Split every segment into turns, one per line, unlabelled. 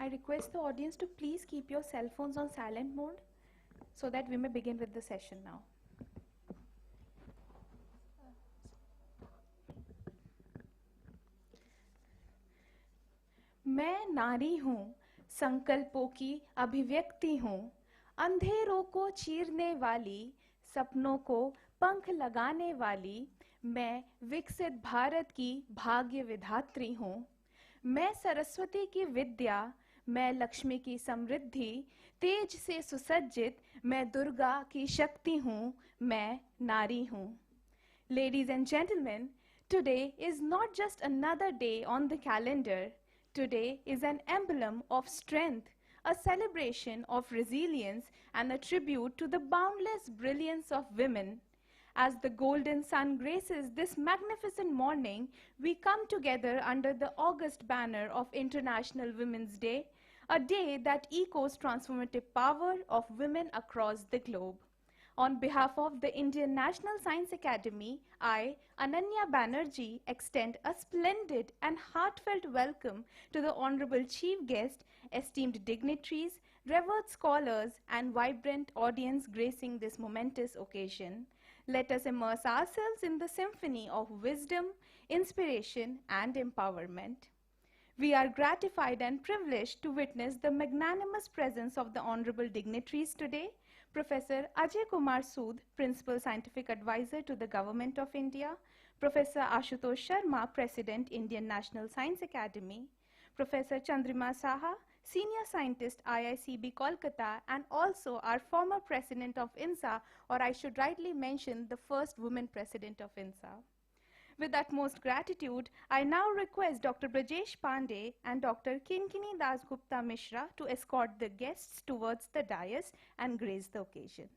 I request the audience to please keep your cell phones on silent mode so that we may begin with the session now. मैं नारी हूँ, संकल्पों की अभिव्यक्ति हूँ, अंधेरों को चीरने वाली, सपनों को पंख लगाने वाली, मैं विकसित भारत की भाग्य विधात्री हूँ। मैं सरस्वती की विद्या, मैं लक्ष्मी की समृद्धि, तेज से सुसज्जित, मैं दुर्गा की शक्ति हूँ, मैं नारी हूँ। Ladies and gentlemen, today is not just another day on the calendar. Today is an emblem of strength, a celebration of resilience, and a tribute to the boundless brilliance of women. As the golden sun graces this magnificent morning, we come together under the august banner of International Women's Day, a day that echoes transformative power of women across the globe. On behalf of the Indian National Science Academy, I, Ananya Banerjee, extend a splendid and heartfelt welcome to the Honorable Chief Guest, esteemed dignitaries, revered scholars, and vibrant audience gracing this momentous occasion. Let us immerse ourselves in the symphony of wisdom, inspiration, and empowerment. We are gratified and privileged to witness the magnanimous presence of the honorable dignitaries today. Professor Ajay Kumar Sood, Principal Scientific Advisor to the Government of India, Professor Ashutosh Sharma, President, Indian National Science Academy, Professor Chandrima Shaha, Senior Scientist, IICB Kolkata, and also our former President of INSA, or I should rightly mention the first woman President of INSA. With utmost gratitude, I now request Dr. Brajesh Pandey and Dr. Kinkini Das Gupta Mishra to escort the guests towards the dais and grace the occasion.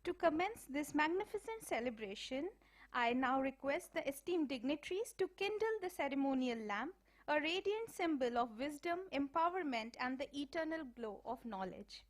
To commence this magnificent celebration, I now request the esteemed dignitaries to kindle the ceremonial lamp, a radiant symbol of wisdom, empowerment, and the eternal glow of knowledge.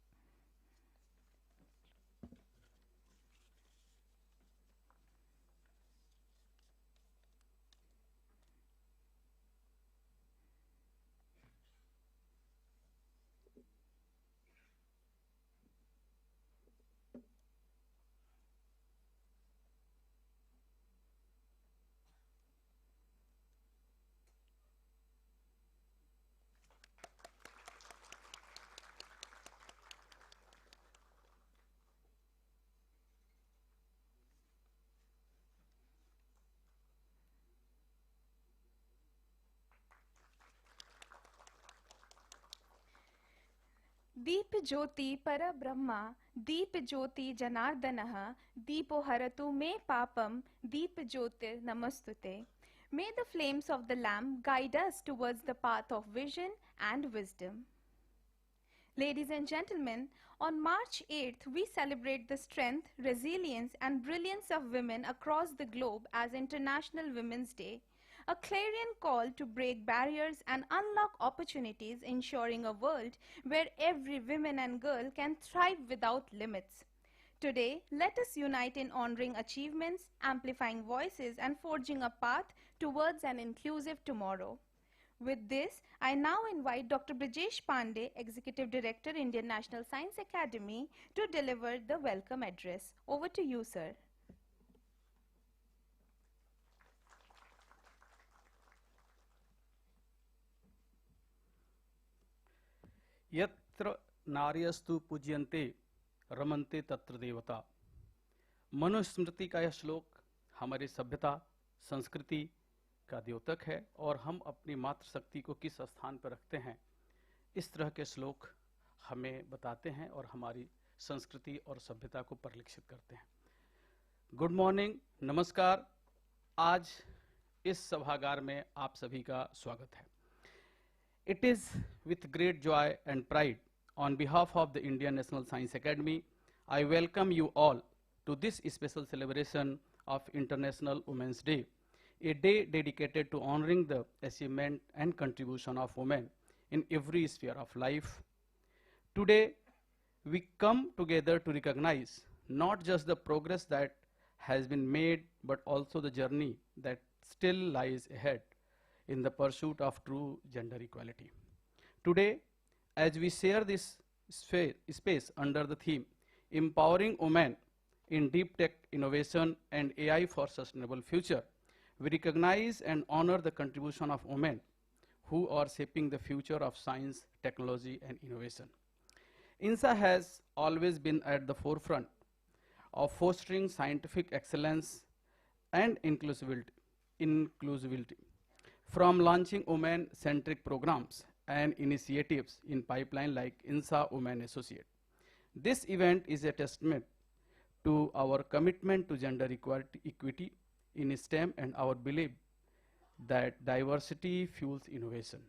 दीप ज्योति परब्रह्मा दीप ज्योति जनार्दनः दीपो हरतु मे पापम दीप ज्योतिर नमस्तुते. May the flames of the lamp guide us towards the path of vision and wisdom. Ladies and gentlemen, on March 8th, we celebrate the strength, resilience, and brilliance of women across the globe as International Women's Day, a clarion call to break barriers and unlock opportunities, ensuring a world where every woman and girl can thrive without limits. Today, let us unite in honoring achievements, amplifying voices, and forging a path towards an inclusive tomorrow. With this, I now invite Dr. Brajesh Pandey, Executive Director, Indian National Science Academy, to deliver the welcome address. Over to you, sir.
यत्र नार्यस्तु पूज्यन्ते रमन्ते तत्र देवता. मनुस्मृति का यह श्लोक हमारी सभ्यता संस्कृति का द्योतक है और हम अपनी मातृशक्ति को किस स्थान पर रखते हैं, इस तरह के श्लोक हमें बताते हैं और हमारी संस्कृति और सभ्यता को परिलक्षित करते हैं. गुड मॉर्निंग, नमस्कार. आज इस सभागार में आप सभी का स्वागत है। It is with great joy and pride on behalf of the Indian National Science Academy, I welcome you all to this special celebration of International Women's Day, a day dedicated to honoring the achievement and contribution of women in every sphere of life. Today, we come together to recognize not just the progress that has been made, but also the journey that still lies ahead in the pursuit of true gender equality. Today, as we share this space under the theme, Empowering Women in Deep Tech Innovation and AI for Sustainable Future, we recognize and honor the contribution of women who are shaping the future of science, technology, and innovation. INSA has always been at the forefront of fostering scientific excellence and inclusivity. From launching women-centric programs and initiatives in pipeline like INSA Women Associate. This event is a testament to our commitment to gender equity in STEM and our belief that diversity fuels innovation.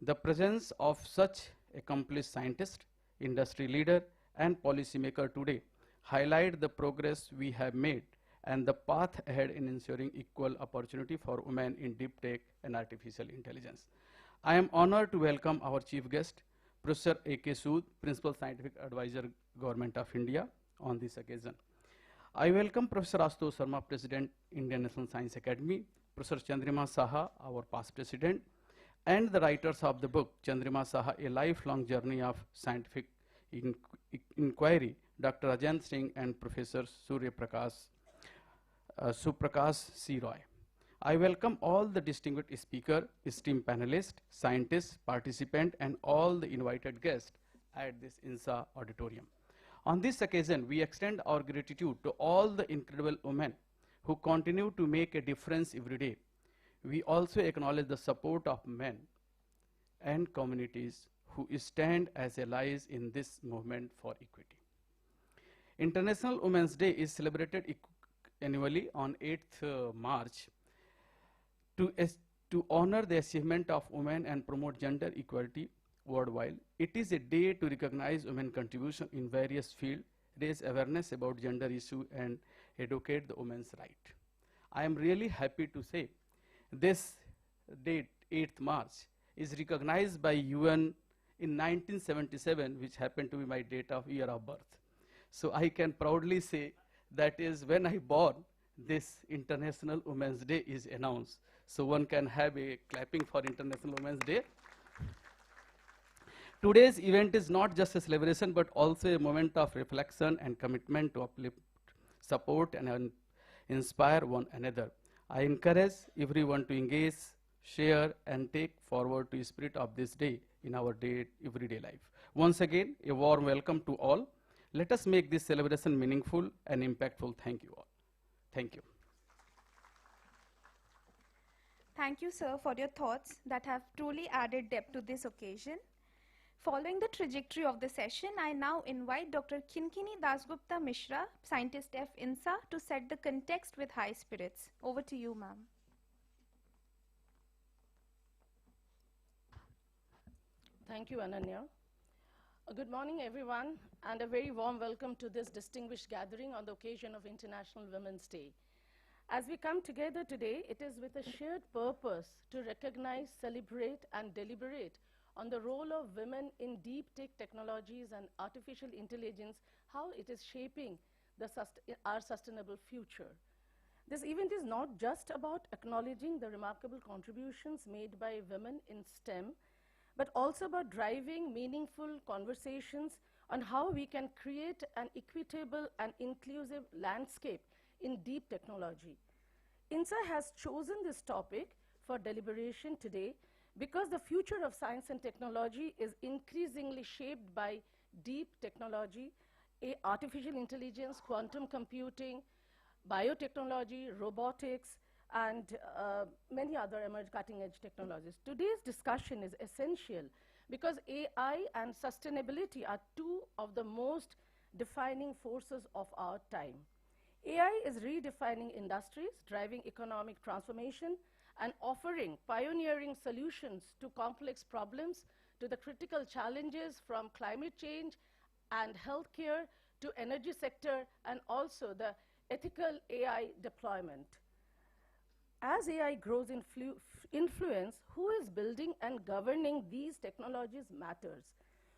The presence of such accomplished scientists, industry leader, and policymaker today highlight the progress we have made and the path ahead in ensuring equal opportunity for women in deep tech and artificial intelligence. I am honored to welcome our chief guest, Professor A.K. Sood, Principal Scientific Advisor, Government of India, on this occasion. I welcome Professor Ashutosh Sharma, President, Indian National Science Academy, Professor Chandrima Shaha, our past president, and the writers of the book, Chandrima Shaha, A Lifelong Journey of Scientific Inquiry, Dr. Ajay Singh and Professor Suprakash C. Roy. I welcome all the distinguished speakers, esteemed panelists, scientists, participants, and all the invited guests at this INSA auditorium. On this occasion, we extend our gratitude to all the incredible women who continue to make a difference every day. We also acknowledge the support of men and communities who stand as allies in this movement for equity. International Women's Day is celebrated annually on 8th March to honor the achievement of women and promote gender equality worldwide. It is a day to recognize women's contribution in various fields, raise awareness about gender issues, and advocate the women's right. I am really happy to say this date, 8th March, is recognized by UN in 1977, which happened to be my year of birth. So I can proudly say that is when I born, this International Women's Day is announced. So one can have a clapping for International Women's Day. Today's event is not just a celebration, but also a moment of reflection and commitment to uplift, support, and inspire one another. I encourage everyone to engage, share, and take forward the spirit of this day in our everyday life. Once again, a warm welcome to all. Let us make this celebration meaningful and impactful. Thank you all. Thank you.
Thank you, sir, for your thoughts that have truly added depth to this occasion. Following the trajectory of the session, I now invite Dr. Kinkini Dasgupta Mishra, Scientist F INSA, to set the context with high spirits. Over to you, ma'am.
Thank you, Ananya. Good morning, everyone, and a very warm welcome to this distinguished gathering on the occasion of International Women's Day. As we come together today, it is with a shared purpose to recognize, celebrate, and deliberate on the role of women in deep tech technologies and artificial intelligence, how it is shaping our sustainable future. This event is not just about acknowledging the remarkable contributions made by women in STEM, but also about driving meaningful conversations on how we can create an equitable and inclusive landscape in deep technology. INSA has chosen this topic for deliberation today because the future of science and technology is increasingly shaped by deep technology, artificial intelligence, quantum computing, biotechnology, robotics, and many other cutting-edge technologies. Today's discussion is essential because AI and sustainability are two of the most defining forces of our time. AI is redefining industries, driving economic transformation, and offering pioneering solutions to complex problems, to the critical challenges from climate change and healthcare to energy sector, and also the ethical AI deployment. As AI grows in influence, who is building and governing these technologies matters.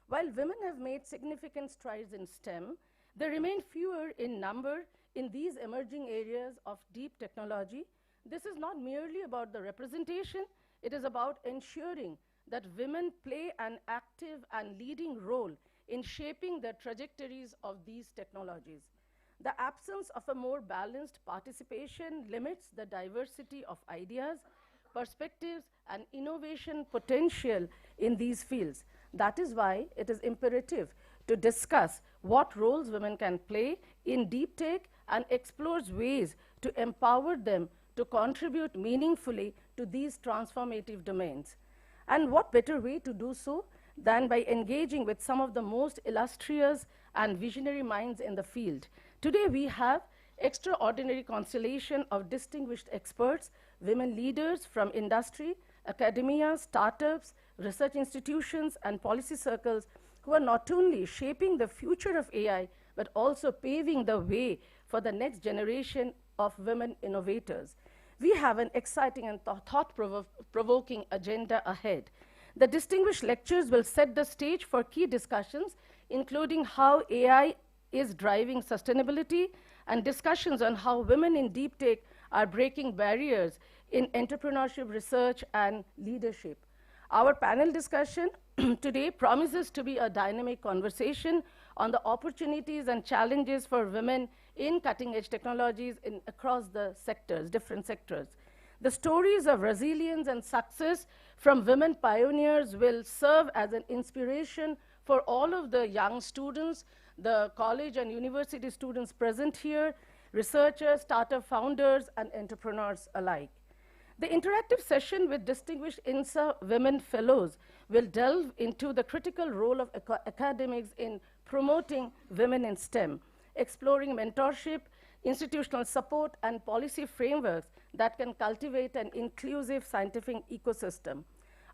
While women have made significant strides in STEM, they remain fewer in number in these emerging areas of deep technology. This is not merely about the representation, it is about ensuring that women play an active and leading role in shaping the trajectories of these technologies. The absence of a more balanced participation limits the diversity of ideas, perspectives, and innovation potential in these fields. That is why it is imperative to discuss what roles women can play in deep tech and explores ways to empower them to contribute meaningfully to these transformative domains. And what better way to do so than by engaging with some of the most illustrious and visionary minds in the field. Today we have extraordinary constellation of distinguished experts, women leaders from industry, academia, startups, research institutions, and policy circles who are not only shaping the future of AI, but also paving the way for the next generation of women innovators. We have an exciting and thought-provoking agenda ahead. The distinguished lectures will set the stage for key discussions, including how AI is driving sustainability and discussions on how women in deep tech are breaking barriers in entrepreneurship, research, and leadership. Our panel discussion today promises to be a dynamic conversation on the opportunities and challenges for women in cutting-edge technologies across the sectors, different sectors. The stories of resilience and success from women pioneers will serve as an inspiration for all of the young students, the college and university students present here, researchers, startup founders, and entrepreneurs alike. The interactive session with distinguished INSA women fellows will delve into the critical role of academics in promoting women in STEM, exploring mentorship, institutional support, and policy frameworks that can cultivate an inclusive scientific ecosystem.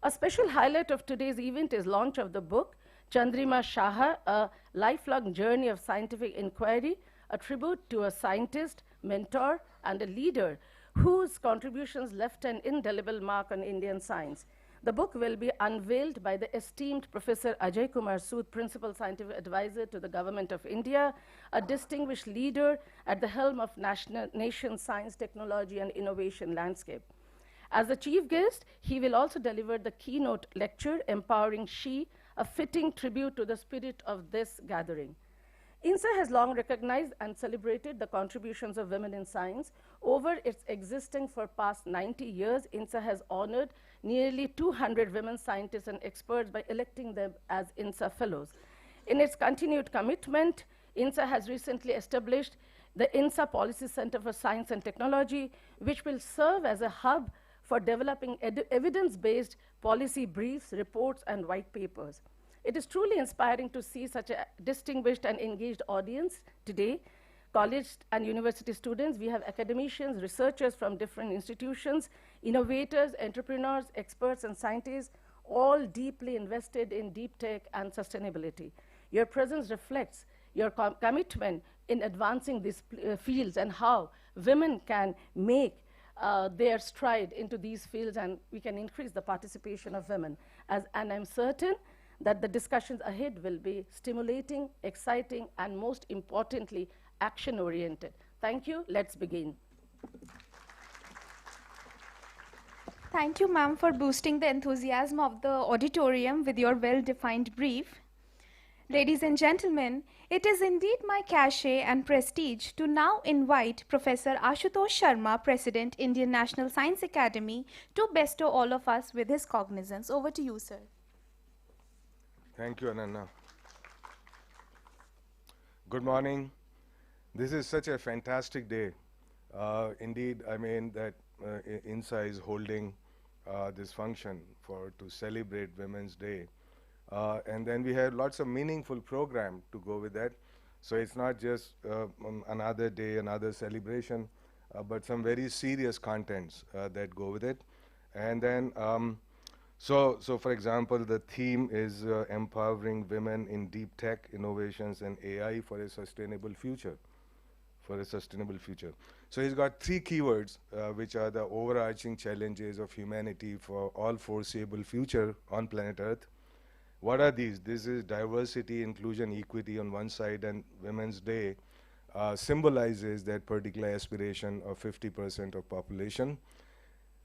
A special highlight of today's event is launch of the book, Chandrima Shaha, A Lifelong Journey of Scientific Inquiry, a tribute to a scientist, mentor, and a leader whose contributions left an indelible mark on Indian science. The book will be unveiled by the esteemed Professor Ajay Kumar Sood, Principal Scientific Advisor to the Government of India, a distinguished leader at the helm of nation science, technology, and innovation landscape. As the chief guest, he will also deliver the keynote lecture, Empowering She, a fitting tribute to the spirit of this gathering. INSA has long recognized and celebrated the contributions of women in science. Over its existing for past 90 years, INSA has honored nearly 200 women scientists and experts by electing them as INSA fellows. In its continued commitment, INSA has recently established the INSA Policy Center for Science and Technology, which will serve as a hub for developing evidence-based policy briefs, reports, and white papers. It is truly inspiring to see such a distinguished and engaged audience today. College and university students, we have academicians, researchers from different institutions, innovators, entrepreneurs, experts, and scientists, all deeply invested in deep tech and sustainability. Your presence reflects your commitment in advancing these fields and how women can make their stride into these fields, and we can increase the participation of women. And I'm certain that the discussions ahead will be stimulating, exciting, and most importantly, action-oriented. Thank you. Let's begin.
Thank you, ma'am, for boosting the enthusiasm of the auditorium with your well-defined brief. Ladies and gentlemen, it is indeed my cachet and prestige to now invite Professor Ashutosh Sharma, President, Indian National Science Academy, to bestow all of us with his cognizance. Over to you, sir.
Thank you, Ananya. Good morning. This is such a fantastic day. Indeed, I mean that INSA is holding this function to celebrate Women's Day. And then we had lots of meaningful program to go with that. So it's not just another day, another celebration, but some very serious contents that go with it. And then, so for example, the theme is empowering women in deep tech innovations and AI for a sustainable future. For a sustainable future. So he's got three keywords, which are the overarching challenges of humanity for all foreseeable future on planet Earth. What are these? This is diversity, inclusion, equity on one side, and Women's Day symbolizes that particular aspiration of 50% of population.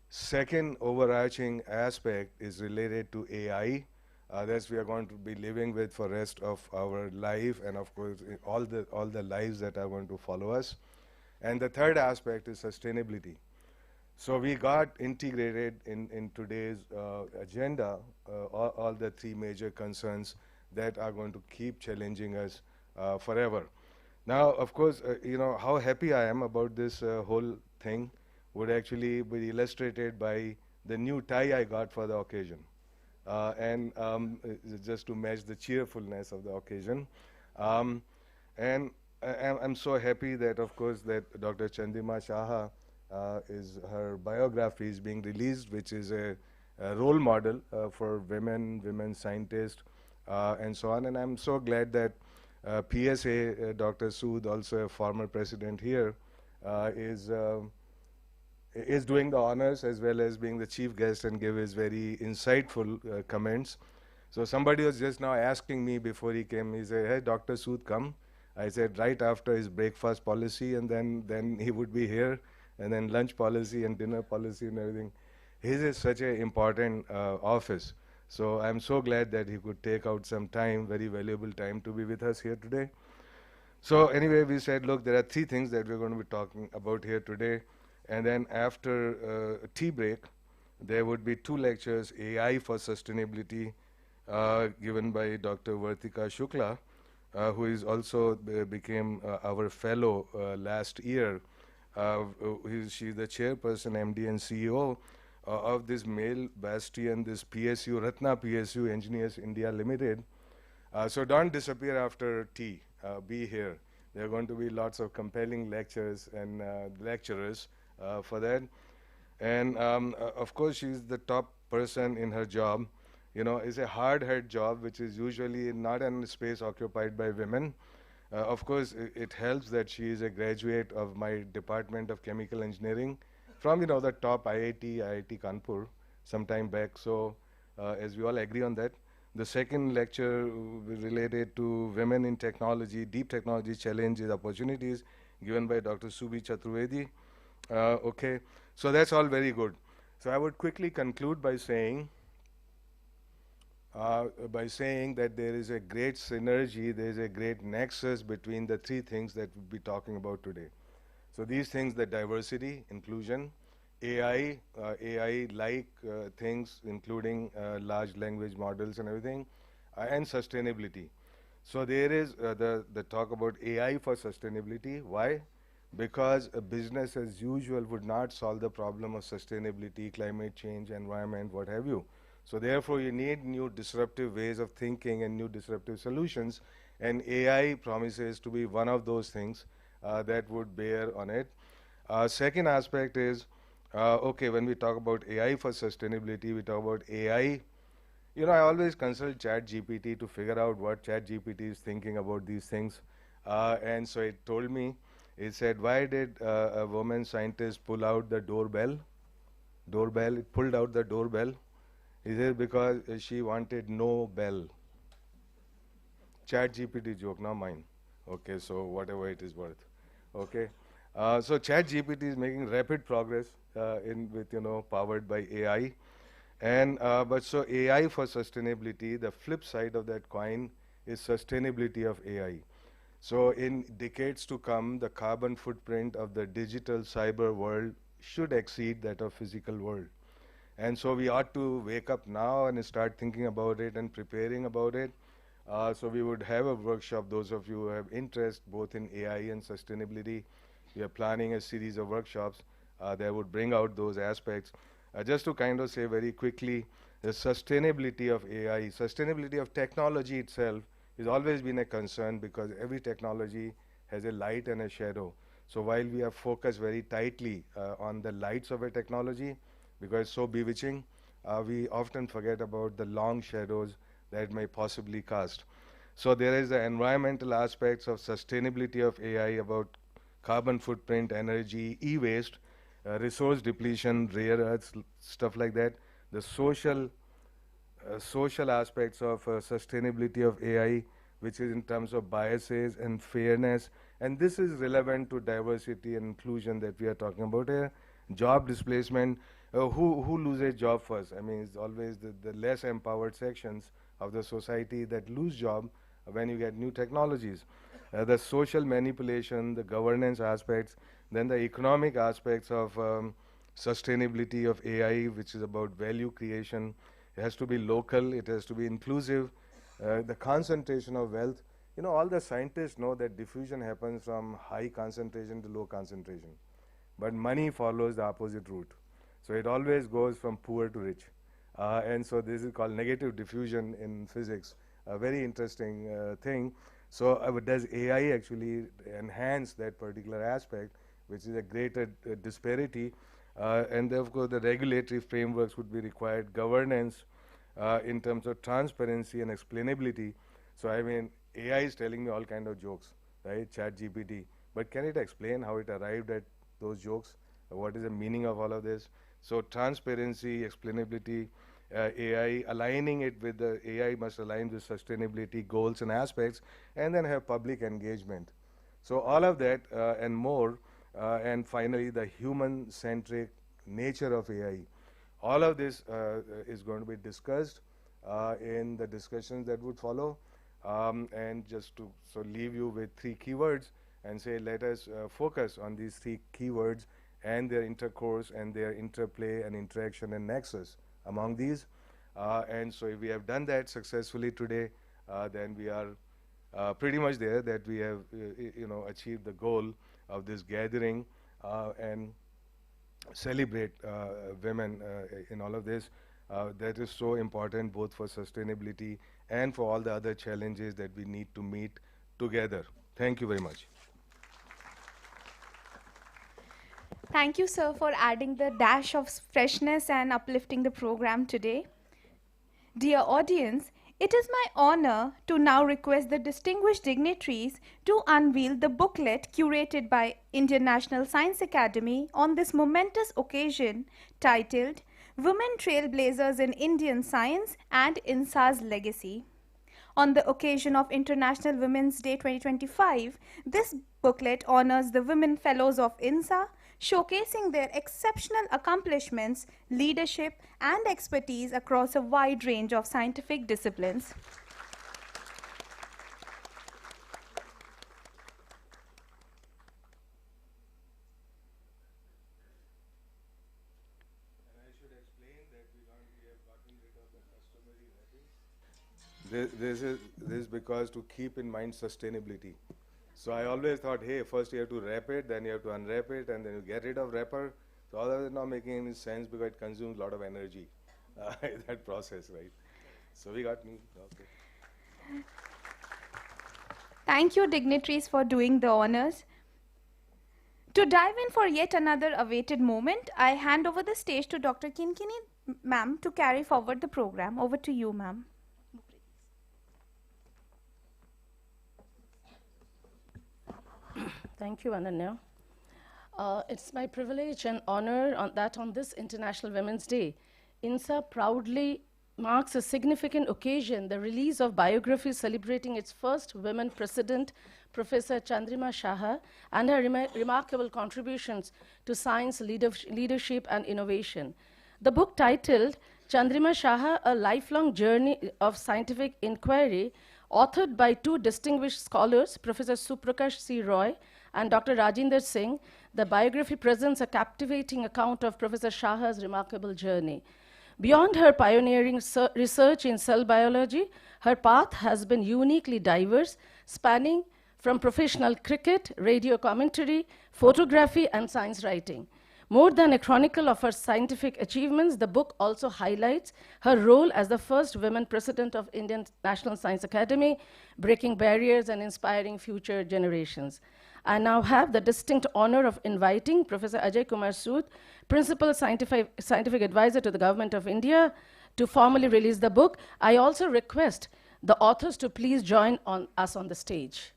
Second overarching aspect is related to AI. That we are going to be living with for rest of our life, and of course all the lives that are going to follow us. And the third aspect is sustainability. So we got integrated in today's agenda all the three major concerns that are going to keep challenging us forever. Now, of course, you know how happy I am about this whole thing would actually be illustrated by the new tie I got for the occasion. And just to match the cheerfulness of the occasion. Um, and I'm so happy that, of course, that Dr. Chandrima Shaha is her biography is being released, which is a role model for women scientists, and so on. And I'm so glad that PSA, Dr. Sood, also a former president here, is doing the honors as well as being the chief guest and give his very insightful comments. So somebody was just now asking me before he came, he said, hey, Dr. Sood, come. I said, right after his breakfast policy, and then he would be here, and then lunch policy and dinner policy and everything. His is such an important office. So I'm so glad that he could take out some time, very valuable time, to be with us here today. So anyway, we said, look, there are three things that we're going to be talking about here today. And then after a tea break, there would be two lectures, AI for Sustainability, given by Dr. Vartika Shukla, who is also became our fellow last year. She's the chairperson, MD and CEO of this male bastion, this PSU, Ratna PSU Engineers India Limited. So don't disappear after tea. Be here. There are going to be lots of compelling lectures and lecturers for that. And of course, she's the top person in her job. You know, it's a hard-hit job, which is usually not in space occupied by women. Of course, it helps that she is a graduate of my Department of Chemical Engineering from, you know, the top IIT Kanpur some time back. So as we all agree on that. The second lecture related to women in technology, deep technology challenges, opportunities, given by Dr. Subi Chaturvedi. Okay, so that's all very good. So I would quickly conclude by saying that there is a great synergy, there is a great nexus between the three things that we'll be talking about today. So these things, the diversity, inclusion, AI, AI-like things, including large language models and everything, and sustainability. So there is the talk about AI for sustainability. Why? Because a business as usual would not solve the problem of sustainability, climate change, environment, what have you. So therefore, you need new disruptive ways of thinking and new disruptive solutions, and AI promises to be one of those things that would bear on it. Second aspect is, okay, when we talk about AI for sustainability, we talk about AI. You know, I always consult ChatGPT to figure out what ChatGPT is thinking about these things. And so it told me, it said, why did a woman scientist pull out the doorbell? It pulled out the doorbell. He said, because she wanted no bell. ChatGPT joke, not mine. Okay, so whatever it is worth. Okay. So ChatGPT is making rapid progress powered by AI. And but so AI for sustainability, the flip side of that coin is sustainability of AI. So in decades to come, the carbon footprint of the digital cyber world should exceed that of physical world. And so we ought to wake up now and start thinking about it and preparing about it. So we would have a workshop, those of you who have interest both in AI and sustainability. We are planning a series of workshops that would bring out those aspects. Just to kind of say very quickly, the sustainability of AI, sustainability of technology itself has always been a concern because every technology has a light and a shadow. So while we are focused very tightly on the lights of a technology, because it's so bewitching, we often forget about the long shadows that it may possibly cast. So there is the environmental aspects of sustainability of AI, about carbon footprint, energy, e-waste, resource depletion, rare earths, stuff like that. The social aspects of sustainability of AI, which is in terms of biases and fairness, and this is relevant to diversity and inclusion that we are talking about here. Job displacement, who loses job first? I mean, it's always the less empowered sections of the society that lose job when you get new technologies. The social manipulation, the governance aspects, then the economic aspects of sustainability of AI, which is about value creation. It has to be local, it has to be inclusive. The concentration of wealth, you know, all the scientists know that diffusion happens from high concentration to low concentration. But money follows the opposite route. So it always goes from poor to rich. And so this is called negative diffusion in physics, a very interesting thing. So does AI actually enhance that particular aspect, which is a greater disparity? And therefore the regulatory frameworks would be required, governance in terms of transparency and explainability. So I mean, AI is telling me all kind of jokes, right? ChatGPT. But can it explain how it arrived at those jokes? What is the meaning of all of this? So transparency, explainability, AI, aligning it with the AI must align with sustainability goals and aspects, and then have public engagement. So all of that and more, and finally the human-centric nature of AI. All of this is going to be discussed in the discussions that would follow. And just to leave you with 3 keywords and say, let us focus on these 3 keywords and their intercourse and their interplay and interaction and nexus among these. And so if we have done that successfully today, then we are pretty much there, that we have achieved the goal of this gathering and celebrate women in all of this. That is so important both for sustainability and for all the other challenges that we need to meet together. Thank you very much.
Thank you, sir, for adding the dash of freshness and uplifting the program today. Dear audience, it is my honor to now request the distinguished dignitaries to unveil the booklet curated by Indian National Science Academy on this momentous occasion, titled Women Trailblazers in Indian Science and INSA's Legacy. On the occasion of International Women's Day 2025, this booklet honors the women fellows of INSA, showcasing their exceptional accomplishments, leadership, and expertise across a wide range of scientific disciplines.
This is because to keep in mind sustainability. So I always thought, hey, first you have to wrap it, then you have to unwrap it, and then you get rid of wrapper. So all of it not making any sense because it consumes a lot of energy, that process, right? So we got me. Okay.
Thank you, dignitaries, for doing the honors. To dive in for yet another awaited moment, I hand over the stage to Dr. Kinkini, ma'am, to carry forward the program. Over to you, ma'am.
Thank you, Ananya. It's my privilege and honor that on this International Women's Day, INSA proudly marks a significant occasion, the release of biography celebrating its first women president, Professor Chandrima Shaha, and her remarkable contributions to science leadership and innovation. The book titled Chandrima Shaha, A Lifelong Journey of Scientific Inquiry, authored by 2 distinguished scholars, Professor Suprakash C. Roy and Dr. Rajinder Singh. The biography presents a captivating account of Professor Shaha's remarkable journey. Beyond her pioneering research in cell biology, her path has been uniquely diverse, spanning from professional cricket, radio commentary, photography, and science writing. More than a chronicle of her scientific achievements, the book also highlights her role as the first women president of Indian National Science Academy, breaking barriers and inspiring future generations. I now have the distinct honor of inviting Professor Ajay Kumar Sood, Principal Scientific Advisor to the Government of India, to formally release the book. I also request the authors to please join us on the stage.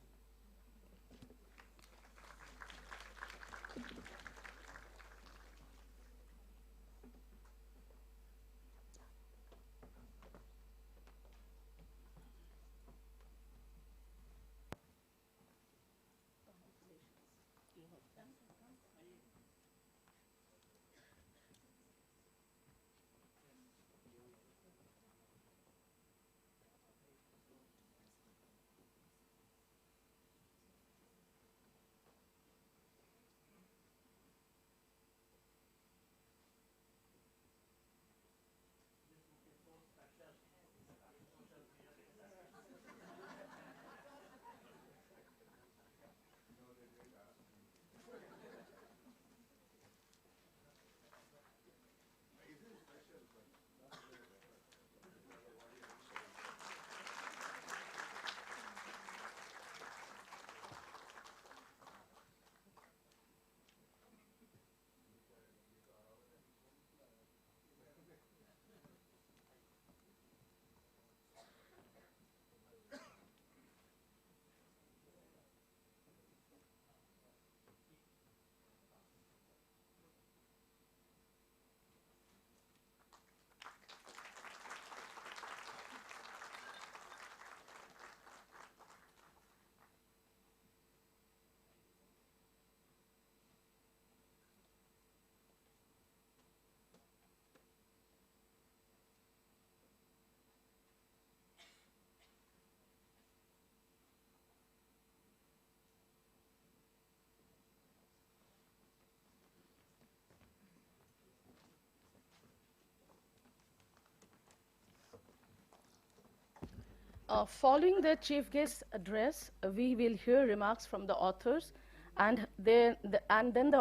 Following the chief guest address, we will hear remarks from the authors and then the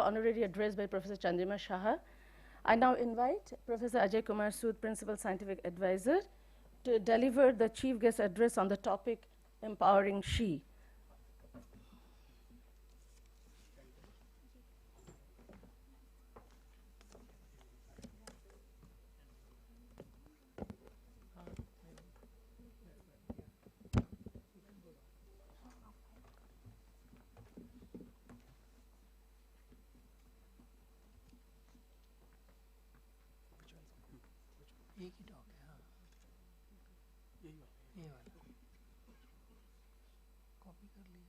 honorary address by Professor Chandrima Shaha. I now invite Professor Ajay Kumar Sood, Principal Scientific Advisor, to deliver the chief guest address on the topic Empowering She.
एक ही dog है, हाँ ये वाला copy कर लीजिए।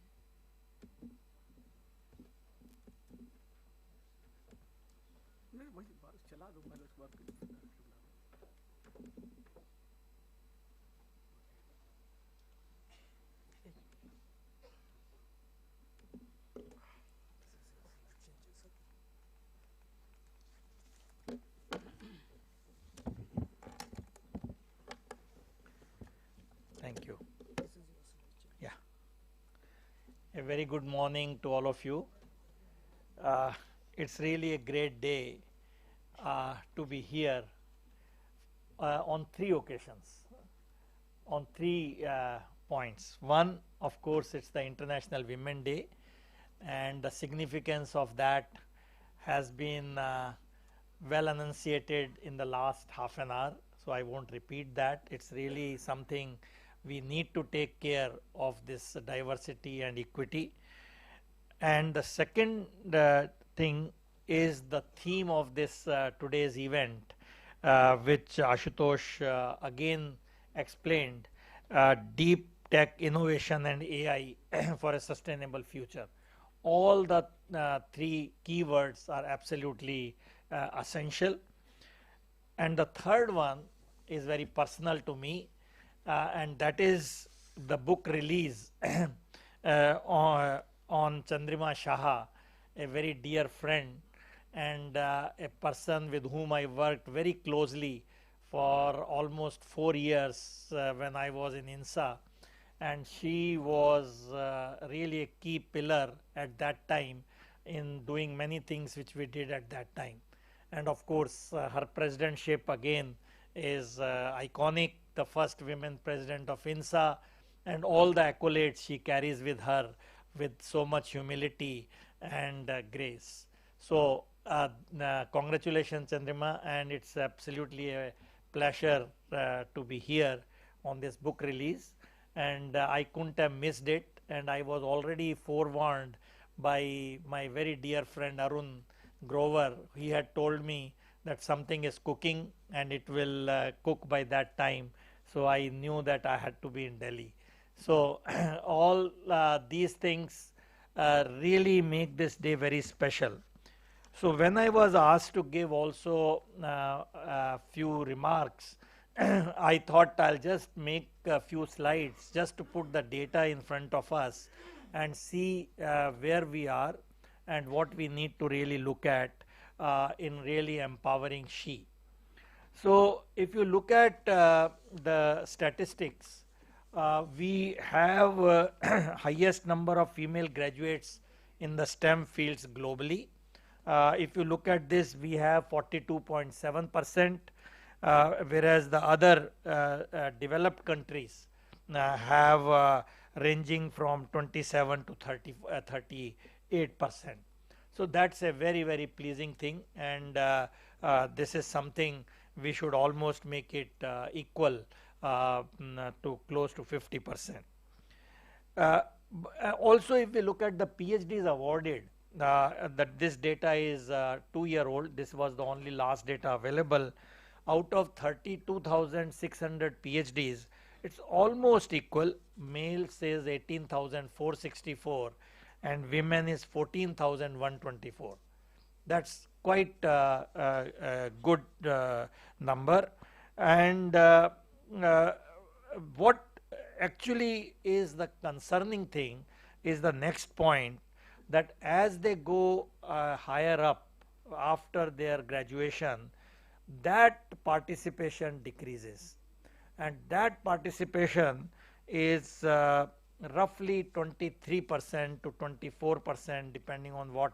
नहीं वही चला दो पहले उसके बाद
Thank you. Yeah. A very good morning to all of you. It's really a great day to be here on three occasions, on three points. One, of course, it's the International Women Day, and the significance of that has been well enunciated in the last half an hour, so I won't repeat that. It's really something we need to take care of, this diversity and equity. And the second thing is the theme of this today's event, which Ashutosh again explained, deep tech innovation and AI for a sustainable future. All the three keywords are absolutely essential. And the third one is very personal to me, and that is the book release on Chandrima Shaha, a very dear friend and a person with whom I worked very closely for almost 4 years when I was in INSA, and she was really a key pillar at that time in doing many things which we did at that time. And of course, her presidentship again is iconic, the first women president of INSA, and all the accolades she carries with her with so much humility and grace. So, congratulations, Chandrima, and it's absolutely a pleasure to be here on this book release. And I couldn't have missed it, and I was already forewarned by my very dear friend Arun Grover. He had told me that something is cooking and it will cook by that time. So I knew that I had to be in Delhi. So all these things really make this day very special. So when I was asked to give also a few remarks, I thought I'll just make a few slides just to put the data in front of us and see where we are and what we need to really look at in really empowering she. So if you look at the statistics, we have highest number of female graduates in the STEM fields globally. If you look at this, we have 42.7%, whereas the other developed countries have ranging from 27 to 38%. So that's a very, very pleasing thing, and this is something we should almost make it equal to close to 50%. Also, if we look at the PhDs awarded, that this data is 2-year old. This was the only last data available. Out of 32,600 PhDs, it's almost equal. Male says 18,464 and women is 14,124. That's quite a good number. And what actually is the concerning thing is the next point, that as they go higher up after their graduation, that participation decreases, and that participation is roughly 23% to 24% depending on what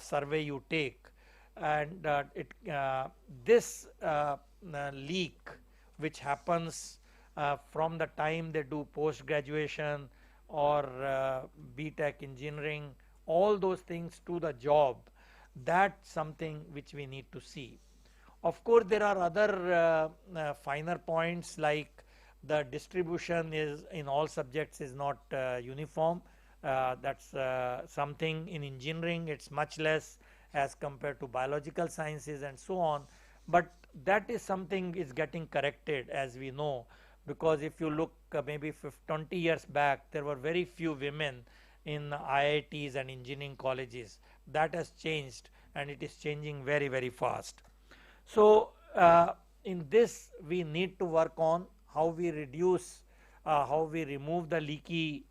survey you take. And this leak which happens from the time they do post graduation or BTech engineering, all those things to the job, that's something which we need to see. Of course, there are other finer points, like the distribution is in all subjects is not uniform. That's something in engineering, it's much less as compared to biological sciences and so on. But that is something is getting corrected, as we know, because if you look maybe 20 years back, there were very few women in IITs and engineering colleges. That has changed, and it is changing very, very fast. So in this, we need to work on how we reduce, how we remove the leaky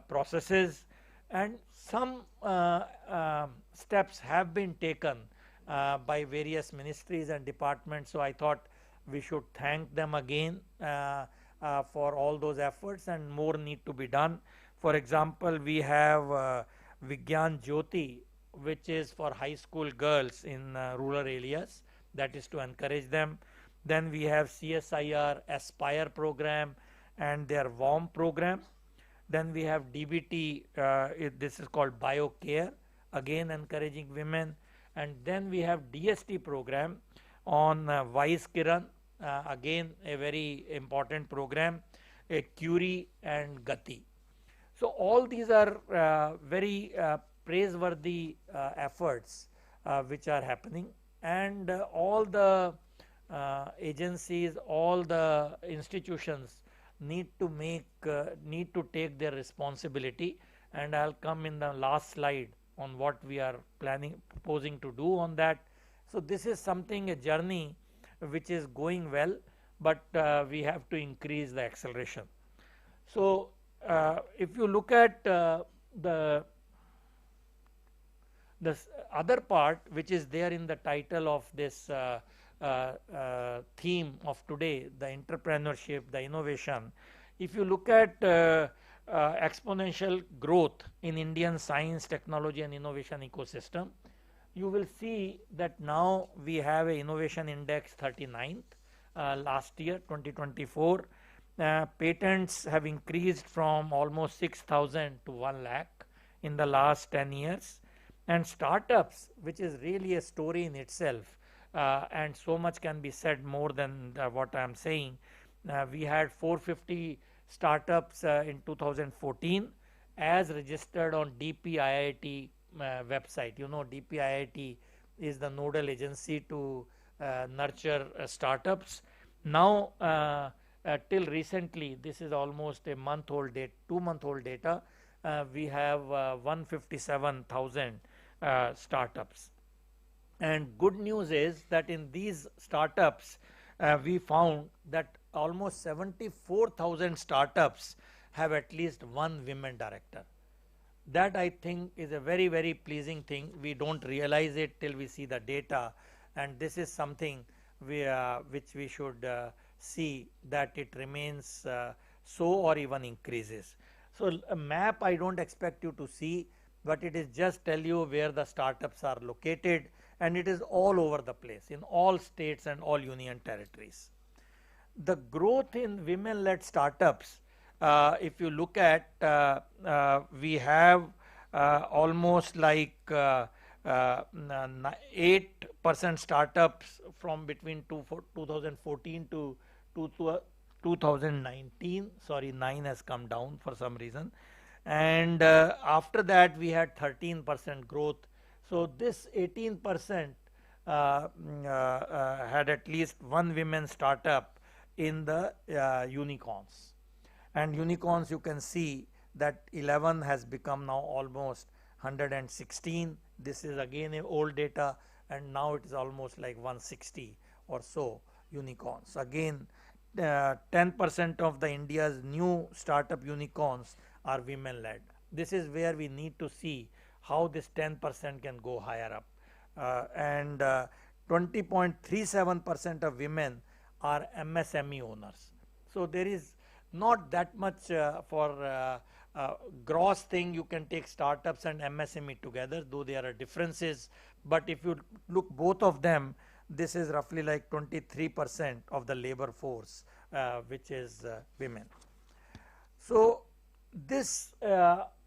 processes, and some steps have been taken by various ministries and departments. So I thought we should thank them again for all those efforts, and more need to be done. For example, we have Vigyan Jyoti, which is for high school girls in rural areas, that is to encourage them. Then we have CSIR Aspire program and their WARM program. Then we have DBT, this is called BioCare, again encouraging women. And then we have DST program on Vice Kiran, again a very important program, Curie and Gati. So all these are very praiseworthy efforts which are happening, and all the agencies, all the institutions need to take their responsibility. And I'll come in the last slide on what we are proposing to do on that. So this is something, a journey which is going well, but we have to increase the acceleration. So if you look at the other part which is there in the title of this theme of today, the entrepreneurship, the innovation, if you look at exponential growth in Indian science, technology and innovation ecosystem. You will see that now we have a innovation index 39th last year 2024. Patents have increased from almost 6,000 to 1 lakh in the last 10 years, and startups, which is really a story in itself, and so much can be said more than what I am saying. We had 450 startups in 2014 as registered on DPIIT website. You know, DPIIT is the nodal agency to nurture startups. Now, till recently, this is almost a month old data, 2-month old data, we have 157,000 startups. And good news is that in these startups, we found that almost 74,000 startups have at least one women director. That I think is a very, very pleasing thing. We don't realize it till we see the data, and this is something which we should see that it remains so or even increases. So a map I don't expect you to see, but it is just tell you where the startups are located, and it is all over the place in all states and all union territories. The growth in women-led startups, if you look at, we have almost like 8% startups from between 2014 to 2019. Sorry, 9 has come down for some reason. And after that, we had 13% growth. So this 18% had at least one women startup in the unicorns. And unicorns, you can see that 11 has become now almost 116. This is again a old data, and now it is almost like 160 or so unicorns. Again, 10% of the India's new startup unicorns are women led. This is where we need to see how this 10% can go higher up. And 20.37% of women are MSME owners. So there is not that much for gross thing. You can take startups and MSME together, though there are differences. But if you look both of them, this is roughly like 23% of the labor force, which is women. So this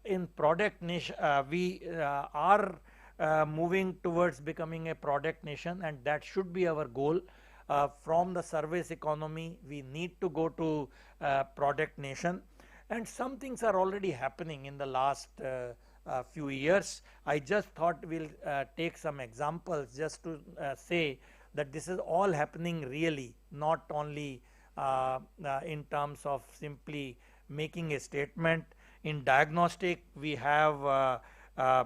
in product niche, we are moving towards becoming a product nation, and that should be our goal. From the service economy, we need to go to product nation, and some things are already happening in the last few years. I just thought we'll take some examples just to say that this is all happening really, not only in terms of simply making a statement. In diagnostic, we have I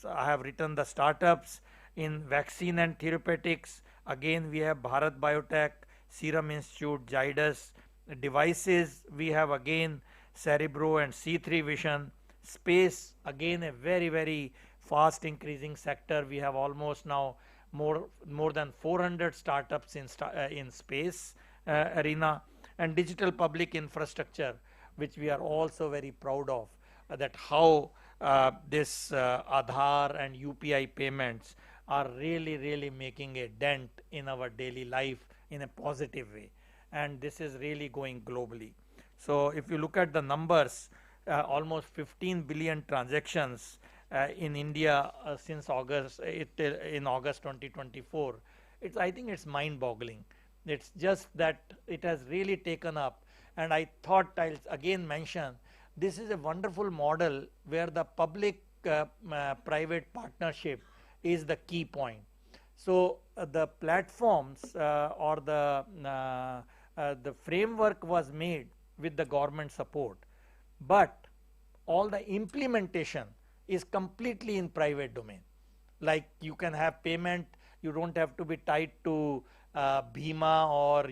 have written the startups. In vaccine and therapeutics, again we have Bharat Biotech, Serum Institute, Zydus. Devices, we have again Cerebro and C3 Vision. Space, again a very, very fast increasing sector. We have almost now more than 400 startups in space arena. And digital public infrastructure, which we are also very proud of, that how this Aadhaar and UPI payments are really, really making a dent in our daily life in a positive way. And this is really going globally. So if you look at the numbers, almost 15 billion transactions in India since August, in August 2024. I think it's mind-boggling. It's just that it has really taken up. And I thought I'll again mention, this is a wonderful model where the public private partnership is the key point. So the platforms or the framework was made with the government support, but all the implementation is completely in private domain. Like you can have payment, you don't have to be tied to Bhima or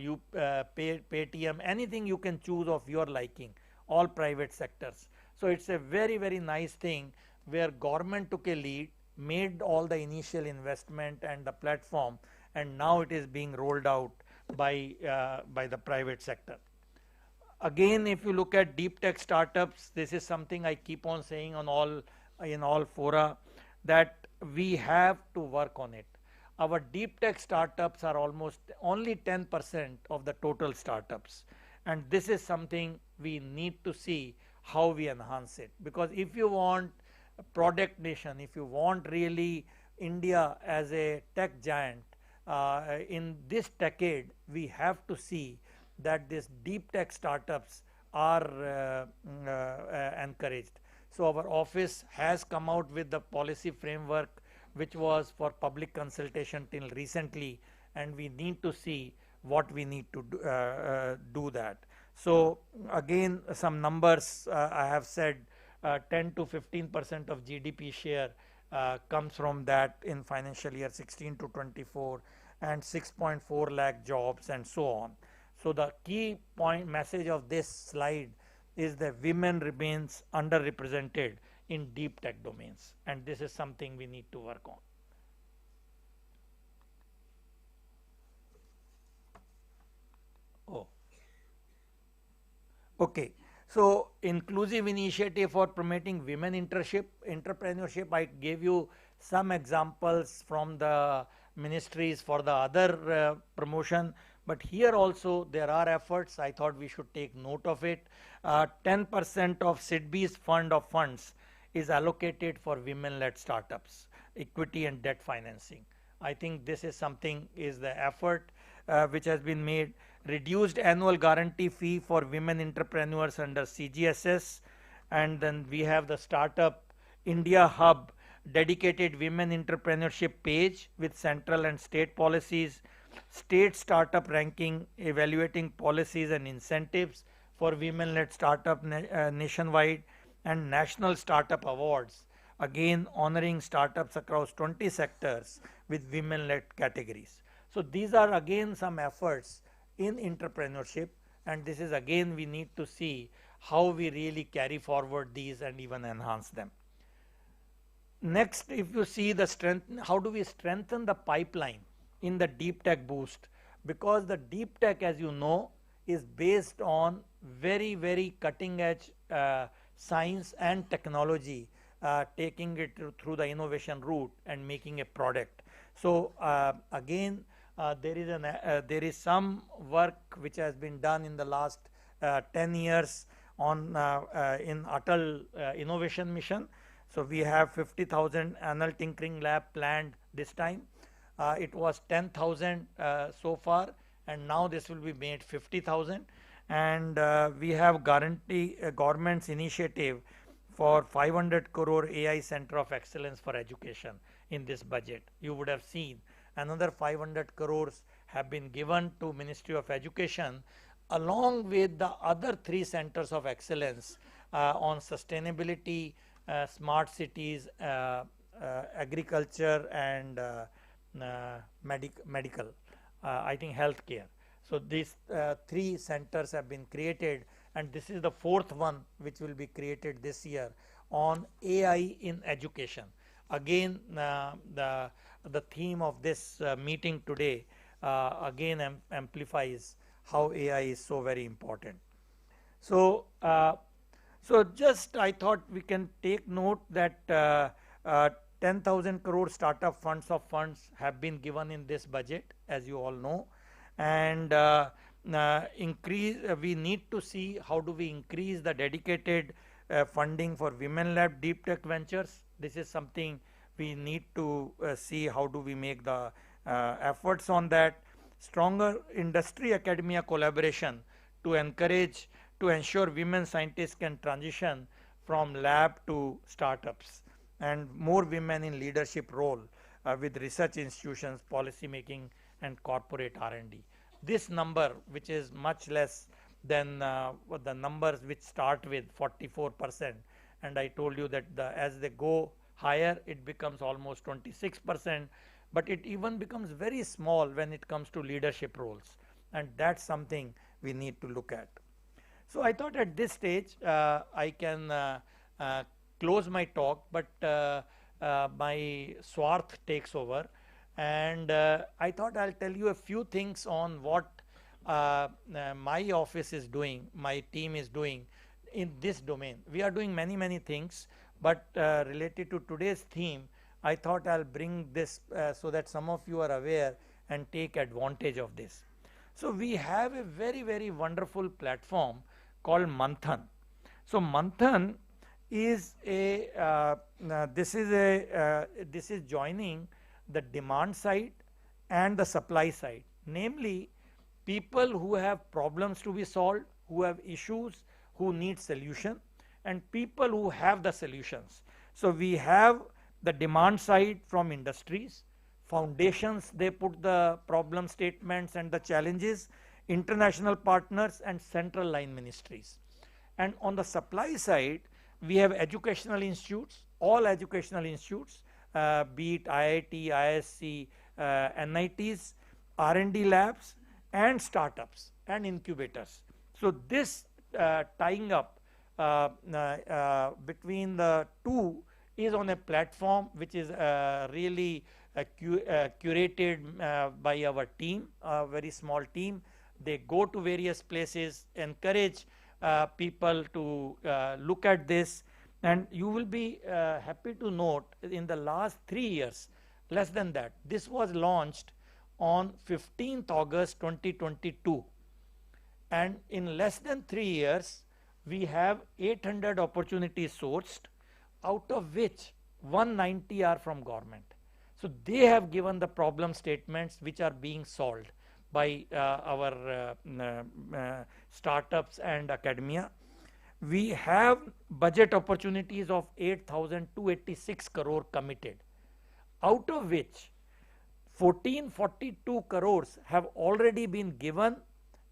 Paytm, anything you can choose of your liking, all private sectors. So it's a very, very nice thing where government took a lead, made all the initial investment and the platform, and now it is being rolled out by the private sector. Again, if you look at deep tech startups, this is something I keep on saying on all in all fora, that we have to work on it. Our deep tech startups are almost only 10% of the total startups, and this is something we need to see how we enhance it. Because if you want a product nation, if you want really India as a tech giant in this decade, we have to see that these deep tech startups are encouraged. So our office has come out with the policy framework which was for public consultation till recently, and we need to see what we need to do that. So again, some numbers I have said, 10 to 15% of GDP share comes from that in financial year 16 to 24, and 6.4 lakh jobs and so on. So the key point message of this slide is that women remains underrepresented in deep tech domains, and this is something we need to work on. Oh, okay. So inclusive initiative for promoting women entrepreneurship. I gave you some examples from the ministries for the other promotion, but here also there are efforts. I thought we should take note of it. 10% of SIDBI's fund of funds is allocated for women-led startups, equity and debt financing. I think this is something is the effort which has been made. Reduced annual guarantee fee for women entrepreneurs under CGSS, and then we have the Startup India Hub dedicated women entrepreneurship page with central and state policies, state startup ranking evaluating policies and incentives for women-led startup nationwide, and national startup awards, again honoring startups across 20 sectors with women-led categories. So these are again some efforts in entrepreneurship, and this is again we need to see how we really carry forward these and even enhance them. Next, if you see the strength, how do we strengthen the pipeline in the deep tech boost? Because the deep tech, as you know, is based on very cutting edge science and technology, taking it through the innovation route and making a product. So again, there is some work which has been done in the last 10 years on in Atal Innovation Mission. So we have 50,000 annual tinkering lab planned this time. It was 10,000 so far, and now this will be made 50,000. And we have government's initiative for 500 crore AI Center of Excellence for Education in this budget. You would have seen another 500 crores have been given to Ministry of Education, along with the other 3 centers of excellence on sustainability, smart cities, agriculture, and medical, I think healthcare. So these 3 centers have been created, and this is the 4th one which will be created this year on AI in education. Again, the theme of this meeting today again amplifies how AI is so very important. So, so just I thought we can take note that 10,000 crore startup funds have been given in this budget, as you all know, and we need to see how do we increase the dedicated funding for women-led deep tech ventures. This is something we need to see how do we make the efforts on that. Stronger industry academia collaboration to ensure women scientists can transition from lab to startups, and more women in leadership role with research institutions, policy making, and corporate R&D. This number, which is much less than the numbers which start with 44%, and I told you that as they go higher, it becomes almost 26%, but it even becomes very small when it comes to leadership roles, and that's something we need to look at. So I thought at this stage I can close my talk, but my Swarth takes over, and I thought I'll tell you a few things on what my office is doing, my team is doing in this domain. We are doing many things, but related to today's theme, I thought I'll bring this so that some of you are aware and take advantage of this. So we have a very wonderful platform called Manthan. So Manthan is this is joining the demand side and the supply side, namely people who have problems to be solved, who have issues, who need solution, and people who have the solutions. So we have the demand side from industries, foundations, they put the problem statements and the challenges, international partners and central line ministries. And on the supply side, we have educational institutes, all educational institutes, be it IIT, ISC, NITs, R&D labs, and startups and incubators. So this tying up between the two is on a platform which is really curated by our team, a very small team. They go to various places, encourage people to look at this, and you will be happy to note in the last 3 years, less than that, this was launched on 15th August 2022, and in less than 3 years we have 800 opportunities sourced, out of which 190 are from government. So they have given the problem statements which are being solved by our startups and academia. We have budget opportunities of 8,286 crore committed, out of which 1442 crores have already been given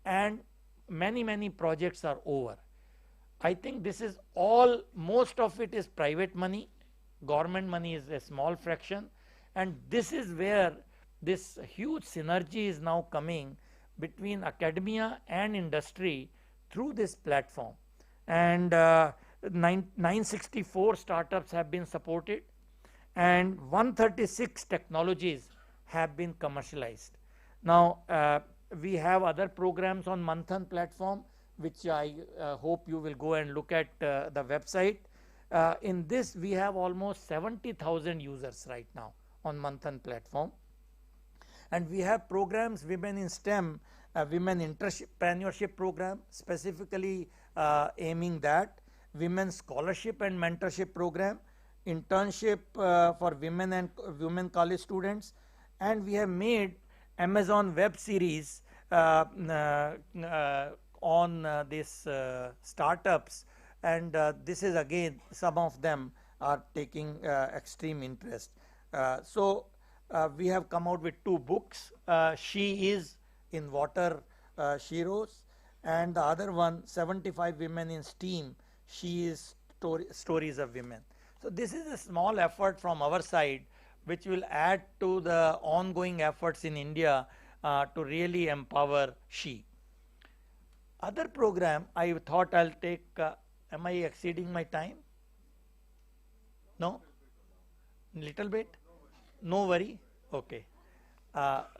and many projects are over. I think this is all, most of it is private money, government money is a small fraction, and this is where this huge synergy is now coming between academia and industry through this platform. And 964 startups have been supported and 136 technologies have been commercialized. Now we have other programs on Manthan platform, which I hope you will go and look at the website. In this we have almost 70,000 users right now on Manthan platform. And we have programs, Women in STEM, Women Entrepreneurship Program, specifically aiming that, Women Scholarship and Mentorship Program, Internship for women and women college students, and we have made Amazon web series on these startups, and this is again, some of them are taking extreme interest. So we have come out with 2 books, She Is in Water, She Rose, and the other one, 75 Women in STEAM, She Is Stories of Women. So this is a small effort from our side which will add to the ongoing efforts in India to really empower she. Other program, I thought I'll take, am I exceeding my time? No? Little bit? No worry? Okay.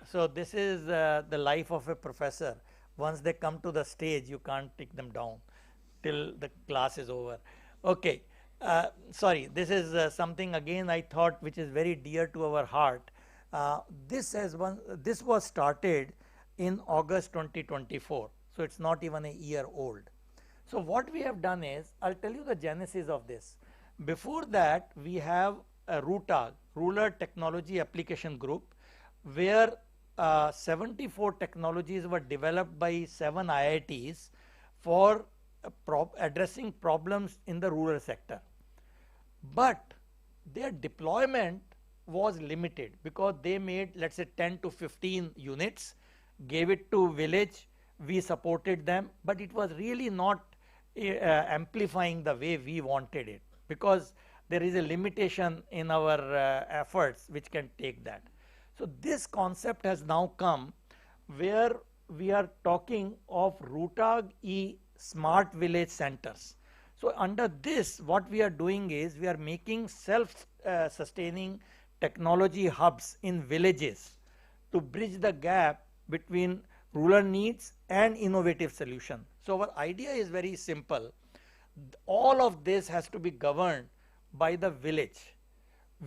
So this is the life of a professor. Once they come to the stage, you can't take them down till the class is over. Okay. Sorry, this is something again I thought which is very dear to our heart. This was started in August 2024, so it's not even a year old. So what we have done is, I'll tell you the genesis of this. Before that, we have a RUTAG, Rural Technology Application Group, where 74 technologies were developed by 7 IITs for addressing problems in the rural sector. But their deployment was limited because they made, let's say, 10 to 15 units, gave it to village, we supported them, but it was really not amplifying the way we wanted it, because there is a limitation in our efforts which can take that. So this concept has now come where we are talking of RUTAG E Smart Village Centers. So under this, what we are doing is we are making self-sustaining technology hubs in villages to bridge the gap between rural needs and innovative solution. So our idea is very simple. All of this has to be governed by the village.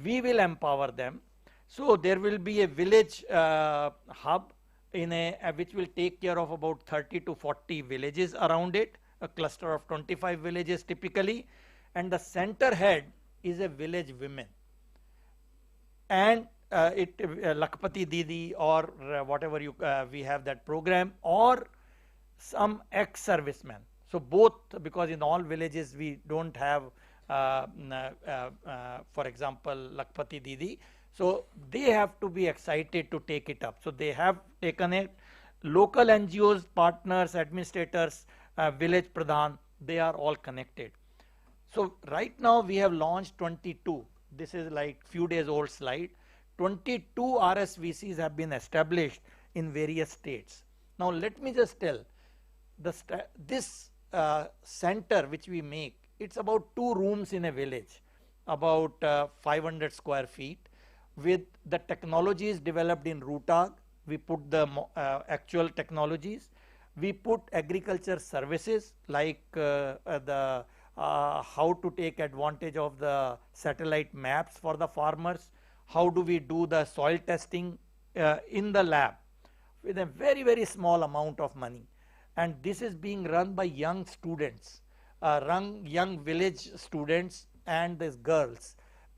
We will empower them. So there will be a village hub which will take care of about 30 to 40 villages around it, a cluster of 25 villages typically, and the center head is a village woman. And Lakpati Didi or whatever we have that program, or some ex-servicemen. So both, because in all villages we don't have, for example, Lakpati Didi. So they have to be excited to take it up. So they have taken it. Local NGOs, partners, administrators, village pradhan, they are all connected. So right now we have launched 22. This is like few days old slide. 22 RSVCs have been established in various states. Now let me just tell, this center which we make, it's about 2 rooms in a village, about 500 square feet, with the technologies developed in Rootag. We put the actual technologies. We put agriculture services like how to take advantage of the satellite maps for the farmers. How do we do the soil testing in the lab with a very, very small amount of money. And this is being run by young students, young village students and these girls.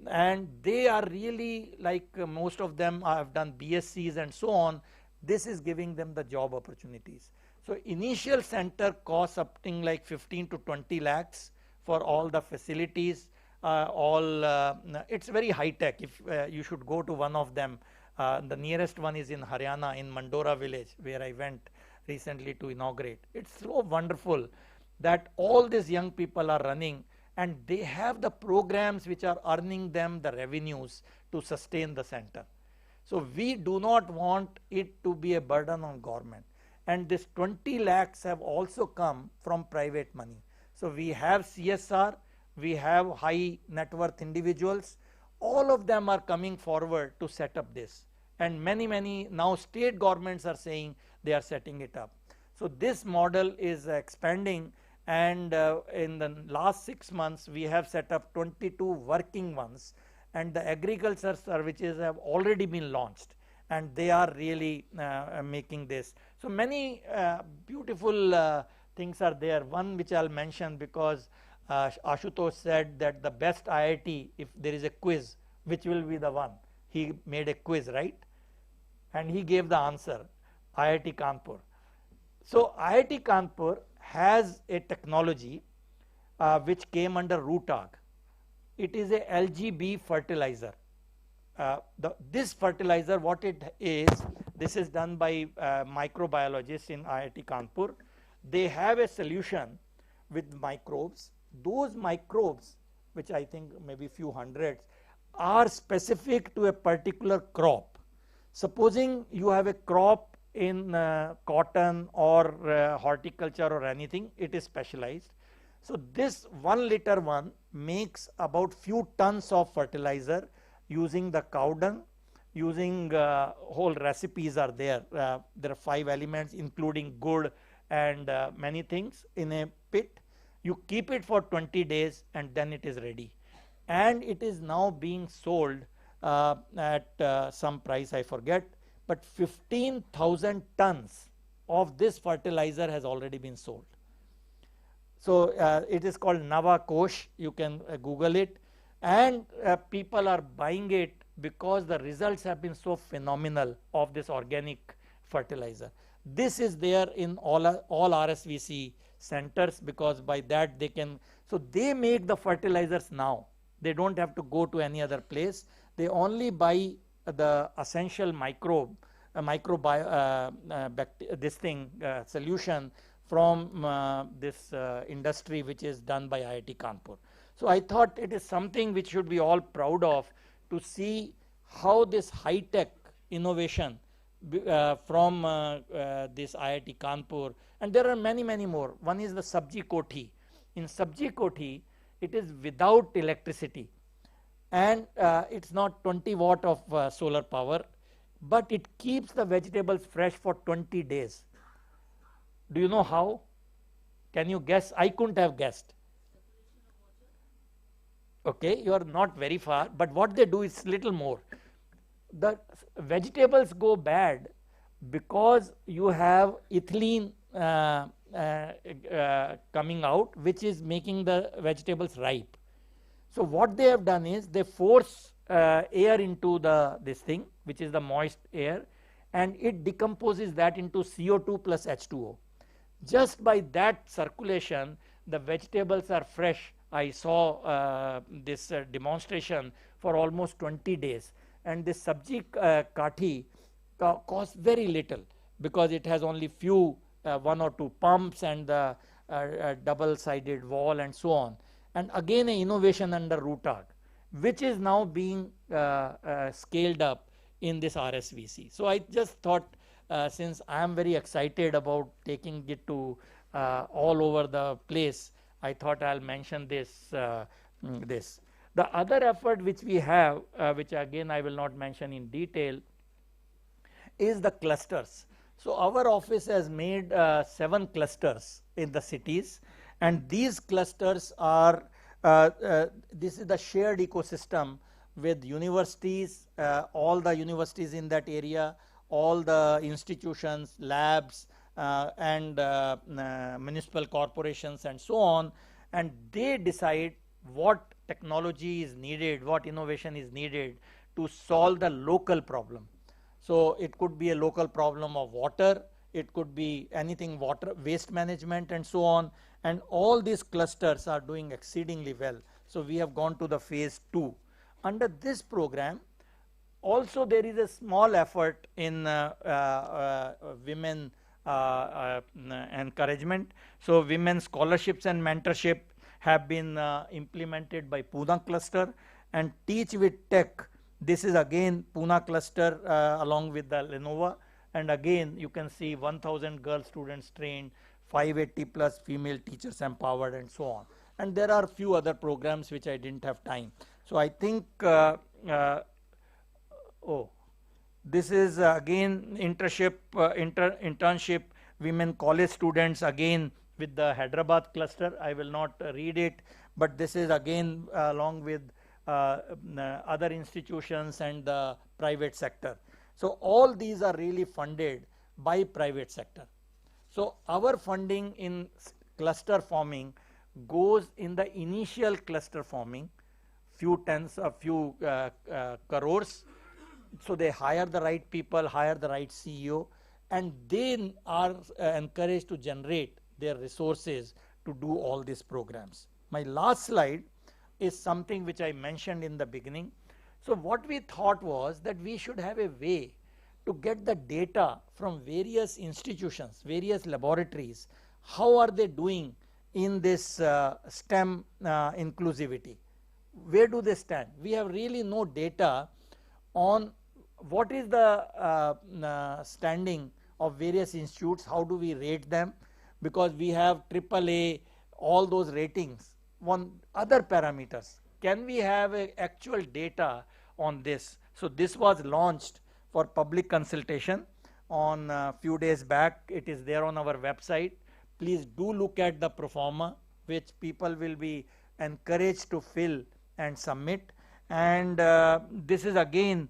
And they are really like most of them have done BScs and so on. This is giving them the job opportunities. So initial center costs something like 15 to 20 lakhs for all the facilities. It's very high tech. If you should go to one of them, the nearest one is in Haryana, in Mandora village, where I went recently to inaugurate. It's so wonderful that all these young people are running, and they have the programs which are earning them the revenues to sustain the center. So we do not want it to be a burden on government. And this 20 lakhs have also come from private money. So we have CSR, we have high net worth individuals, all of them are coming forward to set up this. And many now state governments are saying they are setting it up. So this model is expanding, and in the last 6 months we have set up 22 working ones, and the agriculture services have already been launched, and they are really making this. So many beautiful things are there. One which I'll mention, because Ashutosh said that the best IIT, if there is a quiz, which will be the one? He made a quiz, right? And he gave the answer, IIT Kanpur. So IIT Kanpur has a technology which came under Rootag. It is a LGB fertilizer. This fertilizer, what it is, this is done by microbiologists in IIT Kanpur. They have a solution with microbes. Those microbes, which I think maybe few hundreds, are specific to a particular crop. Supposing you have a crop in cotton or horticulture or anything, it is specialized. So this 1 liter one makes about few tons of fertilizer using the cow dung, using whole recipes are there. There are 5 elements including good and many things in a pit. You keep it for 20 days and then it is ready. And it is now being sold at some price I forget, but 15,000 tons of this fertilizer has already been sold. So it is called Nava Kosh. You can Google it, and people are buying it because the results have been so phenomenal of this organic fertilizer. This is there in all RSVC centers, because by that they can, so they make the fertilizers now. They don't have to go to any other place. They only buy the essential solution from this industry which is done by IIT Kanpur. So I thought it is something which should be all proud of, to see how this high-tech innovation from this IIT Kanpur, and there are many more. One is the Sabji Koti. In Sabji Koti, it is without electricity, and it's not 20 watt of solar power, but it keeps the vegetables fresh for 20 days. Do you know how? Can you guess? I couldn't have guessed. Okay, you are not very far, but what they do is little more. The vegetables go bad because you have ethylene coming out, which is making the vegetables ripe. So what they have done is they force air into this thing, which is the moist air, and it decomposes that into CO2 plus H2O. Just by that circulation, the vegetables are fresh. I saw this demonstration for almost 20 days, and this sabji kathi costs very little because it has only few one or two pumps and the double-sided wall and so on. And again, an innovation under RUTAG, which is now being scaled up in this RSVC. So I just thought, since I am very excited about taking it to all over the place, I thought I'll mention this. The other effort which we have, which again I will not mention in detail, is the clusters. So our office has made 7 clusters in the cities, and these clusters are this is the shared ecosystem with universities, all the universities in that area, all the institutions, labs, and municipal corporations and so on, and they decide what technology is needed, what innovation is needed to solve the local problem. So it could be a local problem of water, it could be anything, water, waste management and so on, and all these clusters are doing exceedingly well. So we have gone to the phase 2. Under this program, also there is a small effort in women encouragement. So women scholarships and mentorship have been implemented by Pune cluster, and Teach with Tech, this is again Pune cluster along with the Lenovo, and again you can see 1000 girl students trained, 580 plus female teachers empowered and so on. And there are few other programs which I didn't have time. So I think this is again internship women college students, again with the Hyderabad cluster. I will not read it, but this is again along with other institutions and the private sector. So all these are really funded by private sector. So our funding in cluster forming goes in the initial cluster forming, few tens of few crores. So they hire the right people, hire the right CEO, and they are encouraged to generate their resources to do all these programs. My last slide is something which I mentioned in the beginning. So what we thought was that we should have a way to get the data from various institutions, various laboratories. How are they doing in this STEM inclusivity? Where do they stand? We have really no data on what is the standing of various institutes, how do we rate them, because we have AAA, all those ratings. One other parameters, can we have actual data on this? So this was launched for public consultation on a few days back. It is there on our website. Please do look at the pro forma, which people will be encouraged to fill and submit. And this is again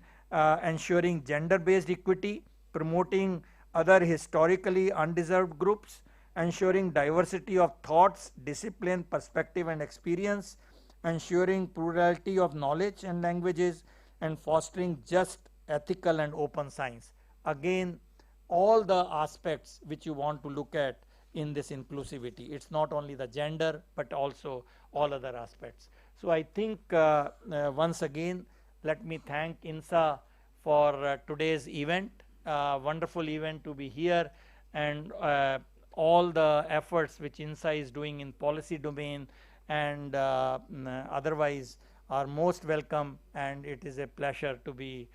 ensuring gender-based equity, promoting other historically undeserved groups, ensuring diversity of thoughts, discipline, perspective and experience, ensuring plurality of knowledge and languages, and fostering just, ethical and open science. Again, all the aspects which you want to look at in this inclusivity. It's not only the gender, but also all other aspects. So I think once again, let me thank INSA for today's event, wonderful event to be here, and all the efforts which INSA is doing in policy domain and otherwise are most welcome, and it is a pleasure to be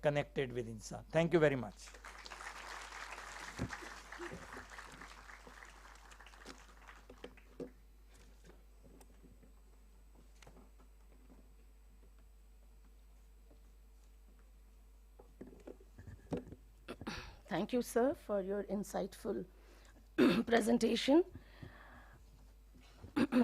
connected with INSA. Thank you very much.
Thank you, sir, for your insightful presentation,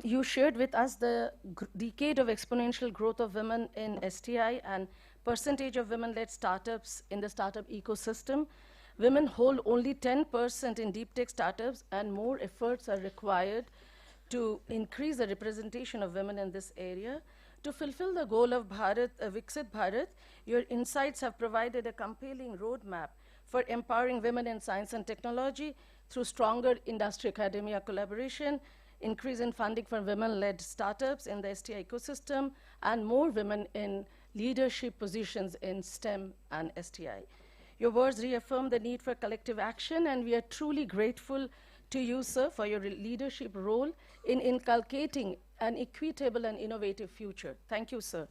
you shared with us the decade of exponential growth of women in STI and percentage of women-led startups in the startup ecosystem. Women hold only 10% in deep tech startups, and more efforts are required to increase the representation of women in this area. To fulfill the goal of Bharat, Viksit Bharat, your insights have provided a compelling roadmap for empowering women in science and technology through stronger industry-academia collaboration, increase in funding for women-led startups in the STI ecosystem, and more women in leadership positions in STEM and STI. Your words reaffirm the need for collective action, and we are truly grateful to you, sir, for your leadership role in inculcating an equitable and innovative future. Thank you, sir.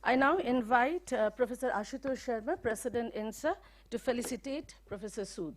I now invite Professor Ashutosh Sharma, President INSA, to felicitate Professor Sood.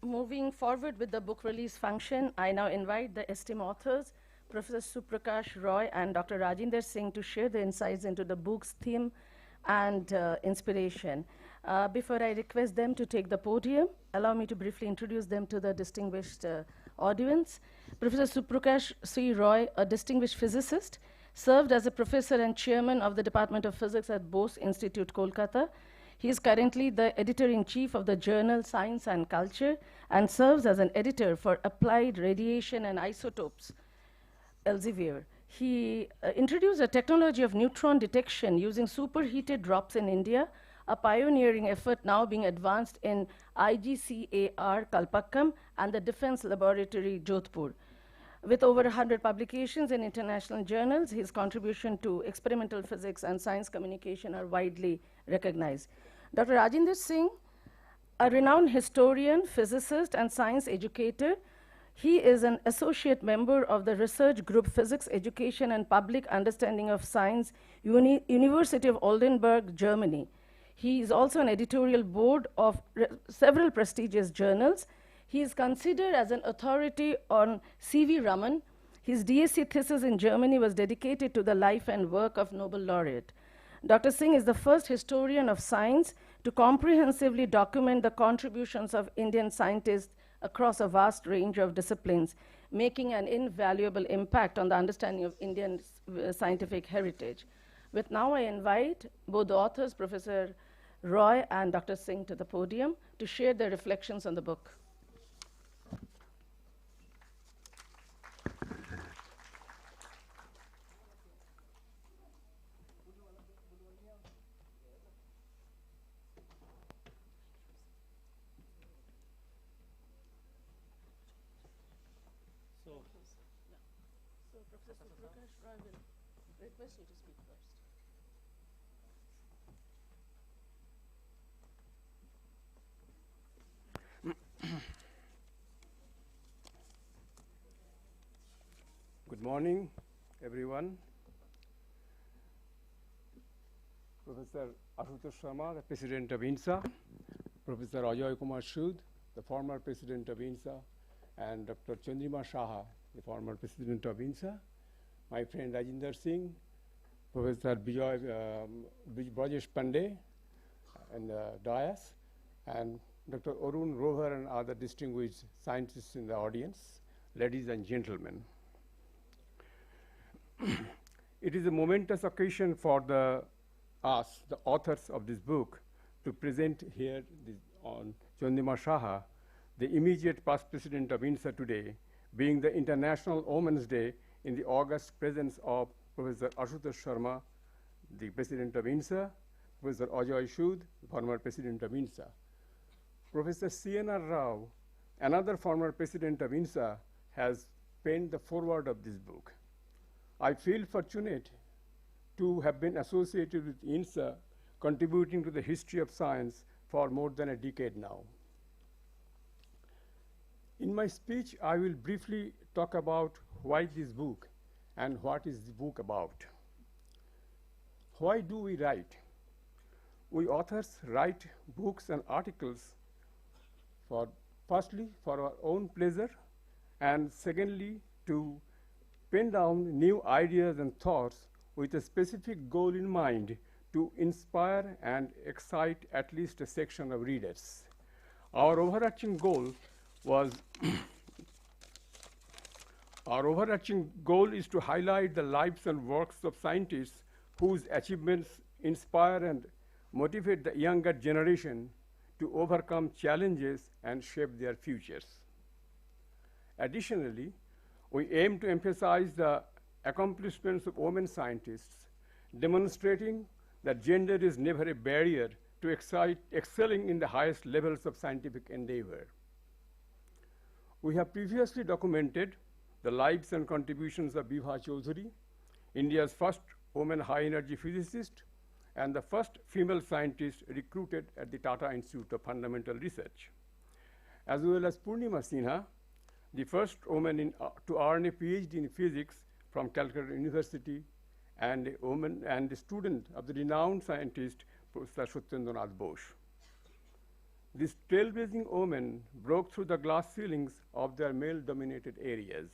Moving forward with the book release function, I now invite the esteemed authors, Professor Suprakash Roy and Dr. Rajinder Singh, to share their insights into the book's theme and inspiration. Before I request them to take the podium, allow me to briefly introduce them to the distinguished audience. Professor Suprakash C. Roy, a distinguished physicist, served as a professor and chairman of the Department of Physics at Bose Institute, Kolkata. He is currently the editor-in-chief of the journal Science and Culture and serves as an editor for Applied Radiation and Isotopes, Elsevier. He introduced a technology of neutron detection using superheated drops in India, a pioneering effort now being advanced in IGCAR Kalpakkam and the Defense Laboratory Jodhpur. With over 100 publications in international journals, his contribution to experimental physics and science communication are widely recognized. Dr. Rajinder Singh, a renowned historian, physicist, and science educator, he is an associate member of the research group Physics Education and Public Understanding of Science, University of Oldenburg, Germany. He is also an editorial board of several prestigious journals. He is considered as an authority on C.V. Raman. His DSc thesis in Germany was dedicated to the life and work of Nobel laureate. Dr. Singh is the first historian of science to comprehensively document the contributions of Indian scientists across a vast range of disciplines, making an invaluable impact on the understanding of Indian scientific heritage. With now I invite both the authors, Professor Roy and Dr. Singh, to the podium to share their reflections on the book. So Professor Suprakash Roy will request you to speak first.
Good morning, everyone. Professor Ashutosh Sharma, the President of INSA, Professor Ajay Kumar Sood, the former President of INSA, and Dr. Chandrima Shaha, the former President of INSA, my friend Rajinder Singh, Professor Brajesh Pandey, and Dayas, and Dr. Arun Rohar and other distinguished scientists in the audience. ladies and gentlemen. It is a momentous occasion for us, the authors of this book, to present here on Chandrima Shaha, the immediate past president of INSA today, being the International Women's Day in the august presence of Professor Ashutosh Sharma, the president of INSA, Professor Ajoy Sood, former president of INSA. Professor C.N.R. Rao, another former president of INSA, has penned the foreword of this book. I feel fortunate to have been associated with INSA, contributing to the history of science for more than a decade now. In my speech, I will briefly talk about why this book and what is the book about. Why do we write? We authors write books and articles firstly, for our own pleasure, and secondly, to pen down new ideas and thoughts with a specific goal in mind to inspire and excite at least a section of readers. Our overarching goal is to highlight the lives and works of scientists whose achievements inspire and motivate the younger generation to overcome challenges and shape their futures. Additionally, we aim to emphasize the accomplishments of women scientists, demonstrating that gender is never a barrier to excelling in the highest levels of scientific endeavor. We have previously documented the lives and contributions of Bibha Chaudhuri, India's first woman high-energy physicist and the first female scientist recruited at the Tata Institute of Fundamental Research, as well as Purnima Sinha, the first woman to earn a PhD in physics from Calcutta University, and a woman and a student of the renowned scientist Professor Satyendranath Bose. These trailblazing women broke through the glass ceilings of their male-dominated areas.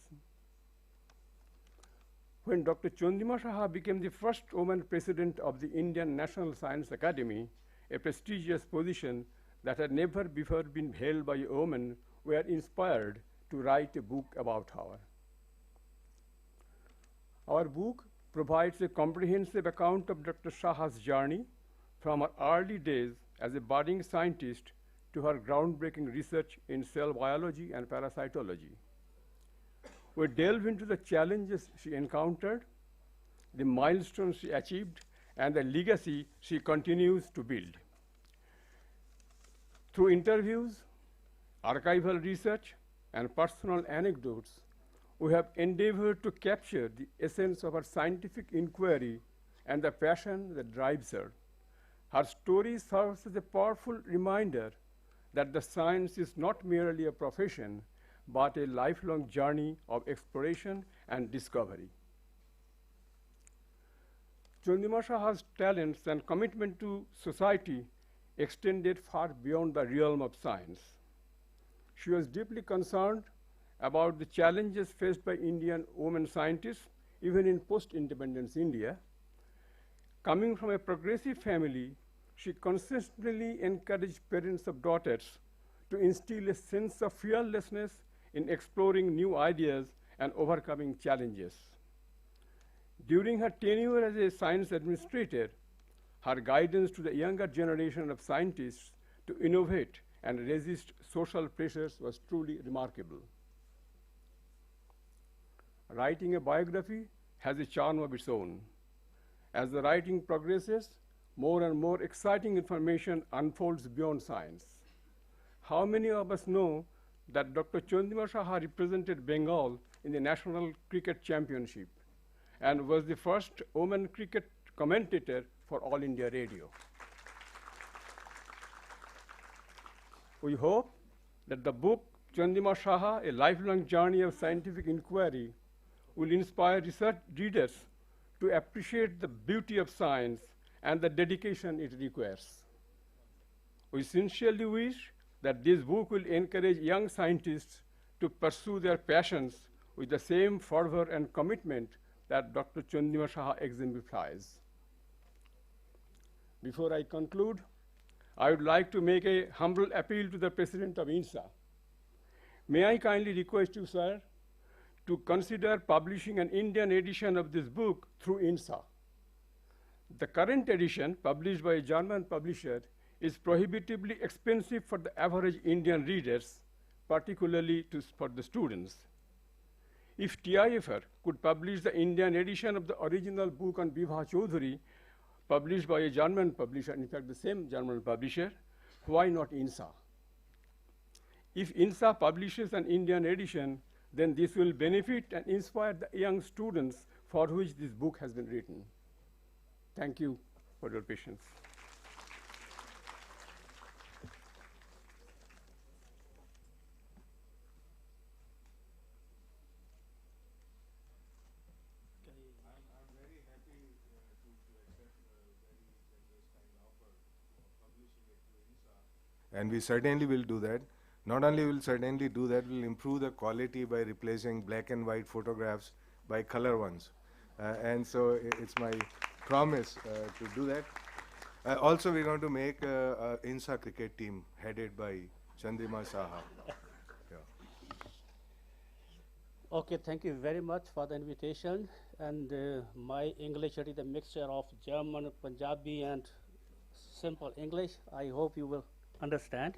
When Dr. Chandrima Shaha became the first woman president of the Indian National Science Academy, a prestigious position that had never before been held by a woman, we were inspired to write a book about her. Our book provides a comprehensive account of Dr. Shaha's journey from her early days as a budding scientist to her groundbreaking research in cell biology and parasitology. We delve into the challenges she encountered, the milestones she achieved, and the legacy she continues to build. Through interviews, archival research, and personal anecdotes, we have endeavored to capture the essence of her scientific inquiry and the passion that drives her. Her story serves as a powerful reminder that the science is not merely a profession, but a lifelong journey of exploration and discovery. Chandrima Shaha's talents and commitment to society extended far beyond the realm of science. She was deeply concerned about the challenges faced by Indian women scientists, even in post-independence India. Coming from a progressive family, she consistently encouraged parents of daughters to instill a sense of fearlessness in exploring new ideas and overcoming challenges. During her tenure as a science administrator, her guidance to the younger generation of scientists to innovate and resist social pressures was truly remarkable. Writing a biography has a charm of its own. As the writing progresses, more and more exciting information unfolds beyond science. How many of us know that Dr. Chandrima Shaha represented Bengal in the National Cricket Championship and was the first woman cricket commentator for All India Radio? We hope that the book Chandrima Shaha, A Lifelong Journey of Scientific Inquiry, will inspire research readers to appreciate the beauty of science and the dedication it requires. We sincerely wish that this book will encourage young scientists to pursue their passions with the same fervor and commitment that Dr. Chandrima Shaha exemplifies. Before I conclude, I would like to make a humble appeal to the President of INSA. May I kindly request you, sir, to consider publishing an Indian edition of this book through INSA. The current edition, published by a German publisher, is prohibitively expensive for the average Indian readers, particularly for the students. If TIFR could publish the Indian edition of the original book on Bibha Chaudhuri, published by a German publisher, in fact, the same German publisher, why not INSA? If INSA publishes an Indian edition, then this will benefit and inspire the young students for which this book has been written. Thank you for your patience.
And we certainly will do that. Not only will certainly do that, we'll improve the quality by replacing black and white photographs by color ones. And so it's my promise to do that. Also, we're going to make a INSA cricket team headed by Chandrima Shaha. Yeah.
Okay, thank you very much for the invitation. And my English is a mixture of German, Punjabi, and simple English. I hope you will understand.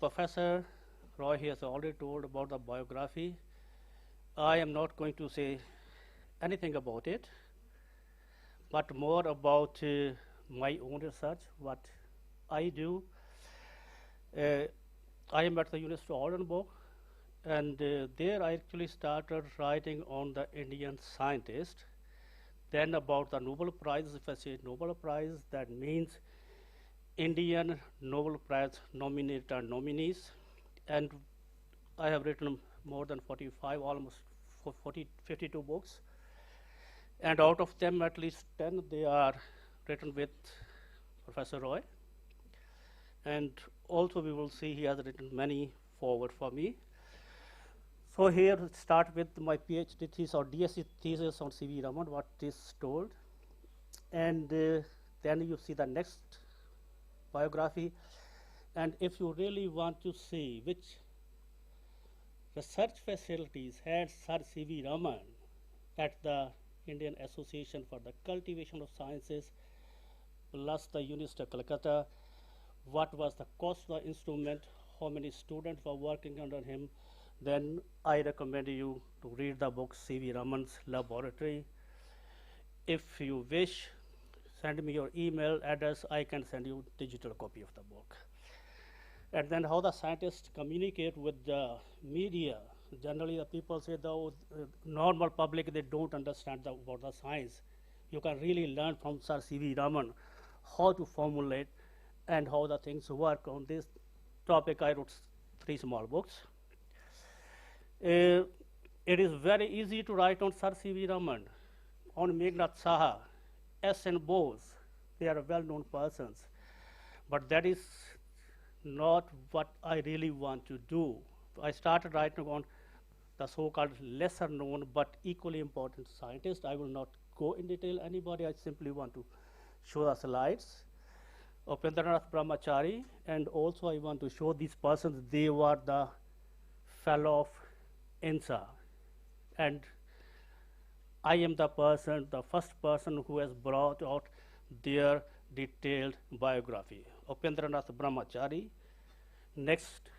Professor Roy has already told about the biography. I am not going to say anything about it, but more about my own research, what I do. I am at the University of Edinburgh, and there I actually started writing on the Indian scientist. Then about the Nobel Prize. If I say Nobel Prize, that means Indian Nobel Prize nominated and nominees. And I have written more than 45, almost 52 books. And out of them, at least 10, they are written with Professor Roy. And also we will see he has written many forward for me. So here start with my PhD thesis or DSc thesis on C.V. Raman, what is told. And then you see the next biography. And if you really want to see which research facilities had Sir C.V. Raman at the Indian Association for the Cultivation of Sciences, plus the University of Calcutta, what was the cost of the instrument, how many students were working under him, then I recommend you to read the book C.V. Raman's Laboratory. If you wish, send me your email address, I can send you digital copy of the book. And then how the scientists communicate with the media. Generally, the people say the normal public, they don't understand about the science. You can really learn from Sir C.V. Raman how to formulate and how the things work. On this topic, I wrote 3 small books. It is very easy to write on Sir C.V. Raman, on Meghnad Saha, S. N. Bose. They are well-known persons. But that is not what I really want to do. I started writing on the so-called lesser-known but equally important scientists. I will not go in detail anybody. I simply want to show the slides. Upendranath Brahmachari, and also I want to show these persons. They were the fellow of INSA, and I am the first person who has brought out their detailed biography. Upendranath Brahmachari. Next,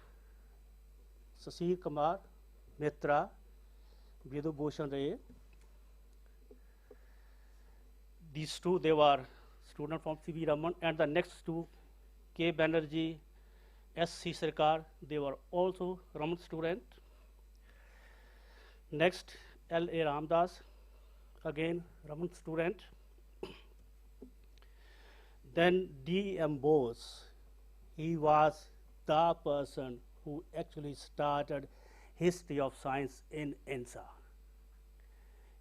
Sasir Kumar Mitra, Vidhu Bhushan Ray. These two, they were students from C.V. Raman, and the next two, K. Banerjee, S. C. Sarkar, they were also Raman student. Next, L. A. Ramdas, again Raman student. Then D. M. Bose, he was the person who actually started history of science in INSA.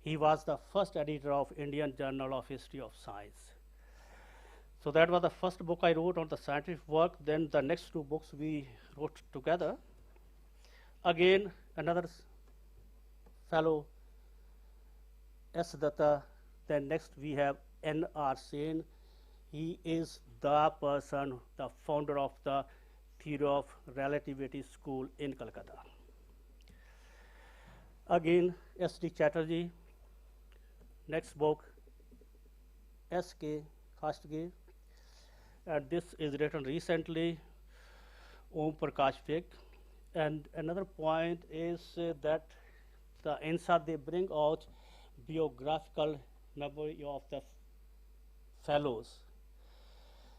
He was the first editor of Indian Journal of History of Science. So that was the first book I wrote on the scientific work. Then the next 2 books we wrote together. Again, another fellow, S. Datta. Then next we have N. R. Sen. He is the person, the founder of the Theory of Relativity School in Calcutta. Again, S.D. Chatterjee. Next book, S.K. Khastgi. And this is written recently, Om Prakash Vik. And another point is that the INSA, they bring out biographical memory of the fellows.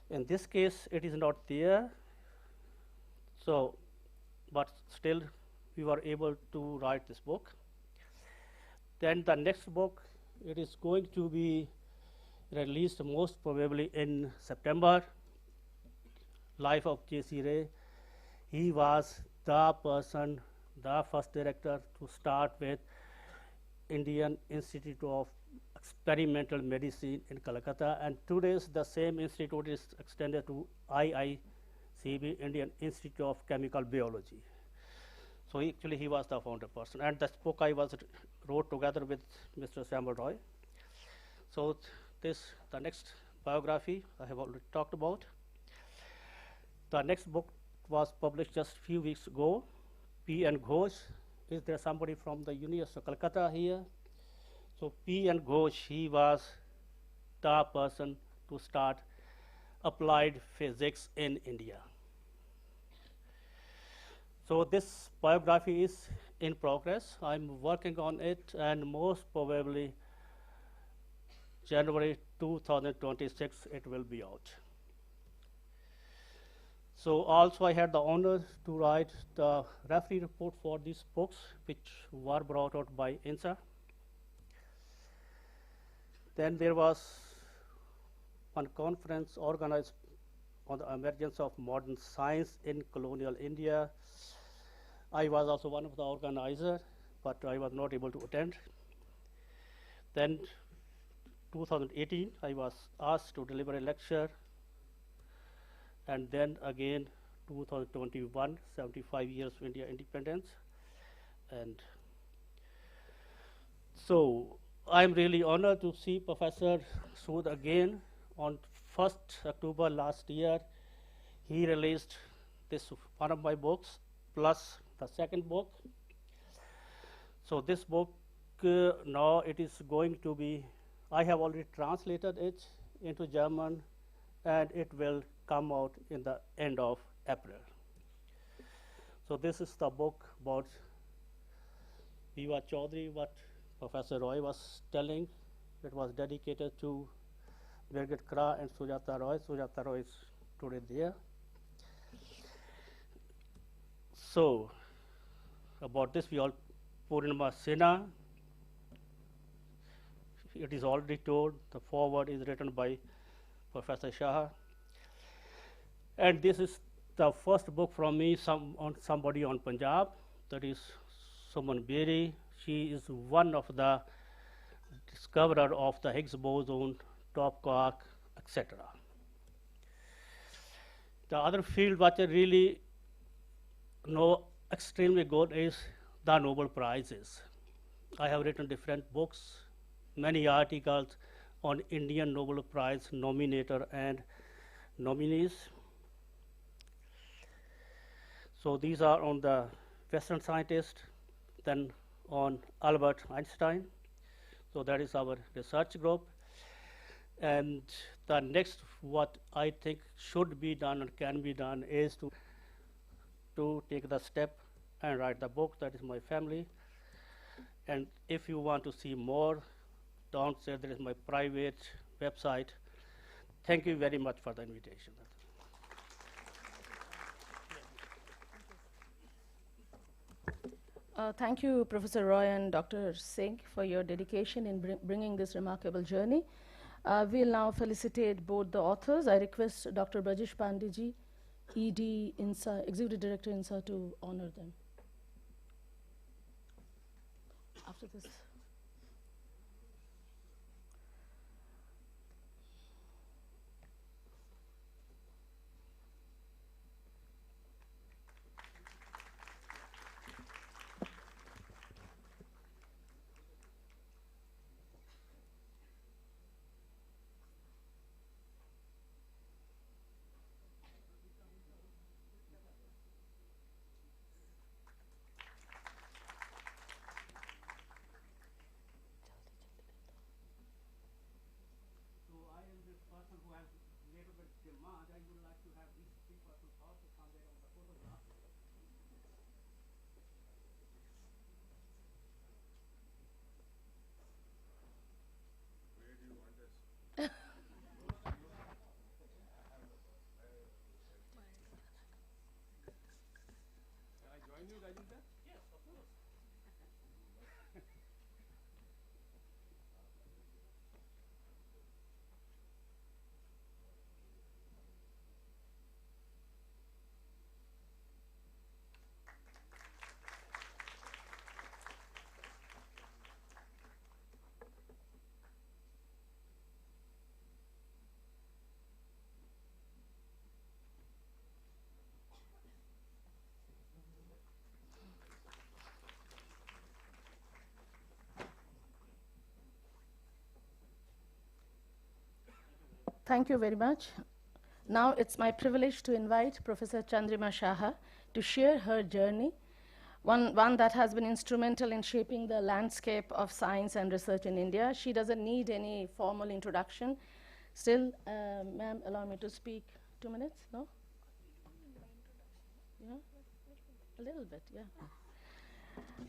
In this case, it is not there. So, but still, we were able to write this book. Then the next book, it is going to be released most probably in September. Life of J.C. Ray. He was the person, the first director to start with Indian Institute of Experimental Medicine in Calcutta, and today the same institute is extended to IICB, Indian Institute of Chemical Biology. So actually he was the founder person, and this book I wrote together with Mr. Samuel Roy. So the next biography I have already talked about. The next book was published just a few weeks ago, P.N. Ghosh. Is there somebody from the University of Calcutta here? So P.N. Ghosh, he was the person to start applied physics in India. So this biography is in progress. I'm working on it, and most probably January 2026 it will be out. So also I had the honor to write the referee report for these books, which were brought out by INSA. Then there was one conference organized on the emergence of modern science in colonial India. I was also one of the organizers, but I was not able to attend. Then 2018, I was asked to deliver a lecture, and then again 2021, 75 years of India independence. And so I'm really honored to see Professor Sood again. On 1st October last year, he released this one of my books plus the second book. So this book now it is going to be, I have already translated it into German, and it will come out in the end of April. So this is the book about Viva Chaudhary, what Professor Roy was telling. It was dedicated to Birgit Kra and Sujata Roy. Sujata Roy is today there. So about this, we all Purnima Sena. It is already told. The foreword is written by Professor Shaha. And this is the first book from me, somebody on Punjab, that is Suman Beri. She is one of the discoverer of the Higgs boson, top quark, etc. The other field which I really know extremely good is the Nobel Prizes. I have written different books, many articles on Indian Nobel Prize nominator and nominees. So these are on the Western scientist, then on Albert Einstein. So that is our research group. And the next what I think should be done and can be done is to take the step and write the book. That is my family. And if you want to see more, don't say there is my private website. Thank you very much for the invitation.
Thank you, Professor Roy and Dr. Singh, for your dedication in bringing this remarkable journey. We'll now felicitate both the authors. I request Dr. Brajesh Pandeyji, ED INSA, Executive Director INSA, to honor them. After this. Thank you very much. Now it's my privilege to invite Professor Chandrima Shaha to share her journey, one that has been instrumental in shaping the landscape of science and research in India. She doesn't need any formal introduction. Still, ma'am, allow me to speak 2 minutes, no? Yeah? A little bit, yeah.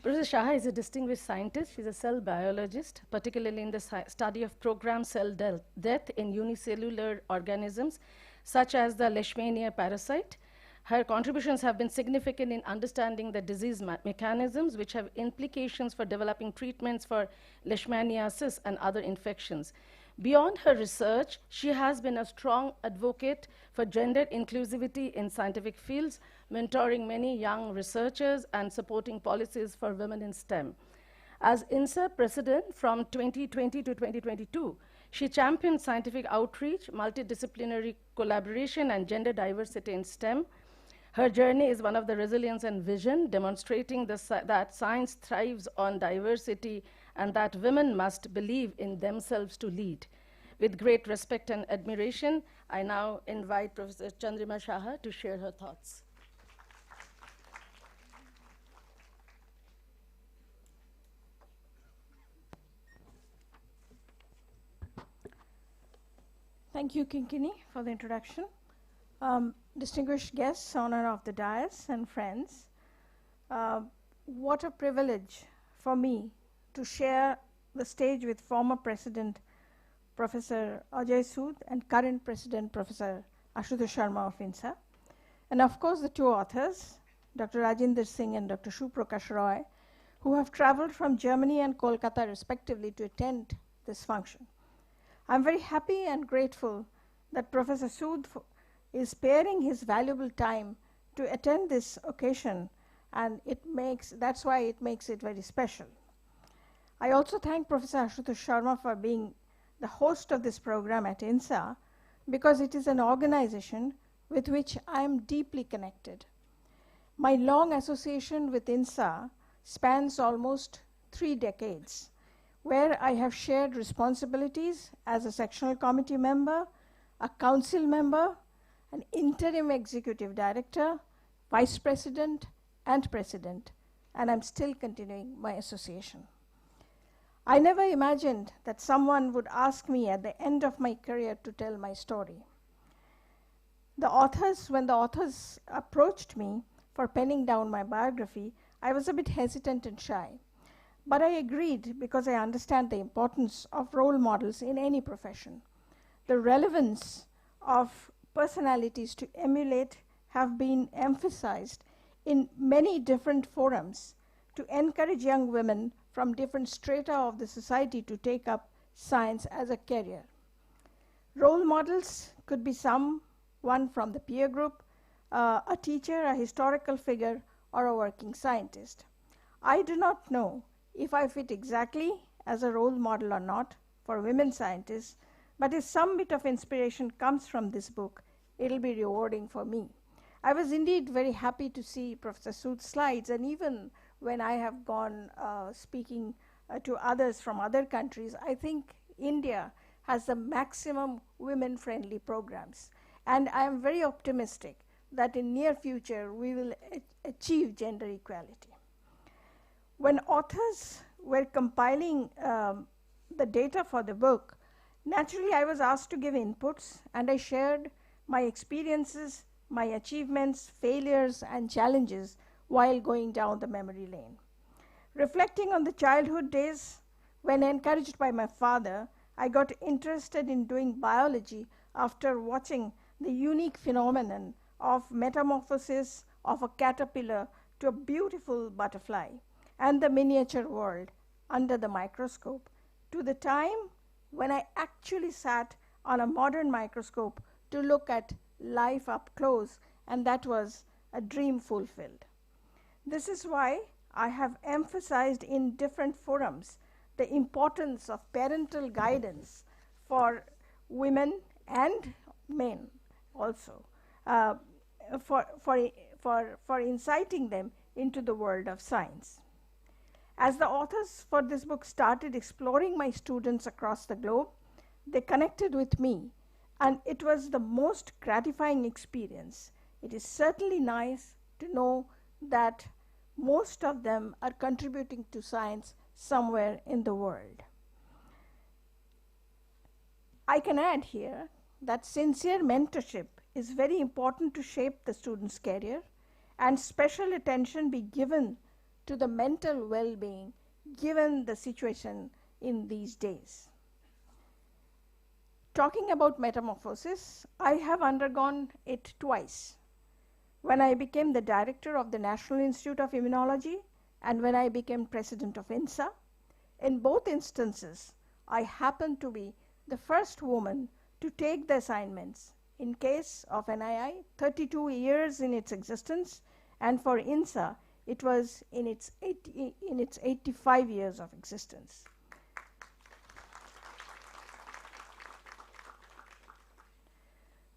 Professor Shaha is a distinguished scientist. She's a cell biologist, particularly in the study of programmed cell death in unicellular organisms, such as the Leishmania parasite. Her contributions have been significant in understanding the disease mechanisms, which have implications for developing treatments for leishmaniasis and other infections. Beyond her research, she has been a strong advocate for gender inclusivity in scientific fields, mentoring many young researchers and supporting policies for women in STEM. As INSA president from 2020 to 2022, she championed scientific outreach, multidisciplinary collaboration, and gender diversity in STEM. Her journey is one of the resilience and vision, demonstrating that science thrives on diversity and that women must believe in themselves to lead. With great respect and admiration, I now invite Professor Chandrima Shaha to share her thoughts.
Thank you, Kinkini, for the introduction. Distinguished guests, honor of the dais, and friends, what a privilege for me to share the stage with former President Professor Ajay Sood and current President Professor Ashutosh Sharma of INSA, and of course the two authors, Dr. Rajinder Singh and Dr. Shuprakash Roy, who have traveled from Germany and Kolkata respectively to attend this function. I'm very happy and grateful that Professor Sood is sparing his valuable time to attend this occasion, and that's why it makes it very special. I also thank Professor Ashutosh Sharma for being the host of this program at INSA, because it is an organization with which I am deeply connected. My long association with INSA spans almost 3 decades, where I have shared responsibilities as a sectional committee member, a council member, an interim executive director, vice president, and president, and I'm still continuing my association. I never imagined that someone would ask me at the end of my career to tell my story. When the authors approached me for penning down my biography, I was a bit hesitant and shy. But I agreed because I understand the importance of role models in any profession. The relevance of personalities to emulate have been emphasized in many different forums to encourage young women from different strata of the society to take up science as a career. Role models could be someone from the peer group, a teacher, a historical figure, or a working scientist. I do not know if I fit exactly as a role model or not for women scientists, but if some bit of inspiration comes from this book, it'll be rewarding for me. I was indeed very happy to see Professor Sood's slides, and even when I have gone speaking to others from other countries, I think India has the maximum women-friendly programs. And I am very optimistic that in near future we will achieve gender equality. When authors were compiling the data for the book, naturally I was asked to give inputs, and I shared my experiences, my achievements, failures, and challenges while going down the memory lane. Reflecting on the childhood days, when encouraged by my father, I got interested in doing biology after watching the unique phenomenon of metamorphosis of a caterpillar to a beautiful butterfly and the miniature world under the microscope, to the time when I actually sat on a modern microscope to look at life up close, and that was a dream fulfilled. This is why I have emphasized in different forums the importance of parental guidance for women and men also, for inciting them into the world of science. As the authors for this book started exploring my students across the globe, they connected with me and it was the most gratifying experience. It is certainly nice to know that most of them are contributing to science somewhere in the world. I can add here that sincere mentorship is very important to shape the student's career, and special attention be given to the mental well-being given the situation in these days. Talking about metamorphosis, I have undergone it twice. When I became the director of the National Institute of Immunology and when I became president of INSA. In both instances, I happened to be the first woman to take the assignments. In case of NII, 32 years in its existence, and for INSA, it was in its 85 years of existence.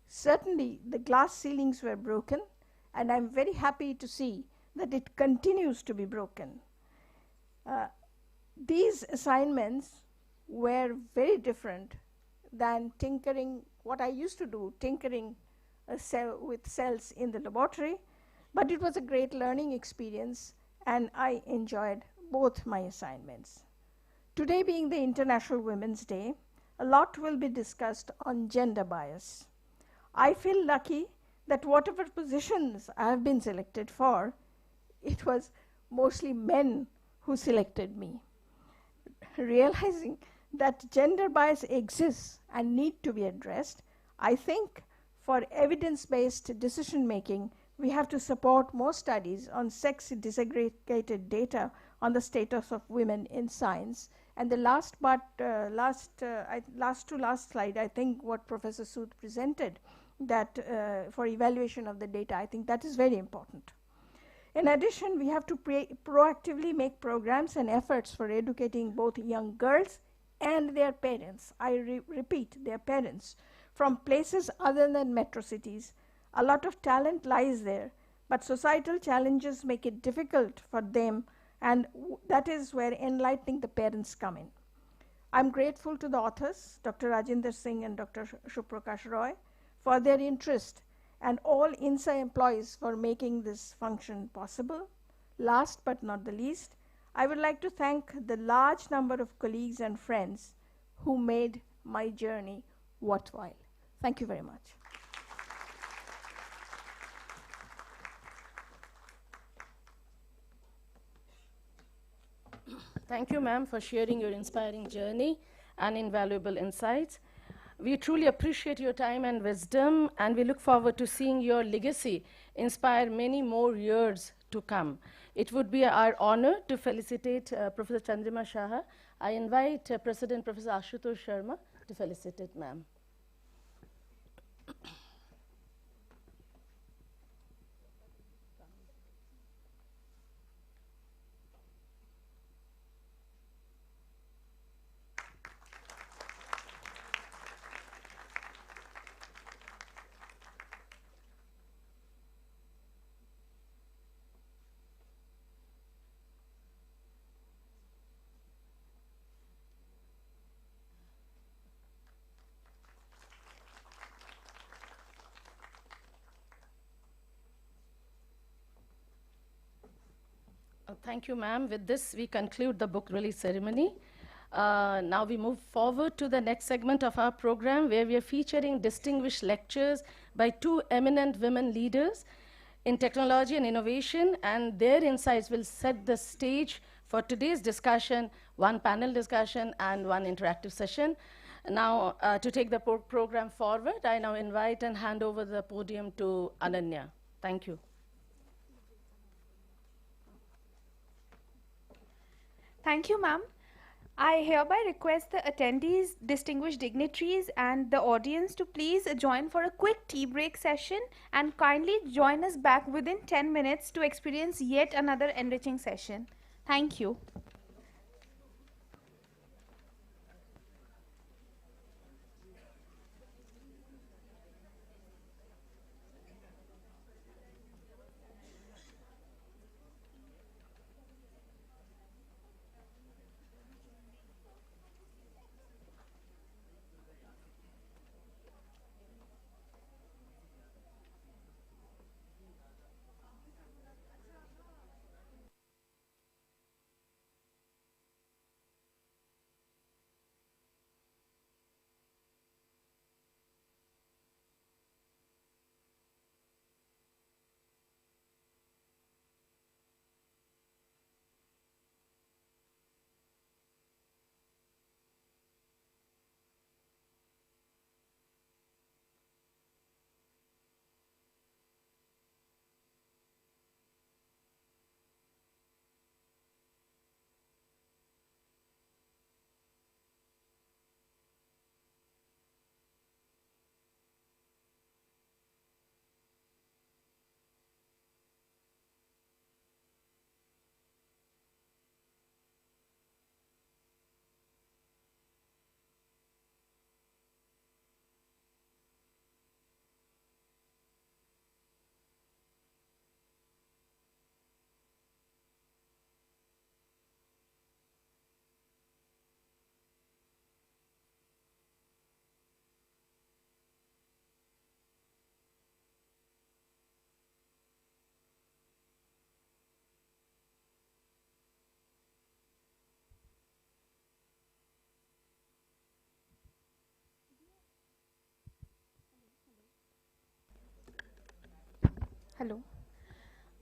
Certainly, the glass ceilings were broken, and I'm very happy to see that it continues to be broken. These assignments were very different than tinkering, what I used to do, tinkering a cell with cells in the laboratory, but it was a great learning experience, and I enjoyed both my assignments. Today being the International Women's Day, a lot will be discussed on gender bias. I feel lucky that whatever positions I have been selected for, it was mostly men who selected me. Realizing that gender bias exists and need to be addressed, I think for evidence-based decision-making, we have to support more studies on sex-disaggregated data on the status of women in science. And the last to last slide, I think what Professor Sood presented, that for evaluation of the data, I think that is very important. In addition, we have to proactively make programs and efforts for educating both young girls and their parents. I repeat, their parents, from places other than metro cities. A lot of talent lies there, but societal challenges make it difficult for them, and that is where enlightening the parents come in. I'm grateful to the authors, Dr. Rajinder Singh and Dr. Shuprakash Roy, for their interest, and all INSA employees for making this function possible. Last but not the least, I would like to thank the large number of colleagues and friends who made my journey worthwhile. Thank you very much.
Thank you, ma'am, for sharing your inspiring journey and invaluable insights. We truly appreciate your time and wisdom, and we look forward to seeing your legacy inspire many more years to come. It would be our honor to felicitate Professor Chandrima Shaha. I invite President Professor Ashutosh Sharma to felicitate ma'am. Thank you, ma'am. With this, we conclude the book release ceremony. Now we move forward to the next segment of our program, where we are featuring distinguished lectures by two eminent women leaders in technology and innovation, and their insights will set the stage for today's discussion, one panel discussion and one interactive session. Now, to take the program forward, I now invite and hand over the podium to Ananya. Thank you.
Thank you, ma'am. I hereby request the attendees, distinguished dignitaries, and the audience to please join for a quick tea break session and kindly join us back within 10 minutes to experience yet another enriching session. Thank you. Hello.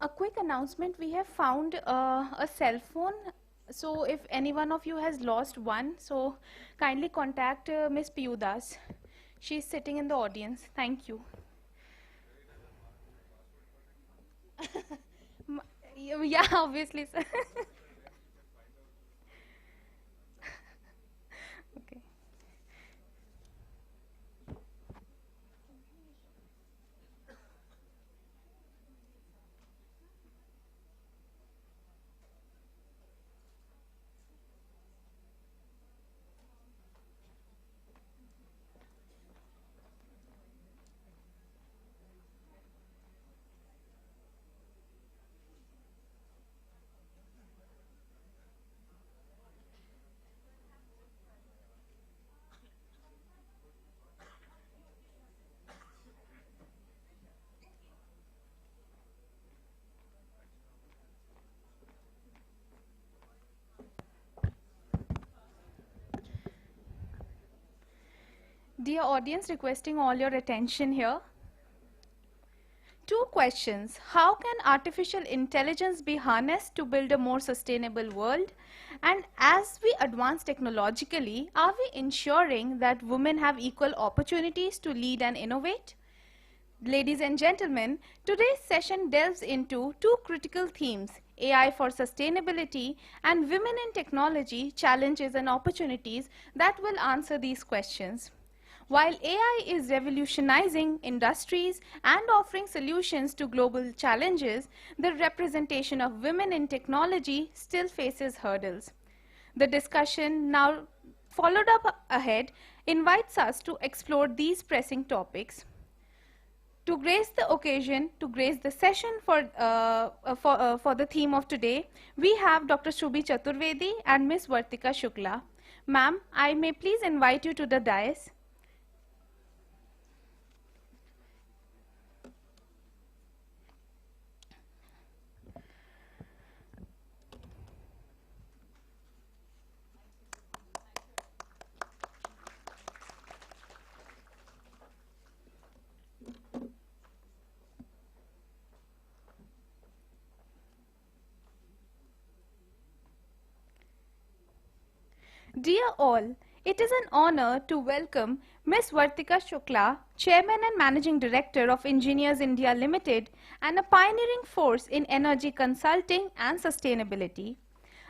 A quick announcement, we have found a cell phone. So if any one of you has lost one, so kindly contact Miss Piyudas. She's sitting in the audience. Thank you. Yeah, obviously, sir. Okay. Dear audience, requesting all your attention here. Two questions. How can artificial intelligence be harnessed to build a more sustainable world? And as we advance technologically, are we ensuring that women have equal opportunities to lead and innovate? Ladies and gentlemen, today's session delves into two critical themes, AI for sustainability and women in technology, challenges and opportunities that will answer these questions. While AI is revolutionizing industries and offering solutions to global challenges, the representation of women in technology still faces hurdles. The discussion now followed up ahead invites us to explore these pressing topics. To grace the occasion, to grace the session for the theme of today, we have Dr. Shubhi Chaturvedi and Ms. Vartika Shukla. Ma'am, I may please invite you to the dais. Dear all, it is an honor to welcome Ms. Vartika Shukla, Chairman and Managing Director of Engineers India Limited and a pioneering force in energy consulting and sustainability.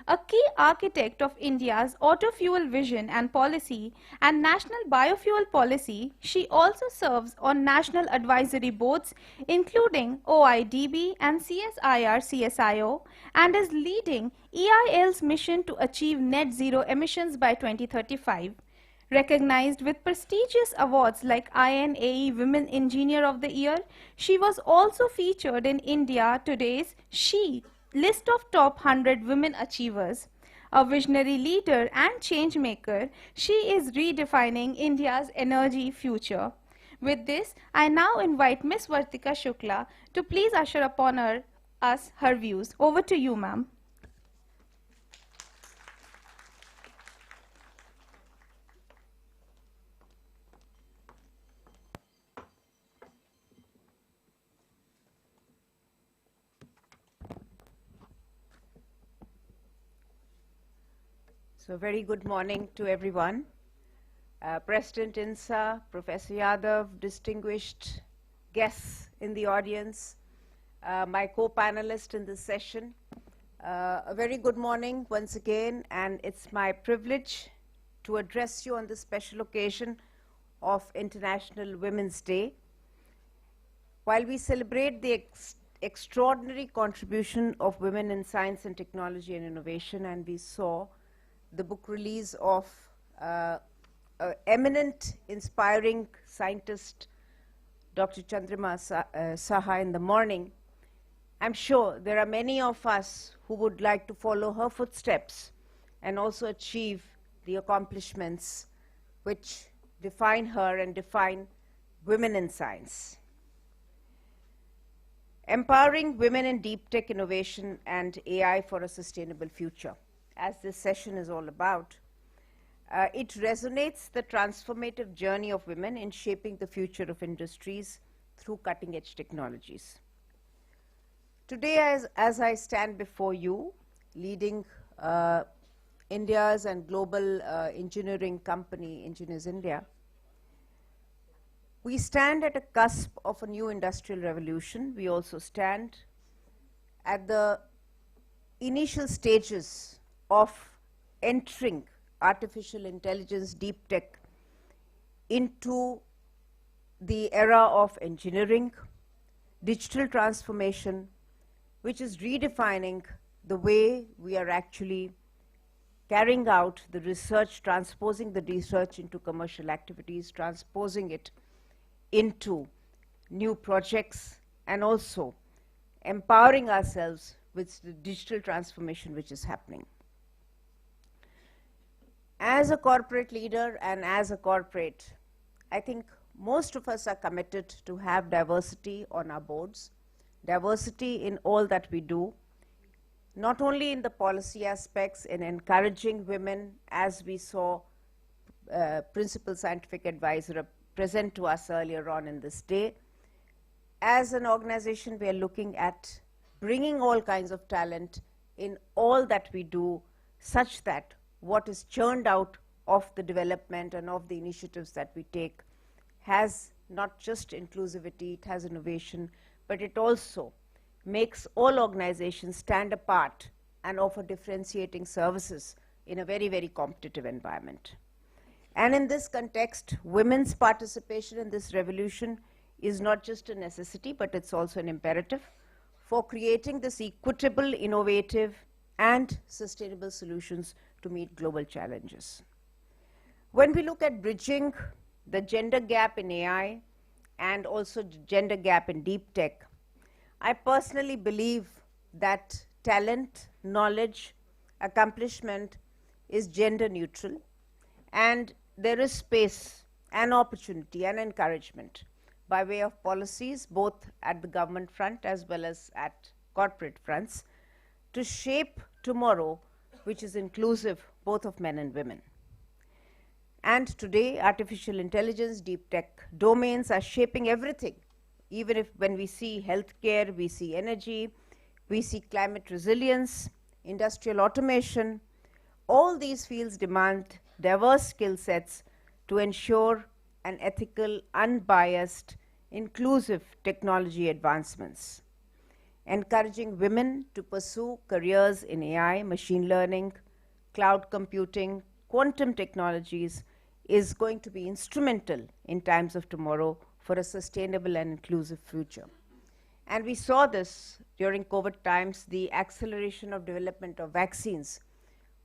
A key architect of India's auto-fuel vision and policy and national biofuel policy, she also serves on national advisory boards including OIDB and CSIR-CSIO and is leading EIL's mission to achieve net zero emissions by 2035. Recognized with prestigious awards like INAE Women Engineer of the Year, she was also featured in India Today's She list of top 100 women achievers. A visionary leader and change maker, she is redefining India's energy future. With this, I now invite Ms. Vartika Shukla to please usher upon us her views. Over to you, ma'am.
So very good morning to everyone. President INSA, Professor Yadav, distinguished guests in the audience, my co-panelists in this session. A very good morning once again, and it's my privilege to address you on this special occasion of International Women's Day. While we celebrate the extraordinary contribution of women in science and technology and innovation, and we saw the book release of eminent, inspiring scientist, Dr. Chandrima Shaha in the morning, I'm sure there are many of us who would like to follow her footsteps and also achieve the accomplishments which define her and define women in science. Empowering women in deep tech innovation and AI for a sustainable future, as this session is all about. It resonates the transformative journey of women in shaping the future of industries through cutting-edge technologies. Today, as I stand before you, leading India's and global engineering company, Engineers India, we stand at a cusp of a new industrial revolution. We also stand at the initial stages of entering artificial intelligence, deep tech, into the era of engineering, digital transformation, which is redefining the way we are actually carrying out the research, transposing the research into commercial activities, transposing it into new projects, and also empowering ourselves with the digital transformation which is happening. As a corporate leader and as a corporate, I think most of us are committed to have diversity on our boards, diversity in all that we do, not only in the policy aspects, in encouraging women, as we saw Principal Scientific Advisor present to us earlier on in this day. As an organization, we are looking at bringing all kinds of talent in all that we do, such that what is churned out of the development and of the initiatives that we take has not just inclusivity, it has innovation, but it also makes all organizations stand apart and offer differentiating services in a very, very competitive environment. And in this context, women's participation in this revolution is not just a necessity, but it's also an imperative for creating this equitable, innovative, and sustainable solutions to meet global challenges. When we look at bridging the gender gap in AI and also the gender gap in deep tech, I personally believe that talent, knowledge, accomplishment is gender neutral, and there is space and opportunity and encouragement by way of policies, both at the government front as well as at corporate fronts, to shape tomorrow which is inclusive both of men and women. And today, artificial intelligence, deep tech domains are shaping everything. Even if when we see healthcare, we see energy, we see climate resilience, industrial automation, all these fields demand diverse skill sets to ensure an ethical, unbiased, inclusive technology advancements. Encouraging women to pursue careers in AI, machine learning, cloud computing, quantum technologies is going to be instrumental in times of tomorrow for a sustainable and inclusive future. And we saw this during COVID times. The acceleration of development of vaccines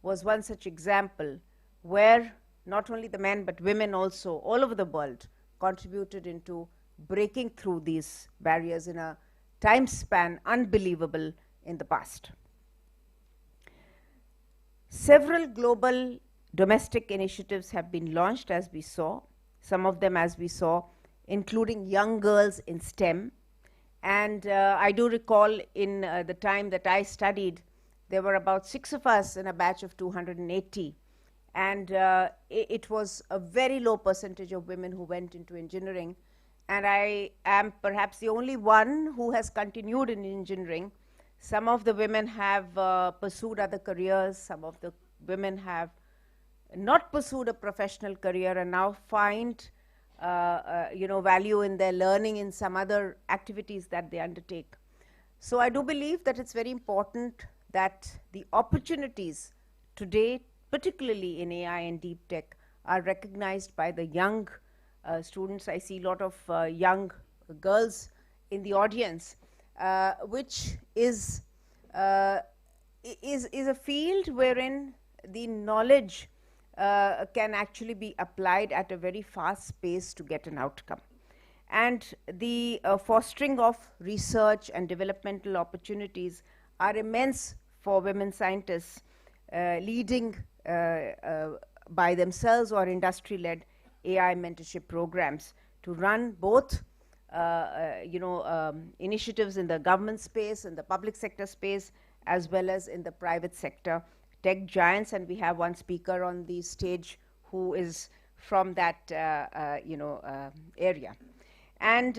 was one such example where not only the men but women also all over the world contributed into breaking through these barriers in a time span unbelievable in the past. Several global domestic initiatives have been launched, as we saw, some of them, as we saw, including young girls in STEM. And I do recall in the time that I studied, there were about 6 of us in a batch of 280. And it was a very low percentage of women who went into engineering. And I am perhaps the only one who has continued in engineering. Some of the women have pursued other careers. Some of the women have not pursued a professional career and now find value in their learning in some other activities that they undertake. So I do believe that it's very important that the opportunities today, particularly in AI and deep tech, are recognized by the young students. I see a lot of young girls in the audience, which is a field wherein the knowledge can actually be applied at a very fast pace to get an outcome. And the fostering of research and developmental opportunities are immense for women scientists leading by themselves or industry-led AI mentorship programs to run both initiatives in the government space, in the public sector space, as well as in the private sector tech giants. And we have one speaker on the stage who is from that area. And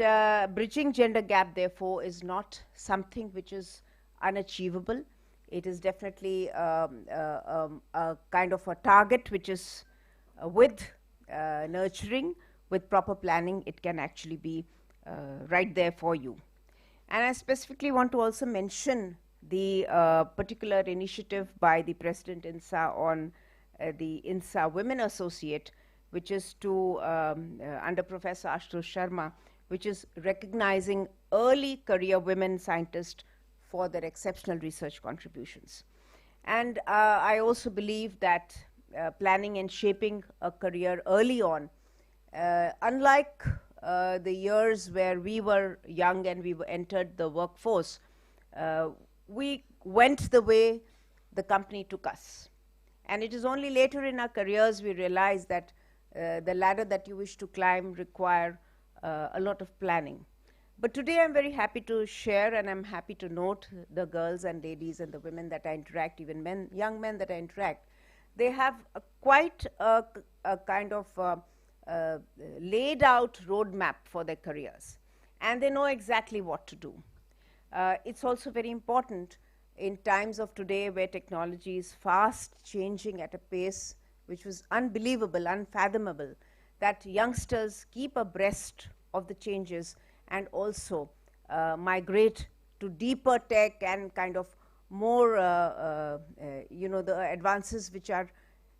bridging gender gap, therefore, is not something which is unachievable. It is definitely a kind of a target which is with nurturing, with proper planning, it can actually be right there for you. And I specifically want to also mention the particular initiative by the President INSA on the INSA Women Associate, which is to, under Professor Ashutosh Sharma, which is recognizing early career women scientists for their exceptional research contributions. And I also believe that planning and shaping a career early on, unlike the years where we were young and we entered the workforce, we went the way the company took us. And it is only later in our careers we realize that the ladder that you wish to climb require a lot of planning. But today I'm very happy to share, and I'm happy to note the girls and ladies and the women that I interact, even men, young men that I interact, they have quite a kind of laid out roadmap for their careers, and they know exactly what to do. It's also very important in times of today where technology is fast changing at a pace which was unbelievable, unfathomable, that youngsters keep abreast of the changes and also migrate to deeper tech and kind of more, the advances which are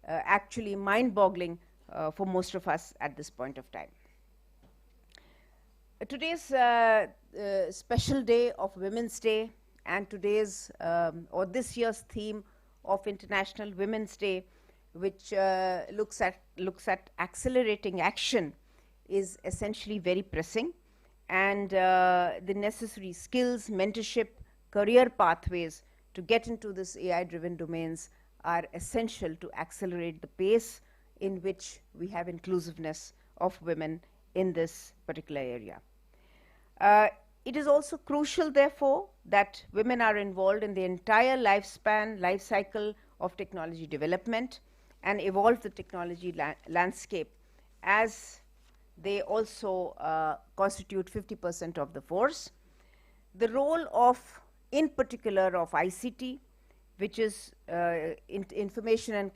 actually mind-boggling for most of us at this point of time. Today's special day of Women's Day and today's or this year's theme of International Women's Day, which looks at accelerating action, is essentially very pressing, and the necessary skills, mentorship, career pathways to get into this AI-driven domains are essential to accelerate the pace in which we have inclusiveness of women in this particular area. It is also crucial, therefore, that women are involved in the entire life cycle of technology development and evolve the technology landscape, as they also constitute 50% of the force. The role of, in particular, of ICT, which is information and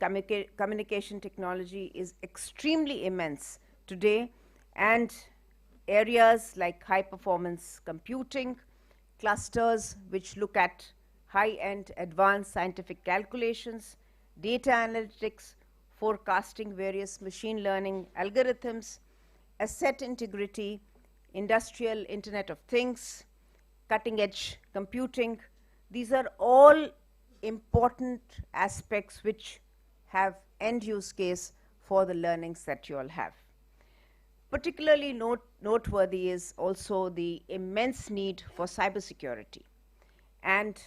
communication technology, is extremely immense today, and areas like high performance computing, clusters which look at high-end advanced scientific calculations, data analytics, forecasting various machine learning algorithms, asset integrity, industrial Internet of Things, cutting-edge computing. These are all important aspects which have end-use case for the learnings that you all have. Particularly noteworthy is also the immense need for cybersecurity, and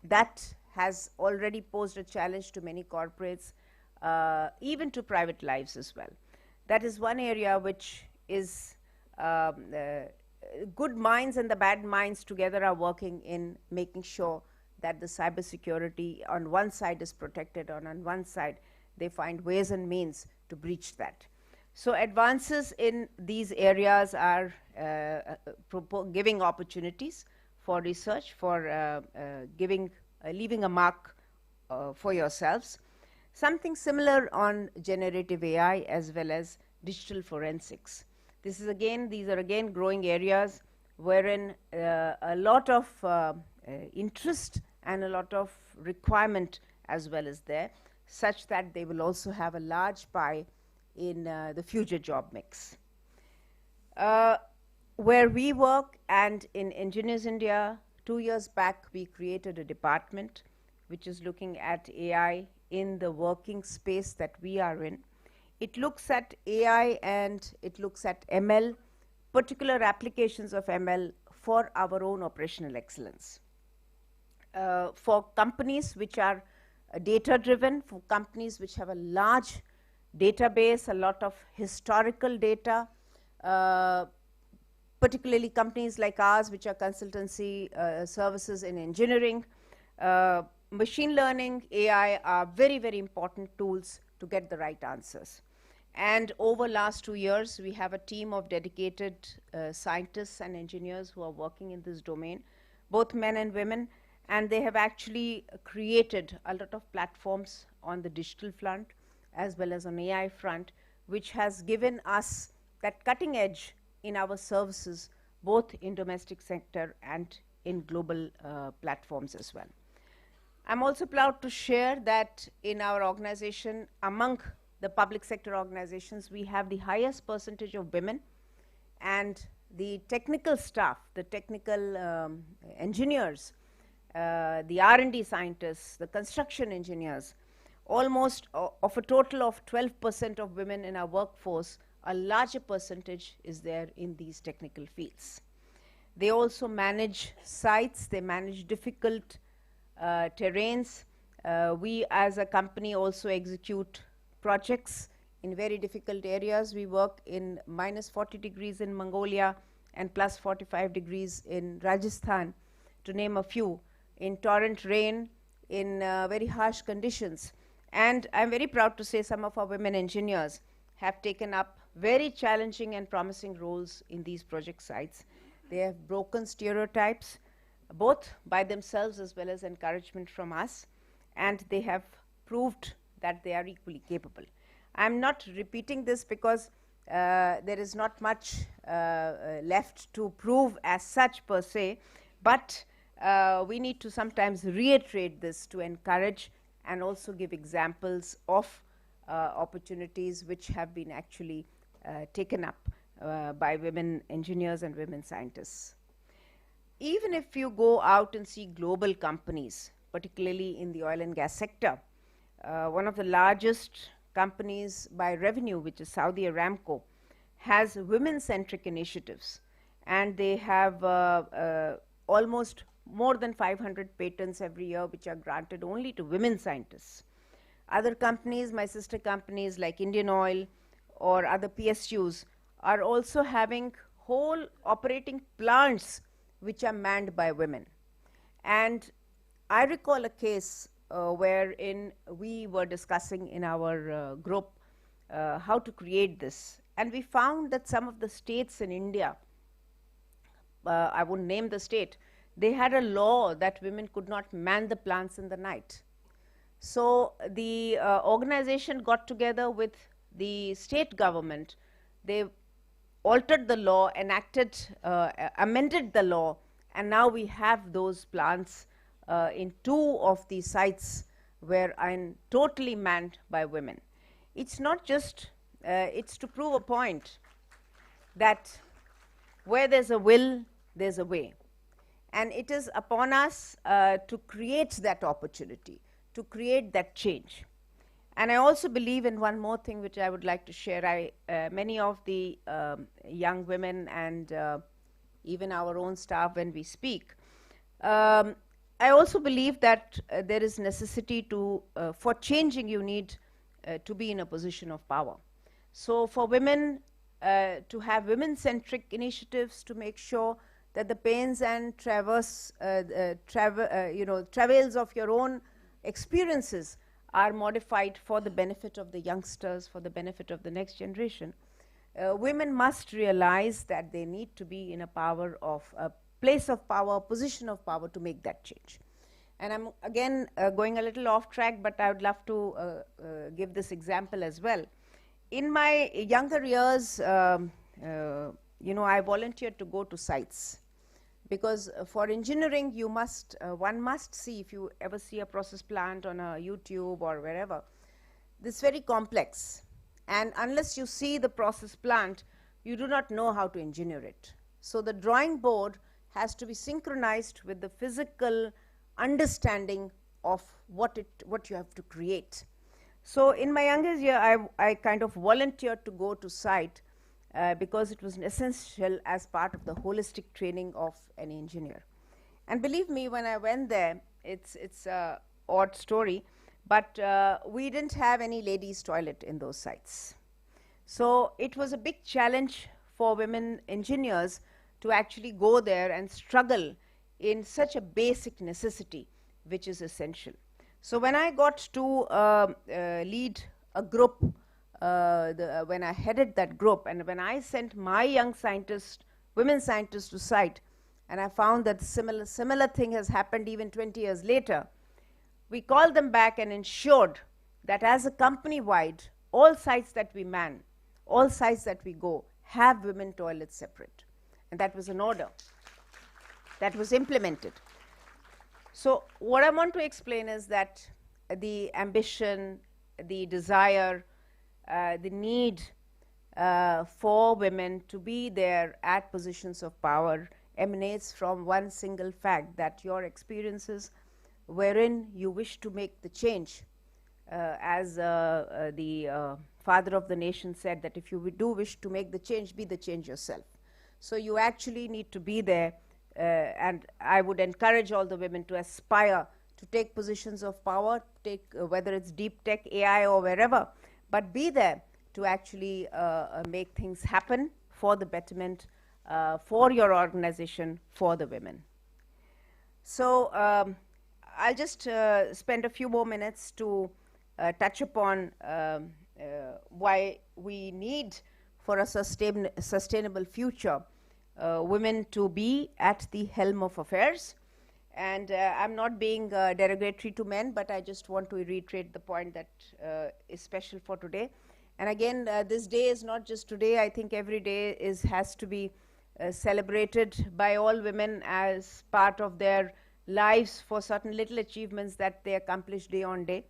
that has already posed a challenge to many corporates, even to private lives as well. That is one area which is good minds and the bad minds together are working in making sure that the cybersecurity on one side is protected, and on one side they find ways and means to breach that. So advances in these areas are giving opportunities for research, for leaving a mark for yourselves. Something similar on generative AI as well as digital forensics. These are again growing areas wherein a lot of interest and a lot of requirement as well is there, such that they will also have a large pie in the future job mix. Where we work, and in Engineers India, 2 years back we created a department which is looking at AI in the working space that we are in. It looks at AI and it looks at ML, particular applications of ML for our own operational excellence. For companies which are data-driven, for companies which have a large database, a lot of historical data, particularly companies like ours which are consultancy services in engineering, machine learning, AI are very, very important tools to get the right answers. And over last 2 years, we have a team of dedicated scientists and engineers who are working in this domain, both men and women, and they have actually created a lot of platforms on the digital front as well as on AI front, which has given us that cutting edge in our services, both in domestic sector and in global platforms as well. I'm also proud to share that in our organization, among the public sector organizations, we have the highest percentage of women, and the technical staff, the technical engineers, the R&D scientists, the construction engineers, almost of a total of 12% of women in our workforce, a larger percentage is there in these technical fields. They also manage sites, they manage difficult terrains. We as a company also execute projects in very difficult areas. We work in minus 40 degrees in Mongolia and plus 45 degrees in Rajasthan, to name a few, in torrent rain, in very harsh conditions. And I'm very proud to say some of our women engineers have taken up very challenging and promising roles in these project sites. They have broken stereotypes, both by themselves as well as encouragement from us, and they have proved that they are equally capable. I'm not repeating this because there is not much left to prove as such per se, but we need to sometimes reiterate this to encourage and also give examples of opportunities which have been actually taken up by women engineers and women scientists. Even if you go out and see global companies, particularly in the oil and gas sector, one of the largest companies by revenue, which is Saudi Aramco, has women-centric initiatives, and they have almost more than 500 patents every year which are granted only to women scientists. Other companies, my sister companies like Indian Oil or other PSUs, are also having whole operating plants which are manned by women. And I recall a case wherein we were discussing in our group how to create this. And we found that some of the states in India, I won't name the state, they had a law that women could not man the plants in the night. So the organization got together with the state government. They altered the law, enacted, amended the law, and now we have those plants in 2 of the sites where I'm totally manned by women. It's not just, it's to prove a point that where there's a will, there's a way. And it is upon us to create that opportunity, to create that change. And I also believe in one more thing which I would like to share. Many of the young women and even our own staff, when we speak, I also believe that there is necessity to, for changing, you need to be in a position of power. So for women to have women-centric initiatives to make sure that the pains and travails of your own experiences are modified for the benefit of the youngsters, for the benefit of the next generation. Women must realize that they need to be in a place of power, a position of power to make that change. And I'm again going a little off track, but I would love to give this example as well. In my younger years, I volunteered to go to sites. Because for engineering, you must, one must see, if you ever see a process plant on a YouTube or wherever, this is very complex. And unless you see the process plant, you do not know how to engineer it. So the drawing board has to be synchronized with the physical understanding of what you have to create. So in my younger year, I kind of volunteered to go to site because it was essential as part of the holistic training of an engineer. And believe me, when I went there, it's an odd story, but we didn't have any ladies' toilet in those sites. So it was a big challenge for women engineers to actually go there and struggle in such a basic necessity, which is essential. So when I got to lead a group when I headed that group, and when I sent my young scientists, women scientists to site, and I found that similar thing has happened even 20 years later, we called them back and ensured that as a company-wide, all sites that we man, all sites that we go, have women toilets separate. And that was an order that was implemented. So what I want to explain is that the ambition, the desire, the need for women to be there at positions of power emanates from one single fact, that your experiences wherein you wish to make the change, as the father of the nation said, that if you do wish to make the change, be the change yourself. So you actually need to be there, and I would encourage all the women to aspire to take positions of power, take whether it's deep tech, AI, or wherever, but be there to actually make things happen for the betterment, for your organization, for the women. So I'll just spend a few more minutes to touch upon why we need, for a sustainable future, women to be at the helm of affairs. And I'm not being derogatory to men, but I just want to reiterate the point that is special for today. And again, this day is not just today. I think every day has to be celebrated by all women as part of their lives for certain little achievements that they accomplish day on day.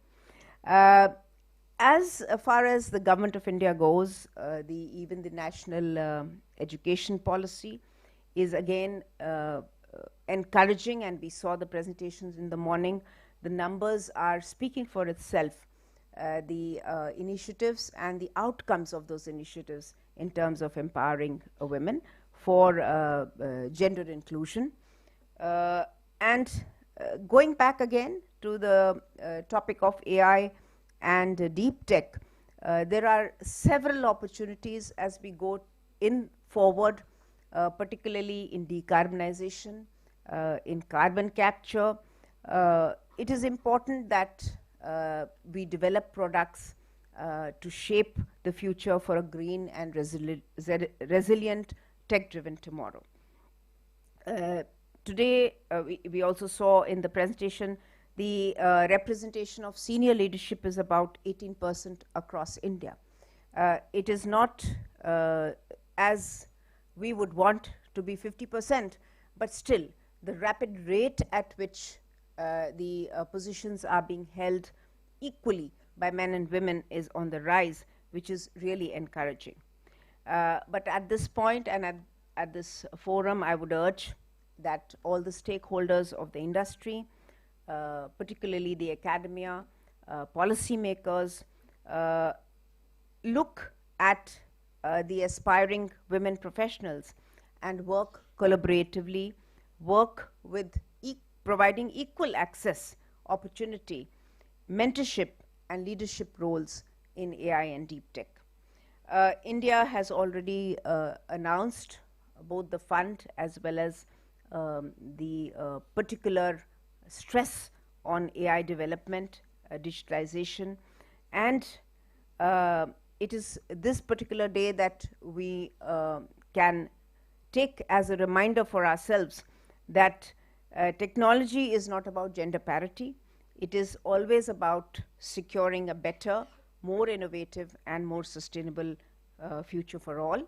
As far as the government of India goes, even the national education policy is again encouraging, and we saw the presentations in the morning. The numbers are speaking for itself, the initiatives and the outcomes of those initiatives in terms of empowering women for gender inclusion. And going back again to the topic of AI and deep tech, there are several opportunities as we go forward, particularly in decarbonization, in carbon capture. It is important that we develop products to shape the future for a green and resilient, tech-driven tomorrow. Today, we also saw in the presentation the representation of senior leadership is about 18% across India. It is not as we would want to be 50%, but still the rapid rate at which the positions are being held equally by men and women is on the rise, which is really encouraging. But at this point and at this forum, I would urge that all the stakeholders of the industry, particularly the academia, policymakers, look at the aspiring women professionals and work collaboratively, work with providing equal access, opportunity, mentorship, and leadership roles in AI and deep tech. India has already announced both the fund as well as the particular stress on AI development, digitalization, and it is this particular day that we can take as a reminder for ourselves that technology is not about gender parity. It is always about securing a better, more innovative, and more sustainable future for all.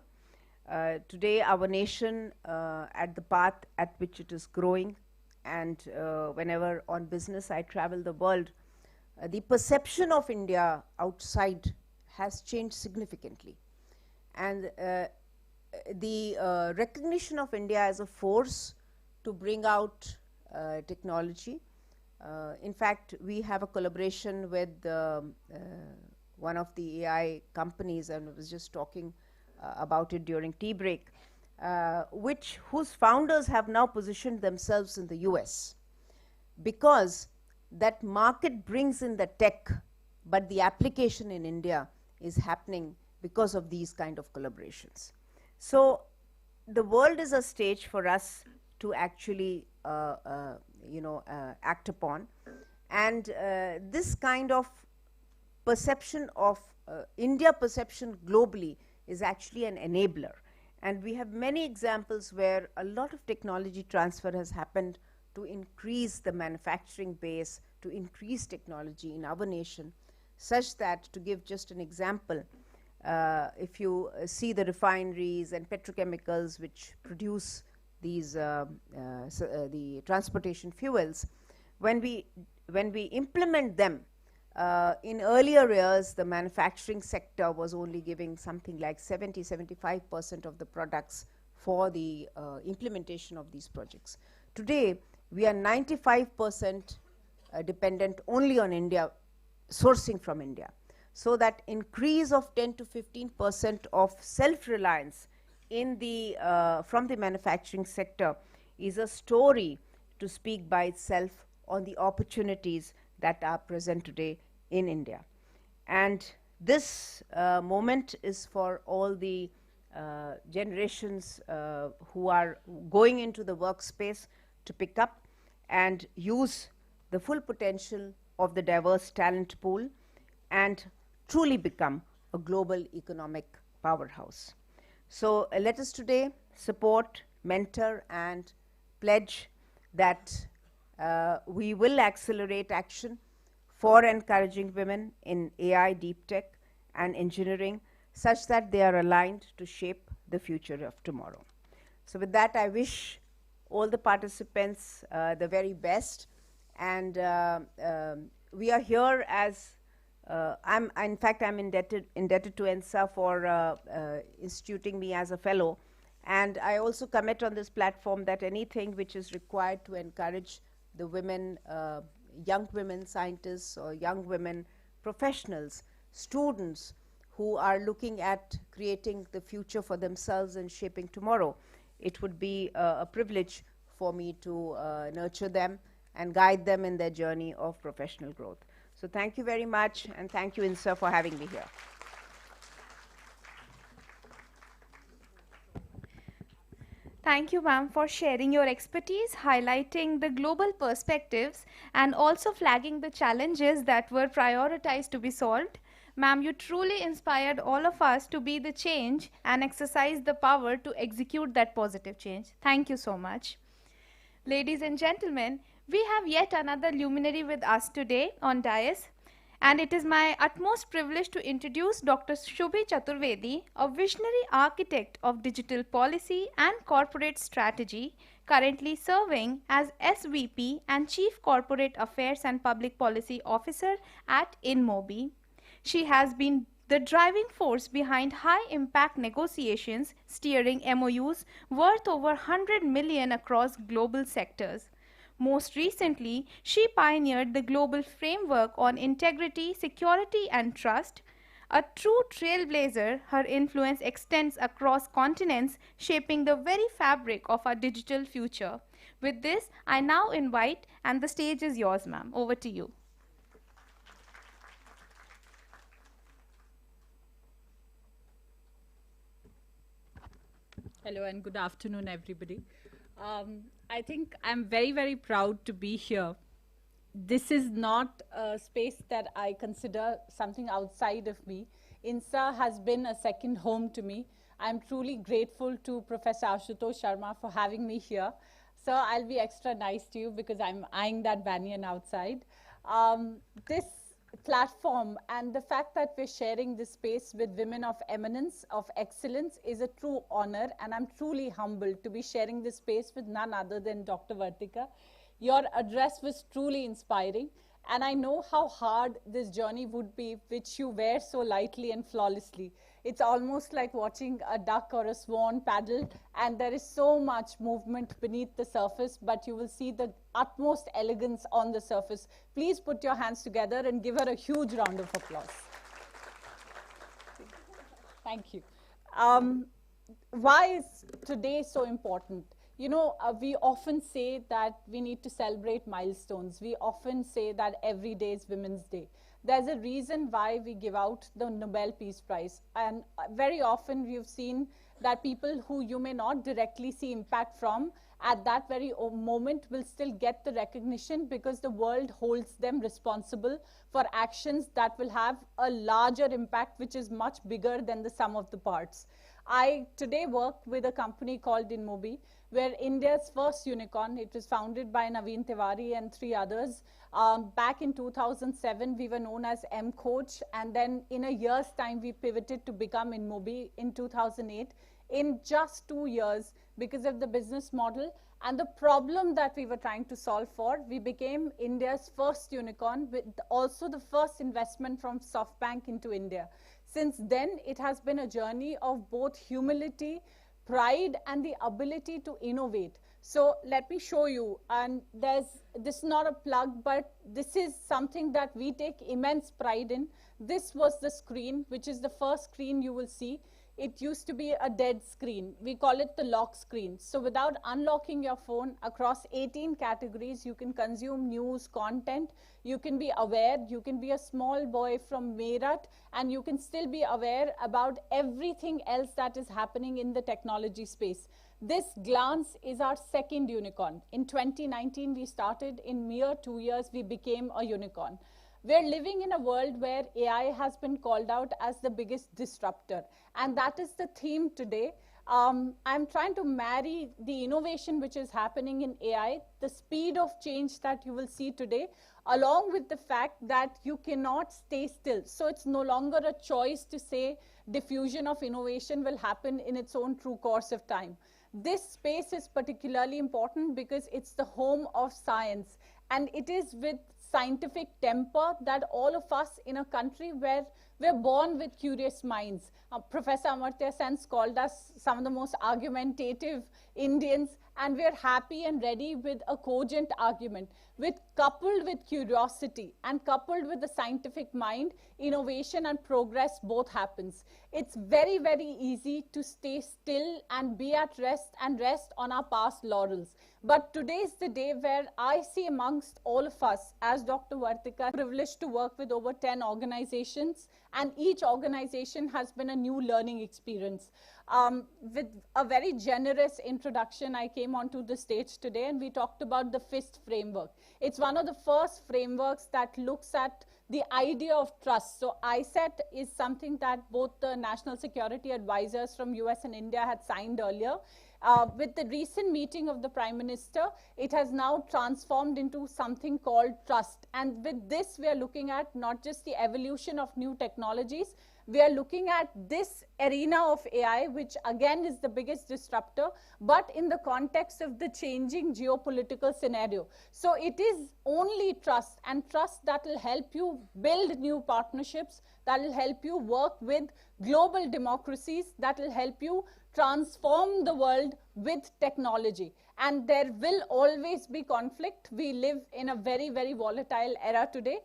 Today, our nation, at the path at which it is growing, and whenever on business I travel the world, the perception of India outside has changed significantly. And the recognition of India as a force to bring out technology. In fact, we have a collaboration with one of the AI companies, and I was just talking about it during tea break, whose founders have now positioned themselves in the US, because that market brings in the tech, but the application in India is happening because of these kind of collaborations. So the world is a stage for us to actually act upon, and this kind of perception of India perception globally is actually an enabler. And we have many examples where a lot of technology transfer has happened to increase the manufacturing base, to increase technology in our nation, such that, to give just an example, if you see the refineries and petrochemicals which produce these the transportation fuels, when we implement them, in earlier years, the manufacturing sector was only giving something like 70–75% of the products for the implementation of these projects. Today, we are 95% dependent only on India, sourcing from India. So that increase of 10–15% of self-reliance in the from the manufacturing sector is a story to speak by itself on the opportunities that are present today in India. And this moment is for all the generations who are going into the workspace to pick up and use the full potential of the diverse talent pool and truly become a global economic powerhouse. So let us today support, mentor, and pledge that we will accelerate action for encouraging women in AI, deep tech, and engineering, such that they are aligned to shape the future of tomorrow. So with that, I wish all the participants the very best. And we are here as I'm indebted to INSA for instituting me as a fellow. And I also commit on this platform that anything which is required to encourage the women, young women scientists or young women professionals, students who are looking at creating the future for themselves and shaping tomorrow, it would be a privilege for me to nurture them and guide them in their journey of professional growth. So thank you very much, and thank you, INSA, for having me here.
Thank you, ma'am, for sharing your expertise, highlighting the global perspectives, and also flagging the challenges that were prioritized to be solved. Ma'am, you truly inspired all of us to be the change and exercise the power to execute that positive change. Thank you so much. Ladies and gentlemen, we have yet another luminary with us today on dais, and it is my utmost privilege to introduce Dr. Shubhi Chaturvedi, a visionary architect of digital policy and corporate strategy, currently serving as SVP and Chief Corporate Affairs and Public Policy Officer at InMobi. She has been the driving force behind high-impact negotiations, steering MOUs worth over 100 million across global sectors. Most recently, she pioneered the global framework on integrity, security, and trust. A true trailblazer, her influence extends across continents, shaping the very fabric of our digital future. With this, I now invite, and the stage is yours, ma'am. Over to you.
Hello and good afternoon, everybody. I think I'm very, very proud to be here. This is not a space that I consider something outside of me. INSA has been a second home to me. I'm truly grateful to Professor Ashutosh Sharma for having me here. So I'll be extra nice to you because I'm eyeing that banyan outside. This platform and the fact that we're sharing this space with women of eminence, of excellence, is a true honor, and I'm truly humbled to be sharing this space with none other than Dr. Vartika. Your address was truly inspiring, and I know how hard this journey would be, which you wear so lightly and flawlessly. It's almost like watching a duck or a swan paddle, and there is so much movement beneath the surface, but you will see the utmost elegance on the surface. Please put your hands together and give her a huge round of applause. Thank you. Why is today so important? You know, we often say that we need to celebrate milestones. We often say that every day is Women's Day. There's a reason why we give out the Nobel Peace Prize. And very often we've seen that people who you may not directly see impact from at that very moment will still get the recognition, because the world holds them responsible for actions that will have a larger impact, which is much bigger than the sum of the parts. I today work with a company called Inmobi, where India's first unicorn, it was founded by Naveen Tiwari and 3 others. Back in 2007, we were known as M-Coach, and then in a year's time, we pivoted to become Inmobi in 2008. In just 2 years, because of the business model and the problem that we were trying to solve for, we became India's first unicorn, with also the first investment from SoftBank into India. Since then, it has been a journey of both humility, pride, and the ability to innovate. So let me show you, and this is not a plug, but this is something that we take immense pride in. This was the screen, which is the first screen you will see. It used to be a dead screen. We call it the lock screen. So without unlocking your phone, across 18 categories, you can consume news, content. You can be aware. You can be a small boy from Meerut, and you can still be aware about everything else that is happening in the technology space. This glance is our second unicorn. In 2019, we started. In mere 2 years, we became a unicorn. We're living in a world where AI has been called out as the biggest disruptor, and that is the theme today. I'm trying to marry the innovation which is happening in AI, the speed of change that you will see today, along with the fact that you cannot stay still. So it's no longer a choice to say diffusion of innovation will happen in its own true course of time. This space is particularly important because it's the home of science, and it is with scientific temper that all of us in a country where we're born with curious minds. Professor Amartya Sen's called us some of the most argumentative Indians, and we're happy and ready with a cogent argument. Coupled with curiosity and coupled with the scientific mind, innovation and progress both happens. It's very, very easy to stay still and be at rest and rest on our past laurels. But today is the day where I see amongst all of us, as Dr. Vartika, privileged to work with over 10 organizations, and each organization has been a new learning experience. With a very generous introduction, I came onto the stage today and we talked about the FIST framework. It's one of the first frameworks that looks at the idea of trust. So ISET is something that both the national security advisors from US and India had signed earlier. With the recent meeting of the Prime Minister, it has now transformed into something called trust. And with this, we are looking at not just the evolution of new technologies, we are looking at this arena of AI, which again is the biggest disruptor, but in the context of the changing geopolitical scenario. So it is only trust, and trust that will help you build new partnerships, that will help you work with global democracies, that will help you transform the world with technology. And there will always be conflict. We live in a very, very volatile era today.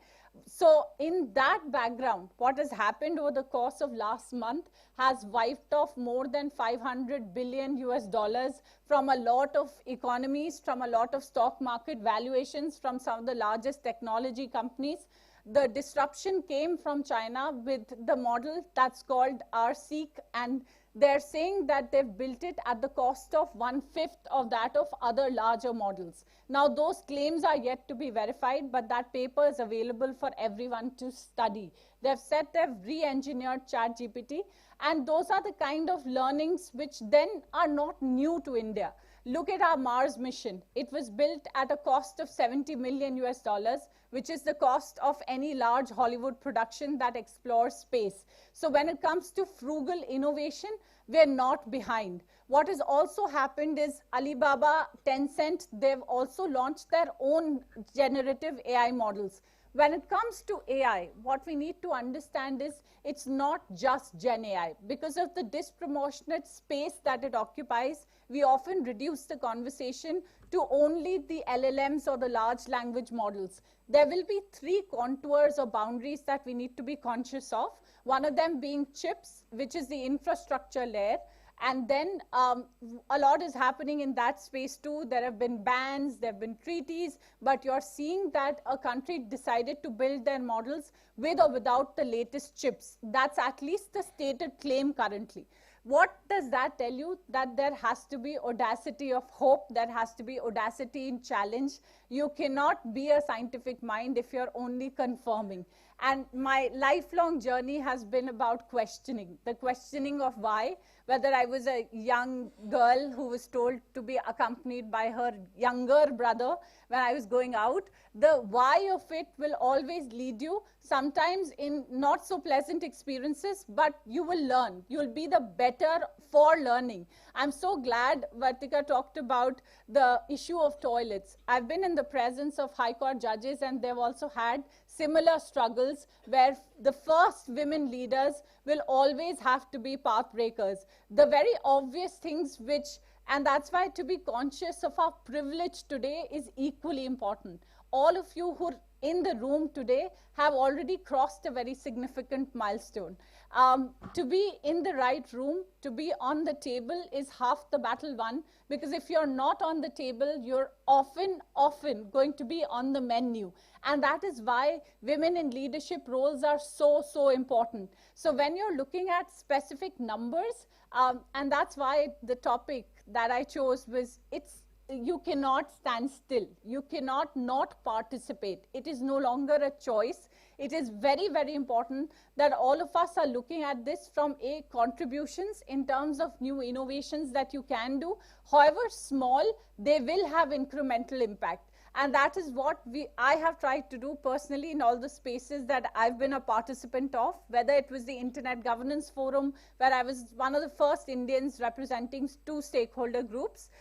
So in that background, what has happened over the course of last month has wiped off more than 500 billion US dollars from a lot of economies, from a lot of stock market valuations, from some of the largest technology companies. The disruption came from China with the model that's called RSeek, and they're saying that they've built it at the cost of 1/5 of that of other larger models. Now, those claims are yet to be verified, but that paper is available for everyone to study. They've said they've re-engineered ChatGPT, and those are the kind of learnings which then are not new to India. Look at our Mars mission. It was built at a cost of 70 million US dollars, which is the cost of any large Hollywood production that explores space. So when it comes to frugal innovation, we're not behind. What has also happened is Alibaba, Tencent, they've also launched their own generative AI models. When it comes to AI, what we need to understand is it's not just Gen AI. Because of the disproportionate space that it occupies, we often reduce the conversation to only the LLMs or the large language models. There will be 3 contours or boundaries that we need to be conscious of. One of them being chips, which is the infrastructure layer. And then a lot is happening in that space too. There have been bans, there have been treaties, but you're seeing that a country decided to build their models with or without the latest chips. That's at least the stated claim currently. What does that tell you? That there has to be audacity of hope, there has to be audacity in challenge. You cannot be a scientific mind if you're only confirming. And my lifelong journey has been about questioning, the questioning of why, whether I was a young girl who was told to be accompanied by her younger brother when I was going out, the why of it will always lead you, sometimes in not so pleasant experiences, but you will learn. You'll be the better for learning. I'm so glad Vartika talked about the issue of toilets. I've been in the presence of High Court judges, and they've also had similar struggles where the first women leaders will always have to be path breakers. The very obvious things which, and that's why to be conscious of our privilege today is equally important. All of you who are in the room today have already crossed a very significant milestone. To be in the right room, to be on the table is half the battle won, because if you're not on the table, you're often going to be on the menu. And that is why women in leadership roles are so important. So when you're looking at specific numbers, and that's why the topic that I chose was, you cannot stand still. You cannot not participate. It is no longer a choice. It is very important that all of us are looking at this from contributions in terms of new innovations that you can do. However small, they will have incremental impact. And that is what I have tried to do personally in all the spaces that I've been a participant of, whether it was the Internet Governance Forum, where I was one of the first Indians representing 2 stakeholder groups,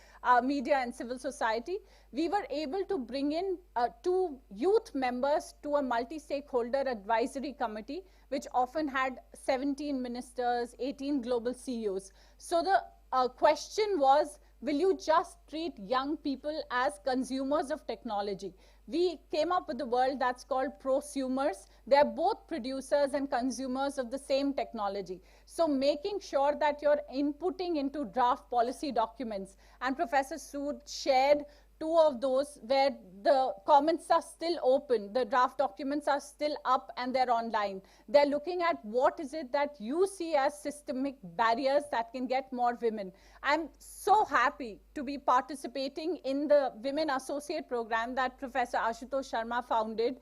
media and civil society. We were able to bring in 2 youth members to a multi-stakeholder advisory committee, which often had 17 ministers, 18 global CEOs. So the question was, will you just treat young people as consumers of technology? We came up with a word that's called prosumers. They're both producers and consumers of the same technology. So making sure that you're inputting into draft policy documents, and Professor Sood shared 2 of those where the comments are still open, the draft documents are still up and they're online. They're looking at what is it that you see as systemic barriers that can get more women. I'm so happy to be participating in the Women Associate Program that Professor Ashutosh Sharma founded.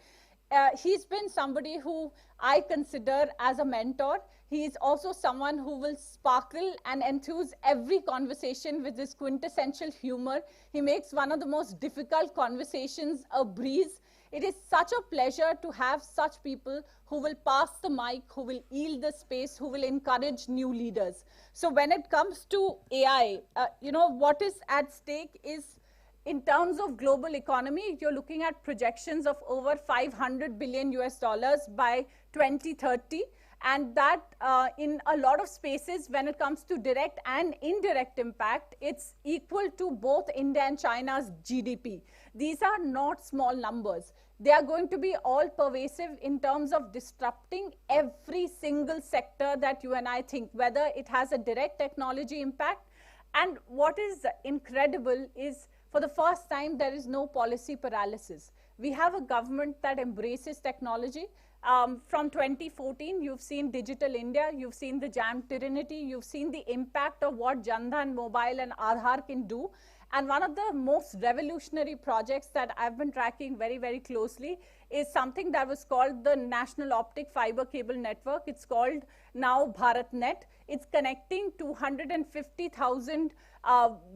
He's been somebody who I consider as a mentor. He is also someone who will sparkle and enthuse every conversation with his quintessential humor. He makes one of the most difficult conversations a breeze. It is such a pleasure to have such people who will pass the mic, who will yield the space, who will encourage new leaders. So when it comes to AI, what is at stake is, in terms of global economy, you're looking at projections of over $500 billion by 2030. And that in a lot of spaces, when it comes to direct and indirect impact, it's equal to both India and China's GDP. These are not small numbers. They are going to be all pervasive in terms of disrupting every single sector that you and I think, whether it has a direct technology impact. And what is incredible is, for the first time, there is no policy paralysis. We have a government that embraces technology. From 2014, you've seen Digital India, you've seen the JAM Trinity, you've seen the impact of what Jan Dhan Mobile and Aadhaar can do. And one of the most revolutionary projects that I've been tracking very closely is something that was called the National Optic Fiber Cable Network. It's called now BharatNet. It's connecting 250,000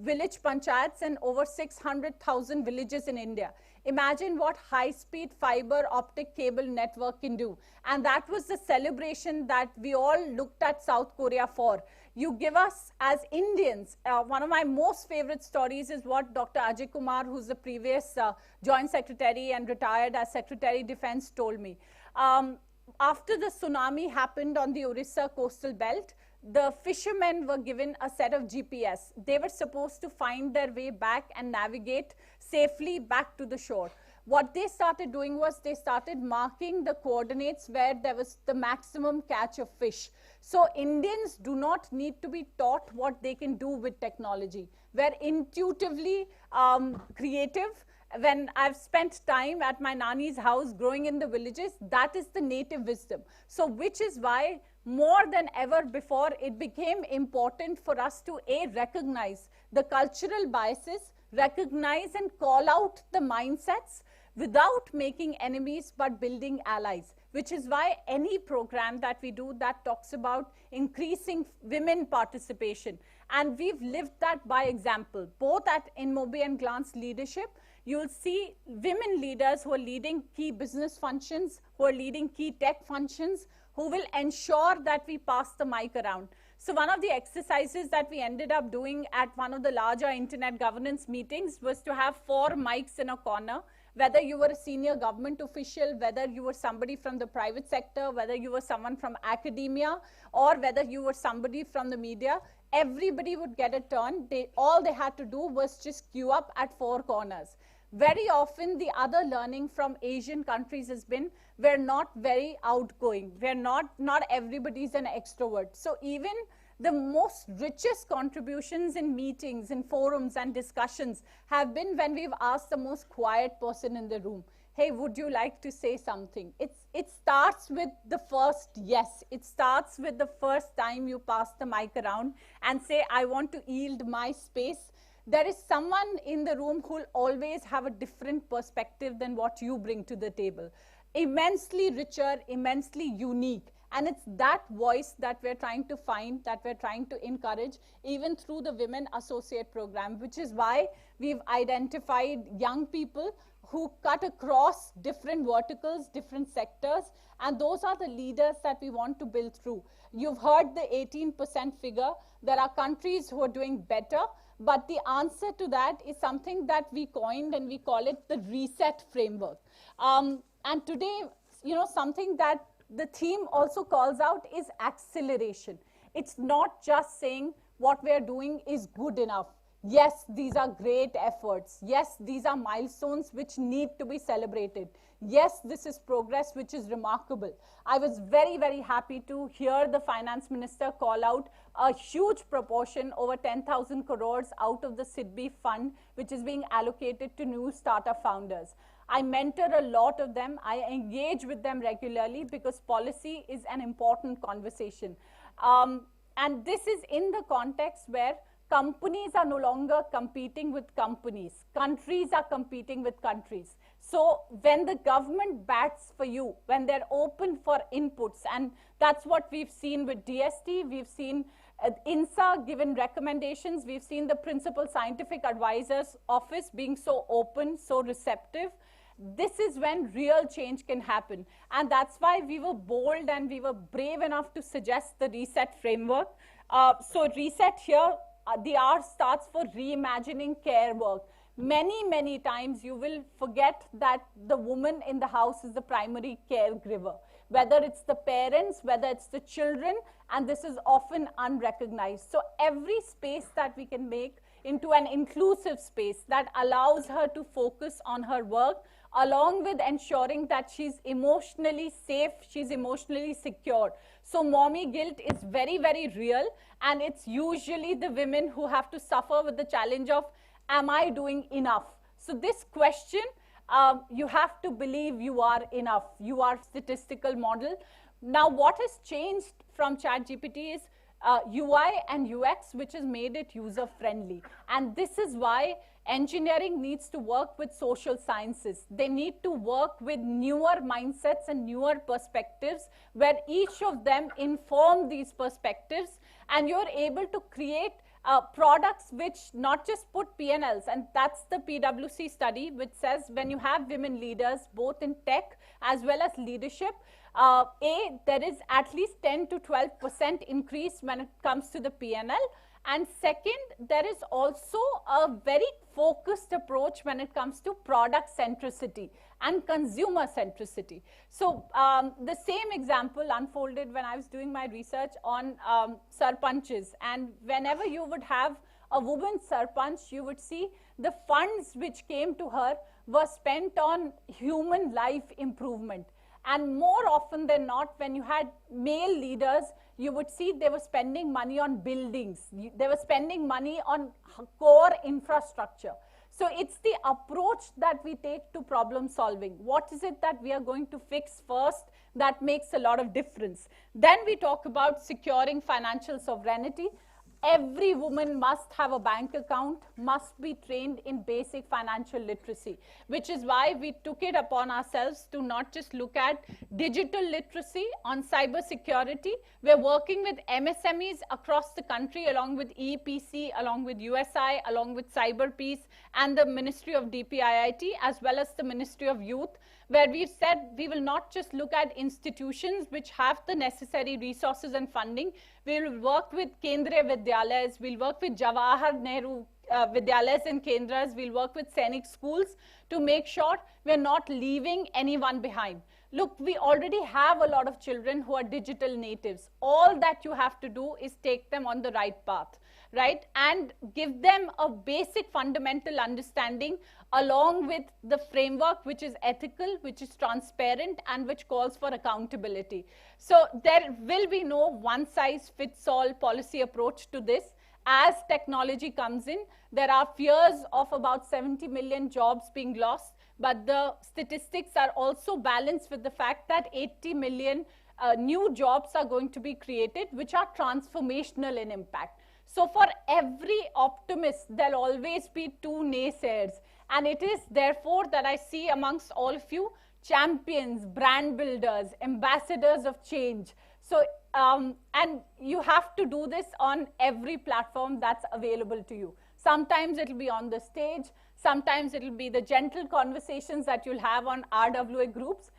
village panchayats and over 600,000 villages in India. Imagine what high-speed fiber optic cable network can do. And that was the celebration that we all looked at South Korea for. You give us, as Indians, one of my most favorite stories is what Dr. Ajay Kumar, who's the previous Joint Secretary and retired as Secretary Defense, told me. After the tsunami happened on the Orissa coastal belt, the fishermen were given a set of GPS. They were supposed to find their way back and navigate safely back to the shore. What they started doing was they started marking the coordinates where there was the maximum catch of fish. So Indians do not need to be taught what they can do with technology. We're intuitively creative, when I've spent time at my Nani's house growing in the villages, that is the native wisdom. So which is why more than ever before, it became important for us to recognize the cultural biases, recognize and call out the mindsets without making enemies but building allies, which is why any program that we do that talks about increasing women participation. And we've lived that by example, both at InMobi and Glance Leadership. You'll see women leaders who are leading key business functions, who are leading key tech functions, who will ensure that we pass the mic around. So one of the exercises that we ended up doing at one of the larger internet governance meetings was to have 4 mics in a corner, whether you were a senior government official, whether you were somebody from the private sector, whether you were someone from academia, or whether you were somebody from the media, everybody would get a turn. All they had to do was just queue up at 4 corners. Very often, the other learning from Asian countries has been, we're not very outgoing. We're not everybody's an extrovert. So even the most richest contributions in meetings, in forums and discussions have been when we've asked the most quiet person in the room, hey, would you like to say something? It starts with the first yes. It starts with the first time you pass the mic around and say, I want to yield my space. There is someone in the room who will always have a different perspective than what you bring to the table. Immensely richer, immensely unique. And it's that voice that we're trying to find, that we're trying to encourage, even through the Women Associate Program, which is why we've identified young people who cut across different verticals, different sectors, and those are the leaders that we want to build through. You've heard the 18% figure. There are countries who are doing better, but the answer to that is something that we coined, and we call it the reset framework. And today, something that the theme also calls out is acceleration. It's not just saying what we're doing is good enough. Yes, these are great efforts. Yes, these are milestones which need to be celebrated. Yes, this is progress which is remarkable. I was very, very happy to hear the finance minister call out a huge proportion, over 10,000 crores out of the SIDBI fund, which is being allocated to new startup founders. I mentor a lot of them. I engage with them regularly because policy is an important conversation. And this is in the context where companies are no longer competing with companies. Countries are competing with countries. So when the government bats for you, when they're open for inputs, and that's what we've seen with DST, we've seen INSA given recommendations, we've seen the Principal Scientific Advisor's Office being so open, so receptive. This is when real change can happen. And that's why we were bold and we were brave enough to suggest the reset framework. So reset here, the R starts for reimagining care work. Many, many times you will forget that the woman in the house is the primary caregiver, whether it's the parents, whether it's the children, and this is often unrecognized. So every space that we can make into an inclusive space that allows her to focus on her work, along with ensuring that she's emotionally safe, she's emotionally secure. So mommy guilt is very, very real, and it's usually the women who have to suffer with the challenge of, am I doing enough? So this question, you have to believe you are enough. You are statistical model. Now what has changed from ChatGPT is UI and UX, which has made it user-friendly. And this is why engineering needs to work with social sciences. They need to work with newer mindsets and newer perspectives, where each of them inform these perspectives, and you're able to create products which not just put P&Ls, and that's the PwC study which says when you have women leaders both in tech as well as leadership, there is at least 10 to 12% increase when it comes to the P&L. And second, there is also a very focused approach when it comes to product centricity and consumer centricity. So the same example unfolded when I was doing my research on sarpanches. And whenever you would have a woman sarpanch, you would see the funds which came to her were spent on human life improvement. And more often than not, when you had male leaders, you would see they were spending money on buildings. They were spending money on core infrastructure. So it's the approach that we take to problem solving. What is it that we are going to fix first that makes a lot of difference? Then we talk about securing financial sovereignty. Every woman must have a bank account, must be trained in basic financial literacy, which is why we took it upon ourselves to not just look at digital literacy on cyber security. We're working with MSMEs across the country, along with EPC, along with USI, along with Cyber Peace, and the Ministry of DPIIT, as well as the Ministry of Youth, where we've said we will not just look at institutions which have the necessary resources and funding. We will work with Kendriya Vidyalayas, we'll work with Jawahar Nehru Vidyalayas and Kendras, we'll work with Sainik schools to make sure we're not leaving anyone behind. Look, we already have a lot of children who are digital natives. All that you have to do is take them on the right path, right? And give them a basic fundamental understanding along with the framework which is ethical, which is transparent, and which calls for accountability. So there will be no one-size-fits-all policy approach to this. As technology comes in, there are fears of about 70 million jobs being lost, but the statistics are also balanced with the fact that 80 million new jobs are going to be created, which are transformational in impact. So for every optimist, there'll always be two naysayers. And it is therefore that I see amongst all of you champions, brand builders, ambassadors of change. So, and you have to do this on every platform that's available to you. Sometimes it'll be on the stage, sometimes it'll be the gentle conversations that you'll have on RWA groups,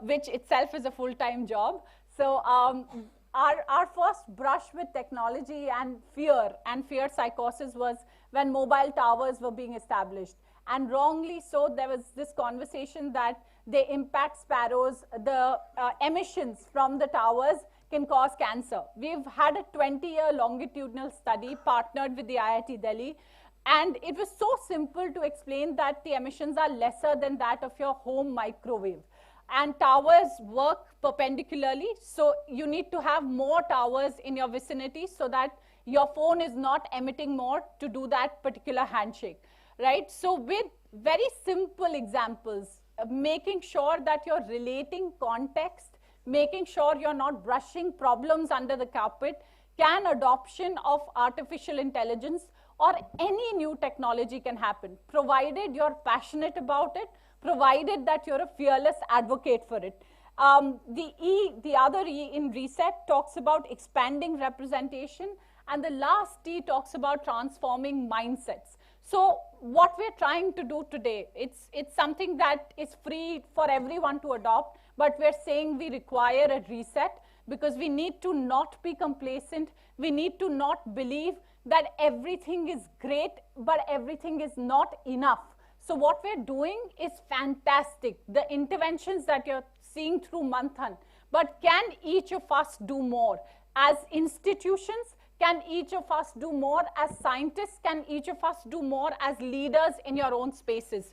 which itself is a full-time job. So our first brush with technology and fear psychosis was when mobile towers were being established. And wrongly so, there was this conversation that they impact sparrows, the emissions from the towers can cause cancer. We've had a 20-year longitudinal study partnered with the IIT Delhi, and it was so simple to explain that the emissions are lesser than that of your home microwave. And towers work perpendicularly, so you need to have more towers in your vicinity so that your phone is not emitting more to do that particular handshake. Right? So with very simple examples, making sure that you're relating context, making sure you're not brushing problems under the carpet, can adoption of artificial intelligence or any new technology can happen, provided you're passionate about it, provided that you're a fearless advocate for it. The other E in reset talks about expanding representation, and the last T talks about transforming mindsets. So what we're trying to do today, it's something that is free for everyone to adopt, but we're saying we require a reset because we need to not be complacent. We need to not believe that everything is great, but everything is not enough. So what we're doing is fantastic, the interventions that you're seeing through Manthan, but can each of us do more? As institutions, can each of us do more? As scientists, can each of us do more as leaders in your own spaces?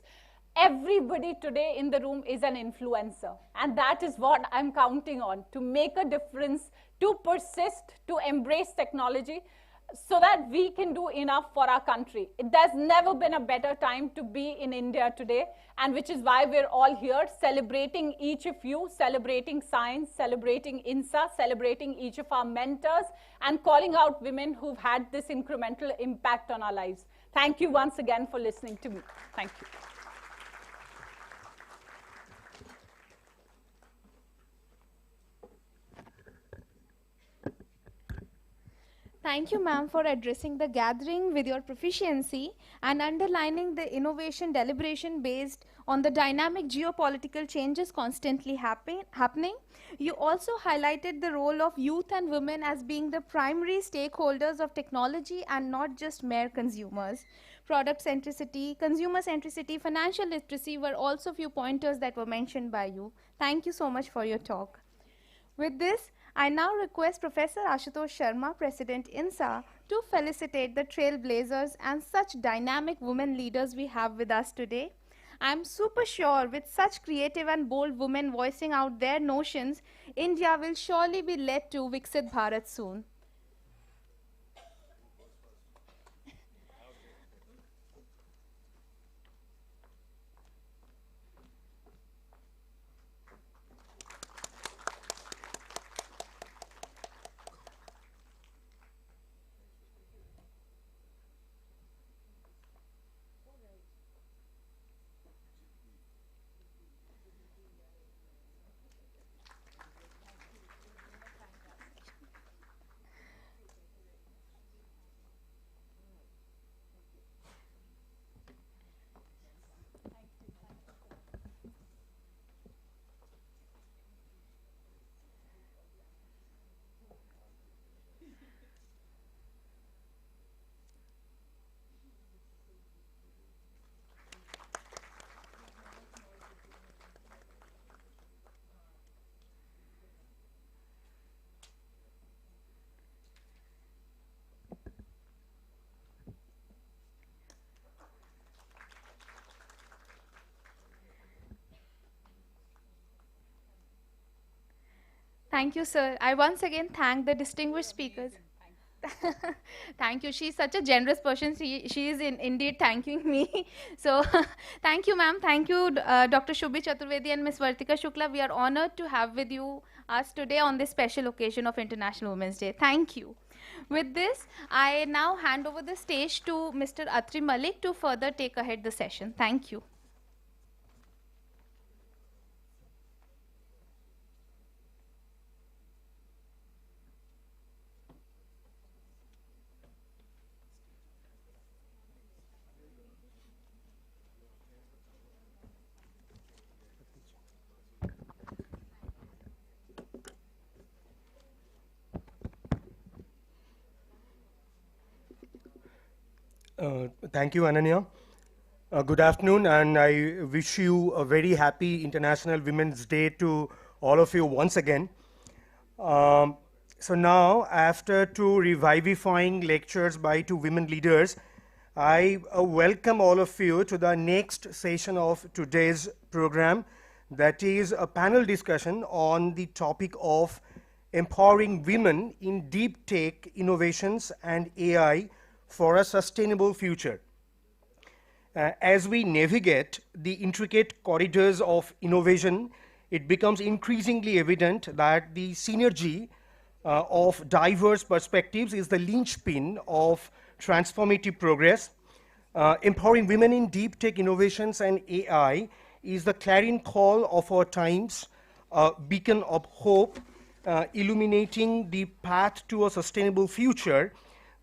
Everybody today in the room is an influencer, and that is what I'm counting on, to make a difference, to persist, to embrace technology, so that we can do enough for our country. There's never been a better time to be in India today, and which is why we're all here celebrating each of you, celebrating science, celebrating INSA, celebrating each of our mentors, and calling out women who've had this incremental impact on our lives. Thank you once again for listening to me. Thank you.
Thank you, ma'am, for addressing the gathering with your proficiency and underlining the innovation deliberation based on the dynamic geopolitical changes constantly happening. You also highlighted the role of youth and women as being the primary stakeholders of technology and not just mere consumers. Product centricity, consumer centricity, financial literacy were also few pointers that were mentioned by you. Thank you so much for your talk. With this, I now request Professor Ashutosh Sharma, President INSA, to felicitate the trailblazers and such dynamic women leaders we have with us today. I am super sure with such creative and bold women voicing out their notions, India will surely be led to Viksit Bharat soon. Thank you, sir. I once again thank the distinguished speakers. Thank you. She's such a generous person. She is indeed thanking me. So, thank you, ma'am. Thank you, Dr. Shubhi Chaturvedi and Ms. Vartika Shukla. We are honored to have with you us today on this special occasion of International Women's Day. Thank you. With this, I now hand over the stage to Mr. Atri Malik to further take ahead the session. Thank you.
Thank you, Ananya. Good afternoon, and I wish you a very happy International Women's Day to all of you once again. So now, after two revivifying lectures by two women leaders, I welcome all of you to the next session of today's program, that is a panel discussion on the topic of empowering women in deep tech innovations and AI for a sustainable future. As we navigate the intricate corridors of innovation, it becomes increasingly evident that the synergy of diverse perspectives is the linchpin of transformative progress. Empowering women in deep tech innovations and AI is the clarion call of our times, a beacon of hope, illuminating the path to a sustainable future.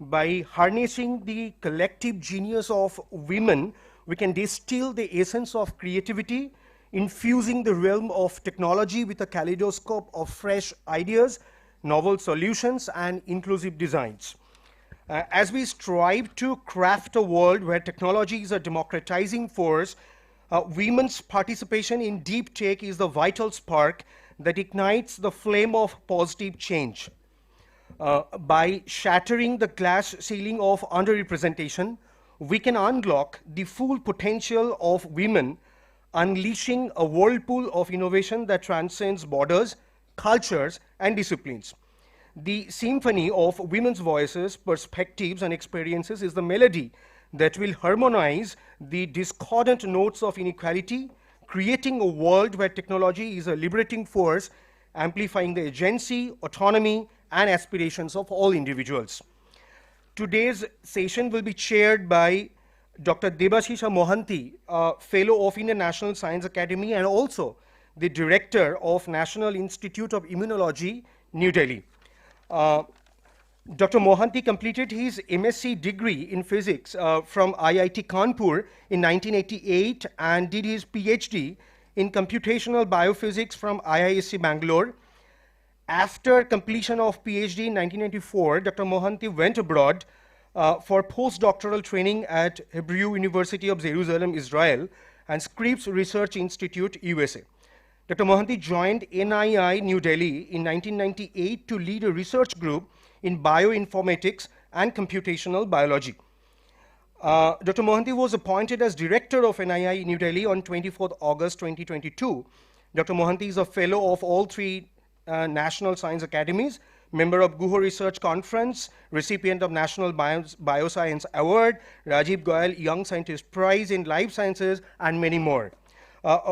By harnessing the collective genius of women, we can distill the essence of creativity, infusing the realm of technology with a kaleidoscope of fresh ideas, novel solutions, and inclusive designs. As we strive to craft a world where technology is a democratizing force, women's participation in deep tech is the vital spark that ignites the flame of positive change. By shattering the glass ceiling of underrepresentation, we can unlock the full potential of women, unleashing a whirlpool of innovation that transcends borders, cultures, and disciplines. The symphony of women's voices, perspectives, and experiences is the melody that will harmonize the discordant notes of inequality, creating a world where technology is a liberating force, amplifying the agency, autonomy, and aspirations of all individuals. Today's session will be chaired by Dr. Debashisha Mohanty, Fellow of Indian National Science Academy and also the Director of National Institute of Immunology, New Delhi. Dr. Mohanty completed his MSc degree in physics from IIT Kanpur in 1988 and did his PhD in computational biophysics from IISc Bangalore. After completion of PhD in 1994, Dr. Mohanty went abroad for postdoctoral training at Hebrew University of Jerusalem, Israel, and Scripps Research Institute, USA. Dr. Mohanty joined NII New Delhi in 1998 to lead a research group in bioinformatics and computational biology. Dr. Mohanty was appointed as director of NII New Delhi on 24th August 2022. Dr. Mohanty is a fellow of all three National Science Academies, member of Guho Research Conference, recipient of National Bioscience Award, Rajiv Goyal Young Scientist Prize in Life Sciences, and many more.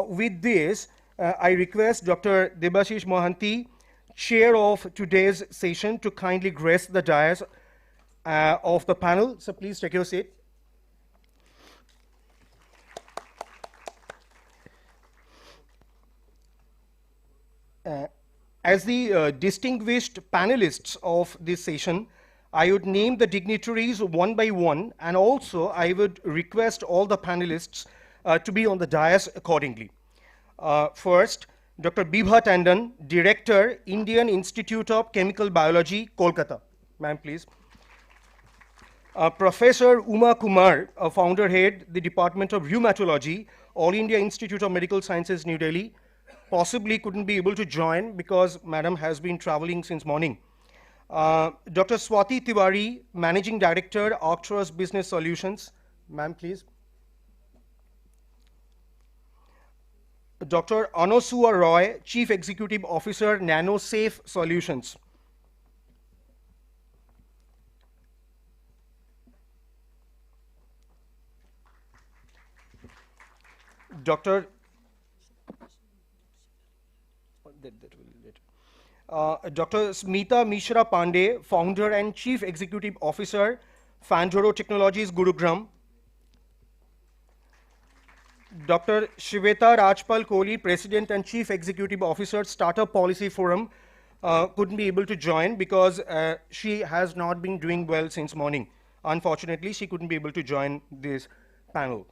With this, I request Dr. Debashish Mohanty, chair of today's session, to kindly grace the dais of the panel. So please take your seat. As the distinguished panelists of this session, I would name the dignitaries one by one, and also I would request all the panelists to be on the dais accordingly. First, Dr. Bibha Tandon, Director, Indian Institute of Chemical Biology, Kolkata. Ma'am, please. Professor Uma Kumar, Founder Head, the Department of Rheumatology, All India Institute of Medical Sciences, New Delhi. Possibly couldn't be able to join because Madam has been traveling since morning. Dr. Swati Tiwari, Managing Director, Arcturus Business Solutions. Ma'am, please. Dr. Anosua Roy, Chief Executive Officer, NanoSafe Solutions. Dr. Dr. Smita Mishra Pandey, Founder and Chief Executive Officer, Fandoro Technologies, Gurugram. Dr. Shiveta Rajpal Kohli, President and Chief Executive Officer, Startup Policy Forum, couldn't be able to join because she has not been doing well since morning. Unfortunately, she couldn't be able to join this panel.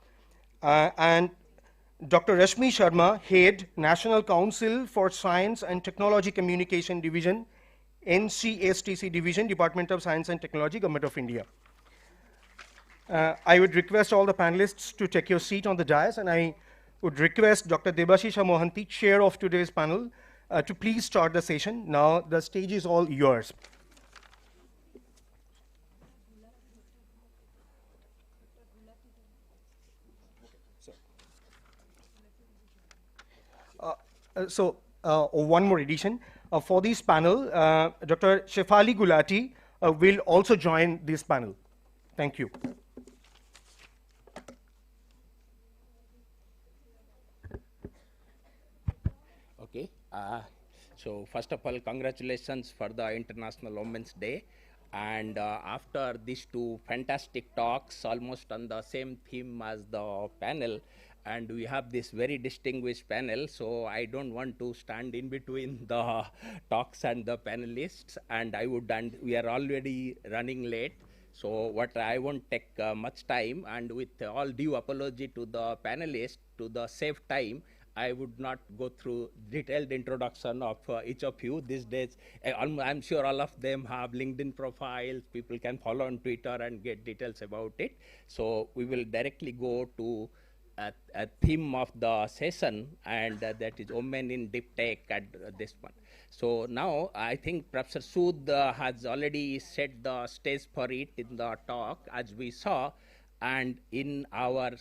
And Dr. Rashmi Sharma, Head, National Council for Science and Technology Communication Division, NCSTC Division, Department of Science and Technology, Government of India. I would request all the panelists to take your seat on the dais, and I would request Dr. Debashisha Mohanty, chair of today's panel, to please start the session. Now the stage is all yours. One more addition. For this panel, Dr. Shefali Gulati will also join this panel. Thank you.
Okay. So first of all, congratulations for the International Women's Day. And after these two fantastic talks, almost on the same theme as the panel, and we have this very distinguished panel, so I don't want to stand in between the talks and the panelists, and we are already running late. So what I won't take much time, and with all due apology to the panelists, to the save time, I would not go through detailed introduction of each of you. These days, I'm sure all of them have LinkedIn profiles. People can follow on Twitter and get details about it. So we will directly go to a theme of the session, and that is women in deep tech at this one. So now I think Professor Sood has already set the stage for it in the talk, as we saw. And in our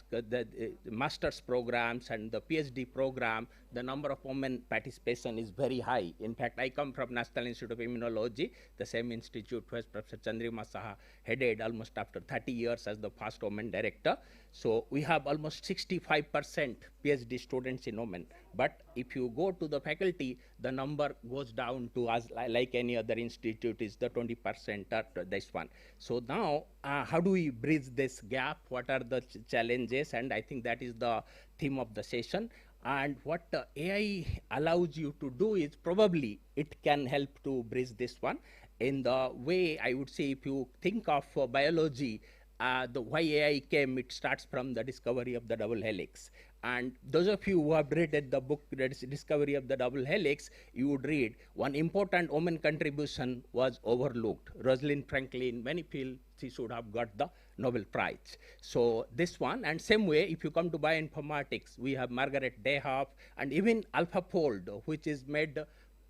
master's programs and the PhD program, the number of women participation is very high. In fact, I come from National Institute of Immunology, the same institute where Professor Chandrima Shaha headed almost after 30 years as the first woman director. So we have almost 65% PhD students in women. But if you go to the faculty, the number goes down to, as like any other institute, is the 20% or this one. So now, how do we bridge this gap? What are the challenges? And I think that is the theme of the session. And what AI allows you to do is probably it can help to bridge this one. In the way, I would say, if you think of biology, the why AI came, it starts from the discovery of the double helix. And those of you who have read the book, Discovery of the Double Helix, you would read one important woman contribution was overlooked. Rosalind Franklin, many feel she should have got the Nobel Prize. So this one, and same way, if you come to bioinformatics, we have Margaret Dayhoff, and even AlphaFold, which is made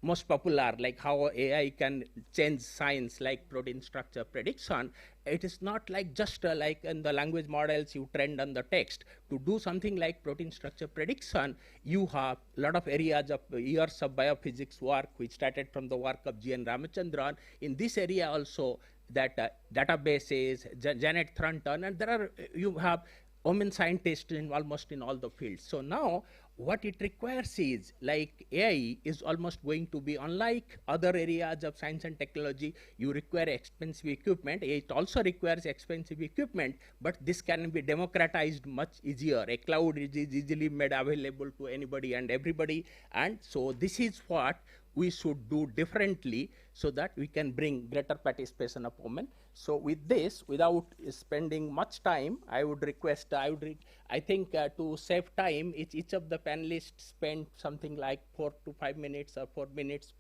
most popular, like how AI can change science, like protein structure prediction. It is not like just like in the language models you trained on the text. To do something like protein structure prediction, you have a lot of areas of years of biophysics work, which started from the work of G.N. Ramachandran. In this area also, that databases, Janet Thornton, and there are, you have women scientists in almost in all the fields. So now, what it requires is, like AI is almost going to be unlike other areas of science and technology. You require expensive equipment. It also requires expensive equipment, but this can be democratized much easier. A cloud is easily made available to anybody and everybody. And so this is what we should do differently so that we can bring greater participation of women. So with this, without spending much time, I would request, I think to save time, each of the panelists spend something like 4 to 5 minutes or 4 minutes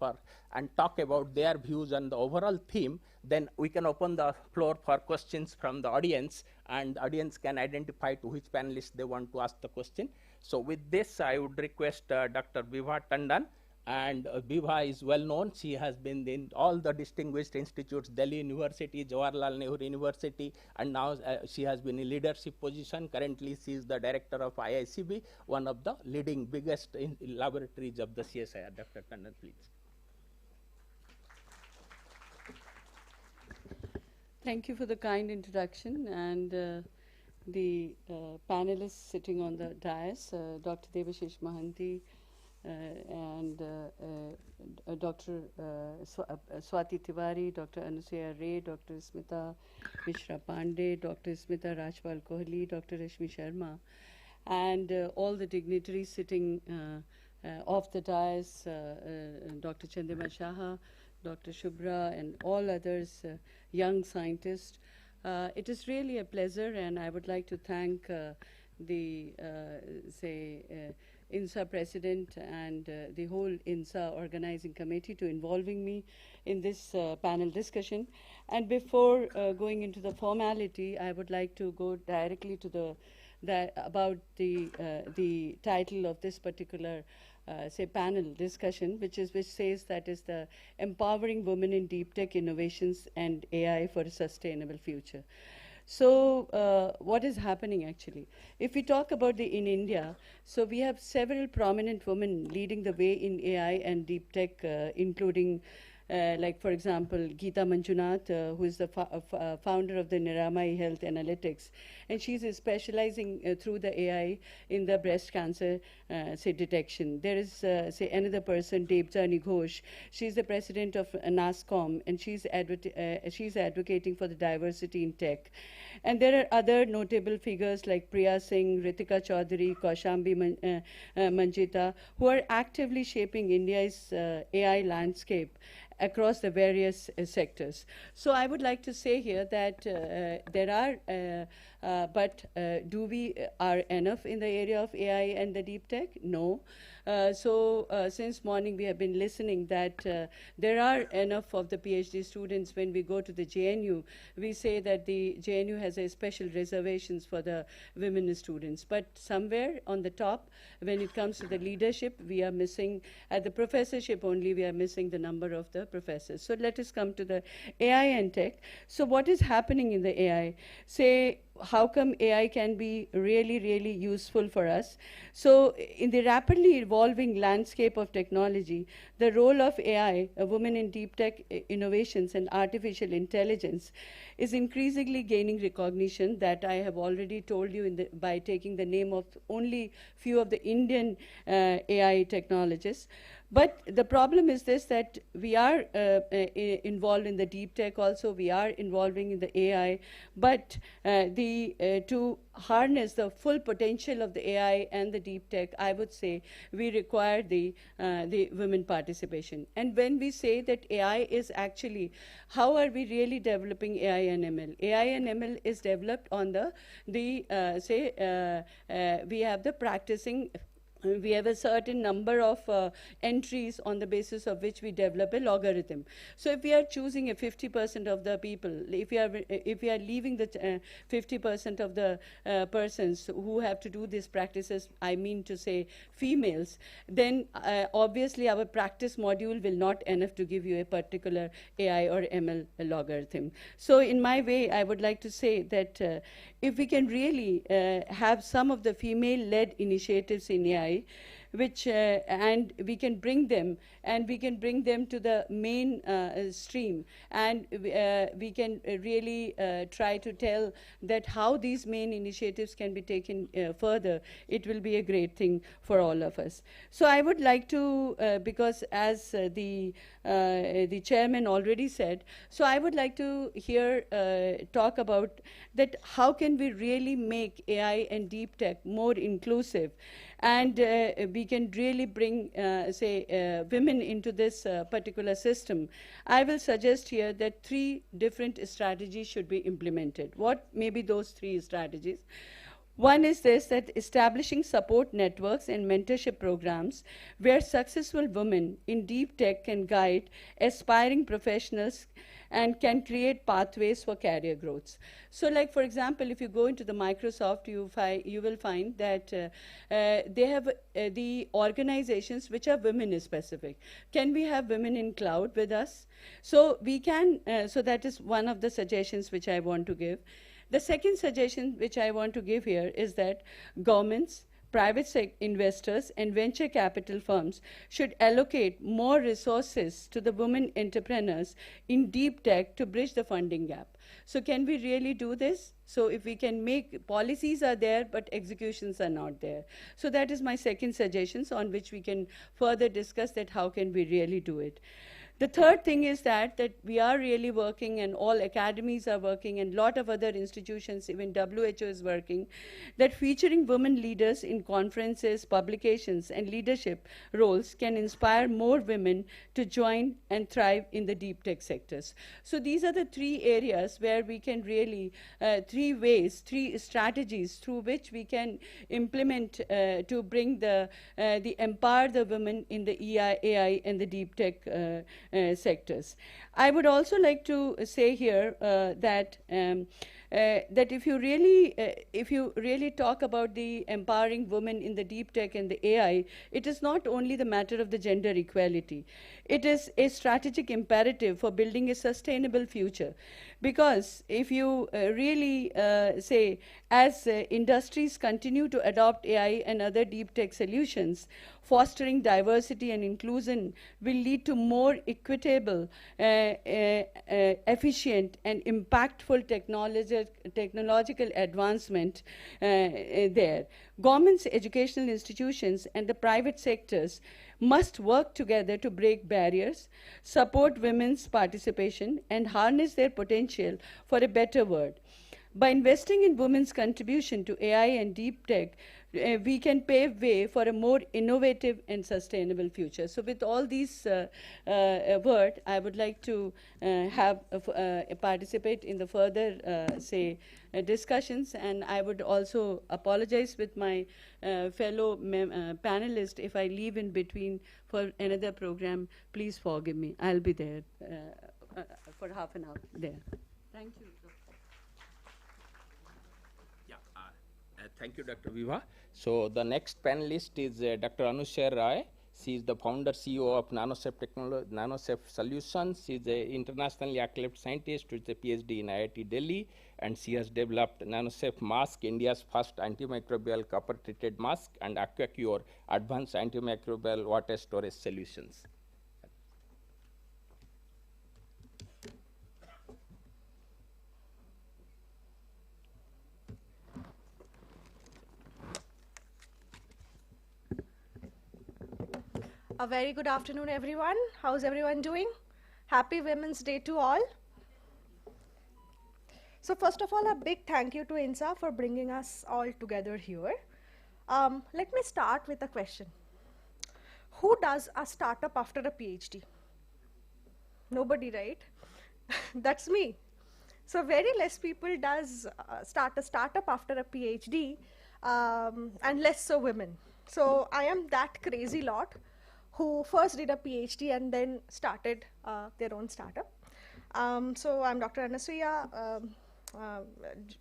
and talk about their views on the overall theme. Then we can open the floor for questions from the audience, and the audience can identify to which panelist they want to ask the question. So with this, I would request Dr. Vibha Tandon And Bibha is well known. She has been in all the distinguished institutes, Delhi University, Jawaharlal Nehru University, and now she has been in leadership position. Currently, she is the director of IICB, one of the leading biggest laboratories of the CSIR. Dr. Tandon, please.
Thank you for the kind introduction, and the panelists sitting on the dais, Dr. Devashish Mahanti, and Dr. Swati Tiwari, Dr. Anusuya Ray, Dr. Smita Mishra Pandey, Dr. Smita Rajpal Kohli, Dr. Rashmi Sharma, and all the dignitaries sitting off the dais, Dr. Chandrima Shaha, Dr. Shubhra, and all others, young scientists. It is really a pleasure, and I would like to thank the INSA president and the whole INSA organizing committee to involving me in this panel discussion. And before going into the formality, I would like to go directly to about the title of this particular panel discussion, which says that is the Empowering Women in Deep Tech Innovations and AI for a Sustainable Future. So what is happening actually? If we talk about in India, so we have several prominent women leading the way in AI and deep tech, including like, for example, Geeta Manjunath, who is the founder of the Niramai Health Analytics, and she's specializing through the AI in the breast cancer detection. There is another person, Debjani Ghosh. She's the president of NASCOM, and she's advocating for the diversity in tech. And there are other notable figures like Priya Singh, Ritika Chaudhary, Kaushambi Manjita, who are actively shaping India's AI landscape across the various sectors. So I would like to say here that there are, but do we are enough in the area of AI and the deep tech? No. Since morning we have been listening that there are enough of the PhD students. When we go to the JNU, we say that the JNU has a special reservations for the women students. But somewhere on the top, when it comes to the leadership, we are missing, at the professorship only, we are missing the number of the professors. So let us come to the AI and tech. So what is happening in the AI? Say, how come AI can be really, really useful for us? So in the rapidly evolving landscape of technology, the role of AI, a woman in deep tech innovations and artificial intelligence, is increasingly gaining recognition. That I have already told you by taking the name of only few of the Indian AI technologists. But the problem is this, that we are involved in the deep tech also, we are involving in the AI, but to harness the full potential of the AI and the deep tech, I would say we require the women participation. And when we say that AI is actually, how are we really developing AI and ML? AI and ML is developed on we have the practicing. We have a certain number of entries on the basis of which we develop a logarithm. So if we are choosing a 50% of the people, if we are leaving the 50% of the persons who have to do these practices, I mean to say females, then obviously our practice module will not enough to give you a particular AI or ML logarithm. So in my way, I would like to say that if we can really have some of the female-led initiatives in AI, which and we can bring them to the main stream, and we can really try to tell that how these main initiatives can be taken further. It will be a great thing for all of us. So I would like to, because as the chairman already said, so I would like to here talk about that how can we really make AI and deep tech more inclusive, and we can really bring, women into this particular system. I will suggest here that 3 different strategies should be implemented. What may be those 3 strategies? One is this, that establishing support networks and mentorship programs where successful women in deep tech can guide aspiring professionals and can create pathways for career growth. So like, for example, if you go into the Microsoft, you will find that they have the organizations which are women specific. Can we have women in cloud with us? So we can, so that is one of the suggestions which I want to give. The second suggestion which I want to give here is that governments, private investors, and venture capital firms should allocate more resources to the women entrepreneurs in deep tech to bridge the funding gap. So can we really do this? So if we can make, policies are there, but executions are not there. So that is my second suggestion on which we can further discuss that how can we really do it. The third thing is that we are really working, and all academies are working, and a lot of other institutions, even WHO is working, that featuring women leaders in conferences, publications, and leadership roles can inspire more women to join and thrive in the deep tech sectors. So these are the three areas where we can really, three strategies through which we can implement to bring empower the women in the AI and the deep tech sectors. I would also like to say here that if you really talk about the empowering women in the deep tech and the AI, it is not only the matter of the gender equality. It is a strategic imperative for building a sustainable future. Because if you really say, as industries continue to adopt AI and other deep tech solutions, fostering diversity and inclusion will lead to more equitable, efficient, and impactful technological advancement there. Governments, educational institutions, and the private sectors must work together to break barriers, support women's participation, and harness their potential for a better world. By investing in women's contribution to AI and deep tech, we can pave way for a more innovative and sustainable future. So with all these words, I would like to participate in the further, discussions, and I would also apologize with my fellow panelists if I leave in between for another program. Please forgive me. I'll be there for half an hour there. Thank you.
Thank you, Dr. Viva. So the next panelist is Dr. Anusha Rai. She is the founder CEO of Nanosafe Solutions. She is an internationally acclaimed scientist with a PhD in IIT Delhi, and she has developed Nanosafe Mask, India's first antimicrobial copper-treated mask, and AquaCure, advanced antimicrobial water storage solutions.
A very good afternoon, everyone. How's everyone doing? Happy Women's Day to all. So first of all, a big thank you to INSA for bringing us all together here. Let me start with a question. Who does a startup after a PhD? Nobody, right? That's me. So very less people does start a startup after a PhD, and less so women. So I am that crazy lot who first did a PhD and then started their own startup. So I'm Dr. Anasuya.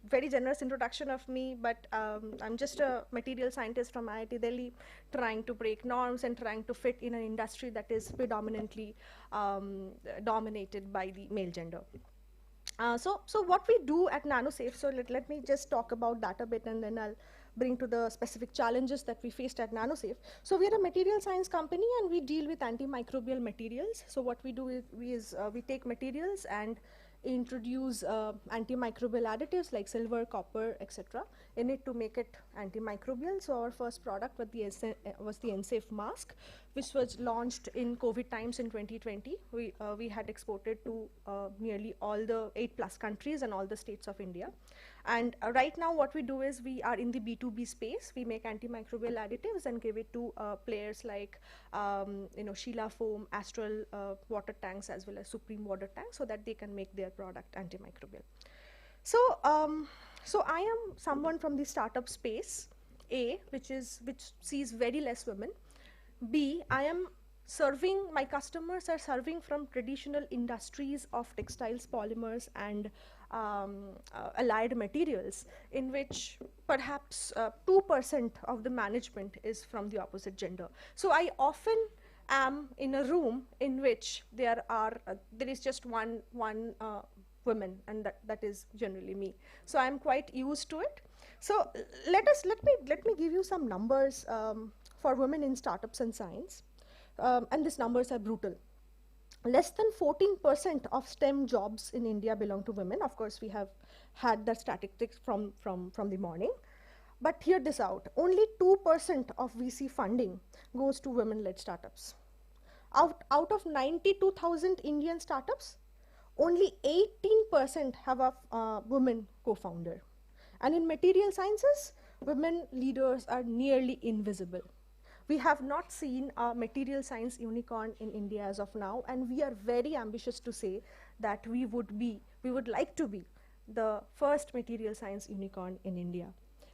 Very generous introduction of me, but I'm just a material scientist from IIT Delhi, trying to break norms and trying to fit in an industry that is predominantly dominated by the male gender. So what we do at Nanosafe, so let me just talk about that a bit, and then I'll bring to the specific challenges that we faced at Nanosafe. So we are a material science company, and we deal with antimicrobial materials. So what we do is we take materials and introduce antimicrobial additives like silver, copper, etc. in it to make it antimicrobial. So our first product was the InSafe mask, which was launched in COVID times in 2020. We had exported to nearly all the 8+ countries and all the states of India. And right now what we do is we are in the B2B space. We make antimicrobial additives and give it to players like Sheila Foam, Astral water tanks, as well as Supreme water tanks, so that they can make their product antimicrobial. So So I am someone from the startup space, A, which sees very less women. B, my customers are serving from traditional industries of textiles, polymers, and allied materials, in which perhaps 2% of the management is from the opposite gender. So I often am in a room in which there is just one woman, and that is generally me. So I'm quite used to it. So let me give you some numbers for women in startups and science, and these numbers are brutal. Less than 14% of STEM jobs in India belong to women. Of course, we have had the statistics from the morning. But hear this out. Only 2% of VC funding goes to women-led startups. Out of 92,000 Indian startups, only 18% have a woman co-founder. And in material sciences, women leaders are nearly invisible. We have not seen a material science unicorn in India as of now, and we are very ambitious to say that we would like to be the first material science unicorn in India.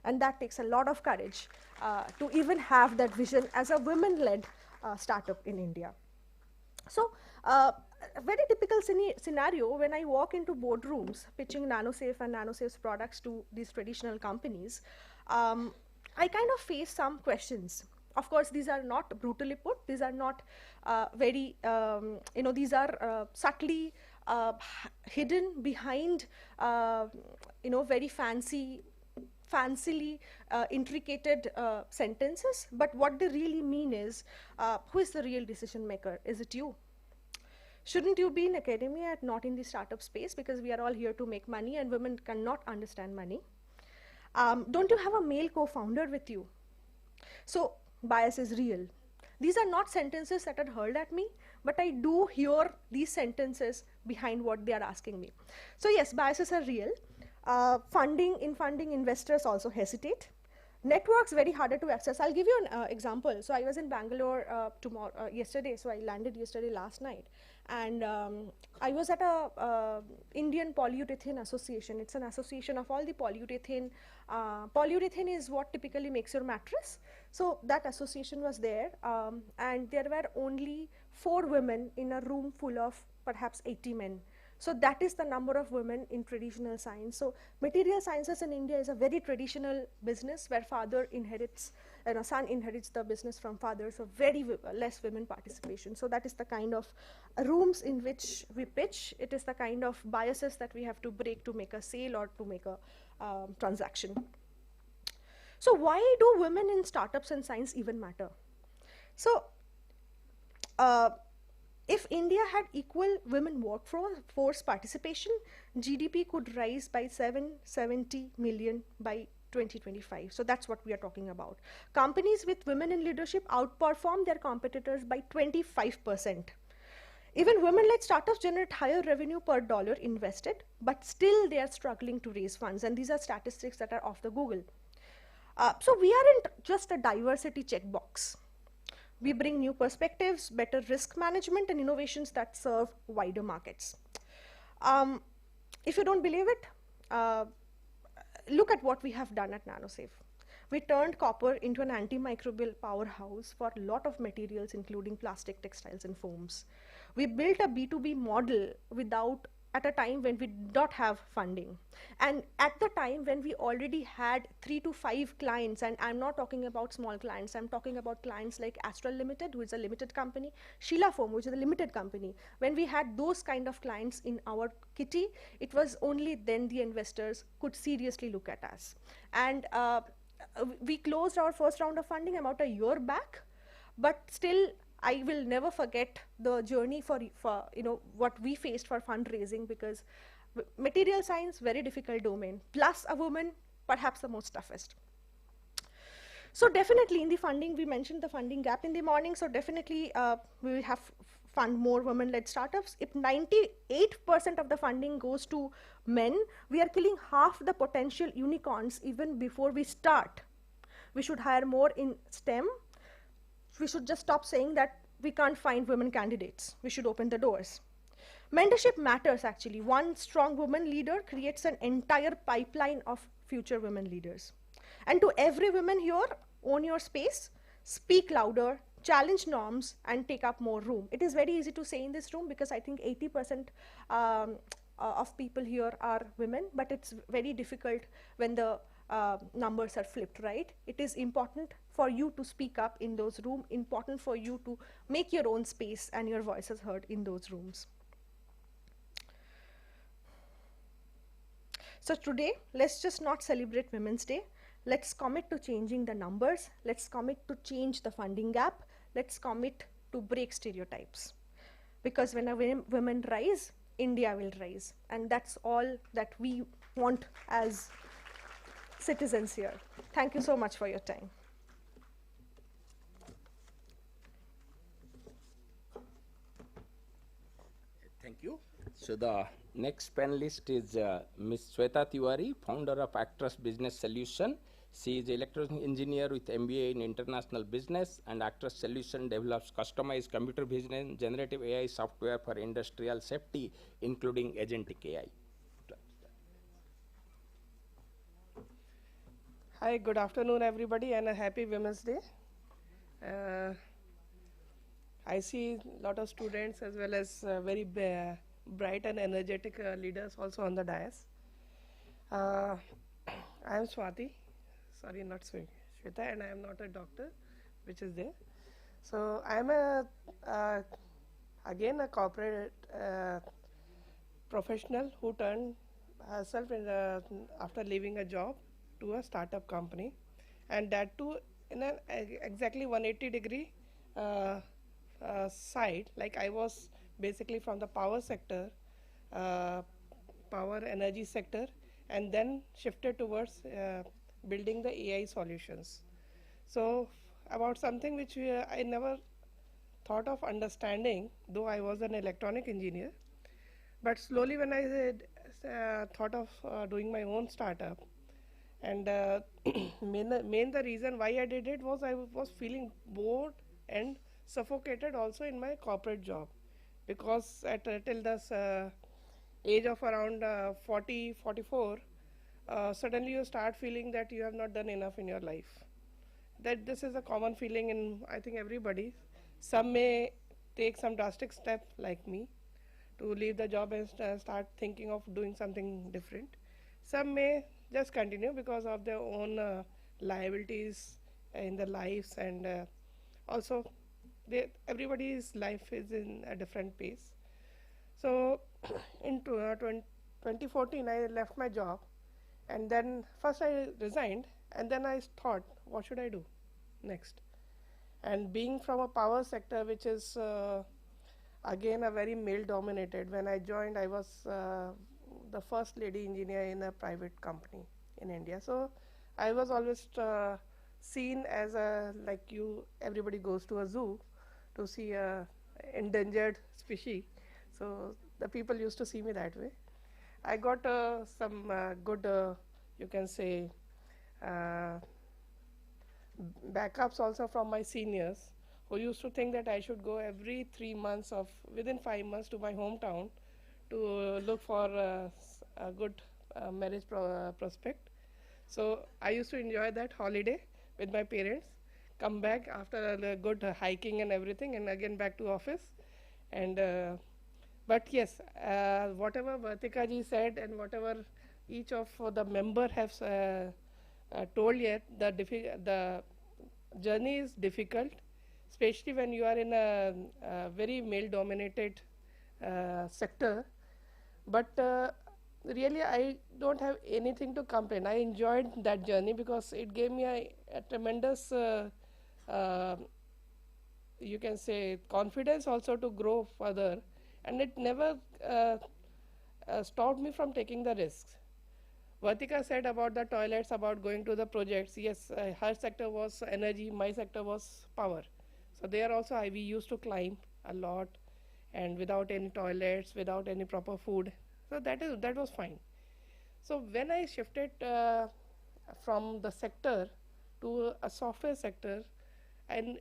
And that takes a lot of courage to even have that vision as a women-led startup in India. So a very typical scenario when I walk into boardrooms pitching NanoSafe and NanoSafe's products to these traditional companies, I kind of face some questions. Of course, these are not brutally put. These are not these are subtly hidden behind, very fancily intricated sentences. But what they really mean is, who is the real decision maker? Is it you? Shouldn't you be in academia and not in the startup space? Because we are all here to make money, and women cannot understand money. Don't you have a male co-founder with you? So bias is real. These are not sentences that are hurled at me, but I do hear these sentences behind what they are asking me. So yes, biases are real. Funding, investors also hesitate. Networks very harder to access. I'll give you an example. So I was in Bangalore yesterday, so I landed yesterday last night. And I was at a Indian Polyurethane Association. It's an association of all the polyurethane. Polyurethane is what typically makes your mattress. So that association was there, and there were only 4 women in a room full of perhaps 80 men. So that is the number of women in traditional science. So material sciences in India is a very traditional business where father inherits, son inherits the business from father, so very less women participation. So that is the kind of rooms in which we pitch. It is the kind of biases that we have to break to make a sale or to make a transaction. So why do women in startups and science even matter? So if India had equal women workforce participation, GDP could rise by 770 million by 2025. So that's what we are talking about. Companies with women in leadership outperform their competitors by 25%. Even women-led startups generate higher revenue per dollar invested, but still they are struggling to raise funds. And these are statistics that are off the Google. So we aren't just a diversity checkbox. We bring new perspectives, better risk management, and innovations that serve wider markets. If you don't believe it, look at what we have done at NanoSafe. We turned copper into an antimicrobial powerhouse for a lot of materials, including plastic, textiles, and foams. We built a B2B model at a time when we did not have funding. And at the time when we already had 3 to 5 clients, and I'm not talking about small clients, I'm talking about clients like Astral Limited, who is a limited company, Sheila Foam, which is a limited company. When we had those kind of clients in our kitty, it was only then the investors could seriously look at us. And we closed our first round of funding about a year back, but still I will never forget the journey for what we faced for fundraising, because material science, very difficult domain, plus a woman, perhaps the most toughest. So definitely in the funding, we mentioned the funding gap in the morning, so definitely we will have fund more women-led startups. If 98% of the funding goes to men, we are killing half the potential unicorns even before we start. We should hire more in STEM. We should just stop saying that we can't find women candidates. We should open the doors. Mentorship matters, actually. One strong woman leader creates an entire pipeline of future women leaders. And to every woman here, own your space, speak louder, challenge norms, and take up more room. It is very easy to say in this room because I think 80% of people here are women, but it's very difficult when the numbers are flipped, right? It is important for you to speak up in those rooms, important for you to make your own space and your voices heard in those rooms. So today, let's just not celebrate Women's Day. Let's commit to changing the numbers. Let's commit to change the funding gap. Let's commit to break stereotypes. Because when women rise, India will rise. And that's all that we want as citizens here. Thank you so much for your time.
Thank you. So the next panelist is Ms. Sweta Tiwari, founder of Actress Business Solution. She is electronic engineer with MBA in international business, and Actress Solution develops customized computer vision and generative AI software for industrial safety, including agentic AI.
Hi, good afternoon, everybody, and a happy Women's Day. I see a lot of students as well as very bright and energetic leaders also on the dais. I am Swati, sorry, not Shweta, and I am not a doctor, which is there. So I am again a corporate professional who turned herself after leaving a job to a startup company, and that too in an exactly 180-degree side. Like I was basically from the power sector, power energy sector, and then shifted towards building the AI solutions. So about something which I never thought of understanding, though I was an electronic engineer, but slowly when I thought of doing my own startup, and main the reason why I did it was I was feeling bored and suffocated also in my corporate job, because at till this age of around 40, 44, suddenly you start feeling that you have not done enough in your life. That this is a common feeling in I think everybody. Some may take some drastic step like me to leave the job and start thinking of doing something different. Some may just continue because of their own liabilities in their lives, and also everybody's life is in a different pace. So in 2014 I left my job, and then first I resigned, and then I thought, what should I do next? And being from a power sector, which is again a very male dominated, when I joined I was the first lady engineer in a private company in India. So I was always seen as a, like everybody goes to a zoo to see a endangered species. So the people used to see me that way. I got some good, you can say, backups also from my seniors, who used to think that I should go every 3 months within 5 months to my hometown to look for a good marriage prospect. So I used to enjoy that holiday with my parents, come back after a good hiking and everything, and again back to office. And but yes, whatever Vartika ji said and whatever each of the member has told yet, the journey is difficult, especially when you are in a very male-dominated sector. But really, I don't have anything to complain. I enjoyed that journey because it gave me a tremendous, you can say, confidence also to grow further, and it never stopped me from taking the risks. Vartika said about the toilets, about going to the projects. Yes, her sector was energy, my sector was power. So there also we used to climb a lot, and without any toilets, without any proper food. So that was fine. So when I shifted from the sector to a software sector, and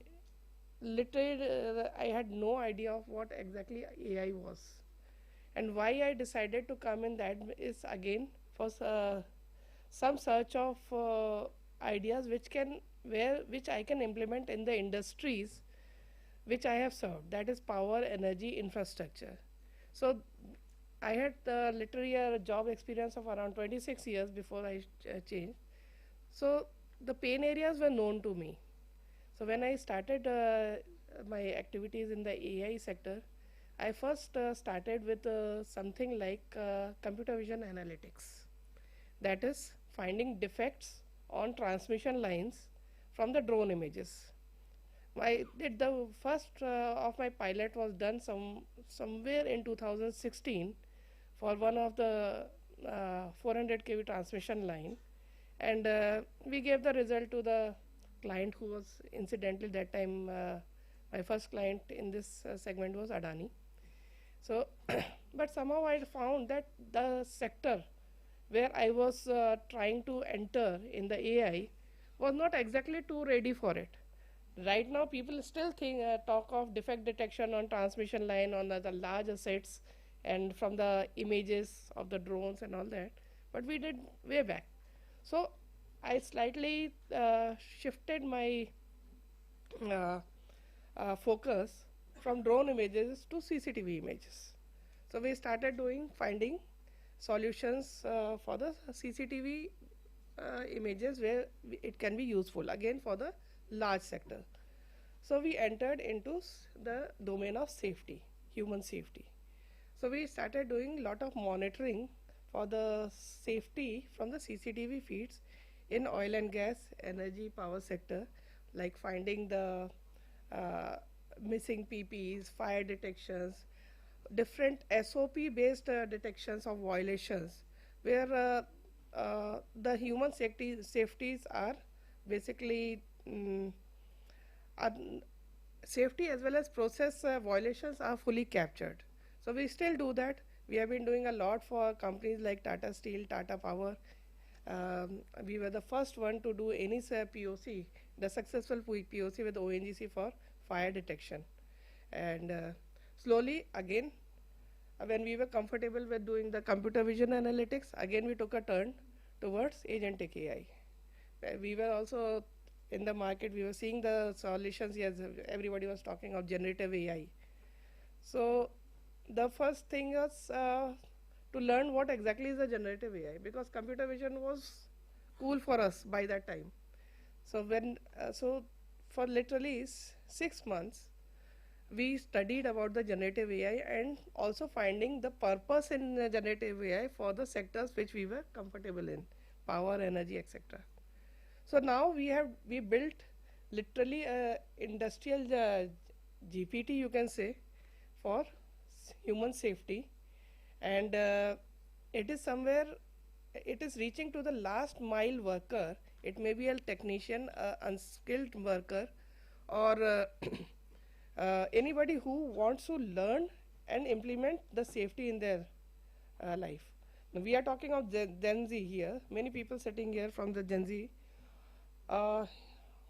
literally I had no idea of what exactly AI was. And why I decided to come in that is again some search of ideas which I can implement in the industries which I have served, that is power, energy, infrastructure. So I had literally a job experience of around 26 years before I changed. So the pain areas were known to me. So when I started my activities in the AI sector, I first started with something like computer vision analytics. That is finding defects on transmission lines from the drone images. The first of my pilot was done somewhere in 2016 for one of the 400 kV transmission line, and we gave the result to the client who was incidentally that time my first client in this segment was Adani. So but somehow I found that the sector where I was trying to enter in the AI was not exactly too ready for it. Right now people still talk of defect detection on transmission line on the large assets and from the images of the drones and all that, but we did way back. So I slightly shifted my focus from drone images to CCTV images. So we started finding solutions for the CCTV images where it can be useful again for the large sector. So we entered into the domain of safety, human safety. So we started doing lot of monitoring for the safety from the CCTV feeds in oil and gas, energy, power sector, like finding the missing PPs, fire detections, different SOP based detections of violations, where the human safeties are basically safety as well as process violations are fully captured. So we still do that. We have been doing a lot for companies like Tata Steel, Tata Power. We were the first one to do any POC, the successful POC with ONGC for fire detection. And slowly again, when we were comfortable with doing the computer vision analytics, again we took a turn towards agentic AI. We were also in the market, we were seeing the solutions. Yes, everybody was talking of generative AI. So the first thing was to learn what exactly is a generative AI, because computer vision was cool for us by that time. So so for literally 6 months, we studied about the generative AI and also finding the purpose in generative AI for the sectors which we were comfortable in, power, energy, etc. So now we built literally a industrial GPT, you can say, for human safety, and it is reaching to the last mile worker. It may be a technician, unskilled worker, or anybody who wants to learn and implement the safety in their life. Now, we are talking of Gen Z here. Many people sitting here from the Gen Z.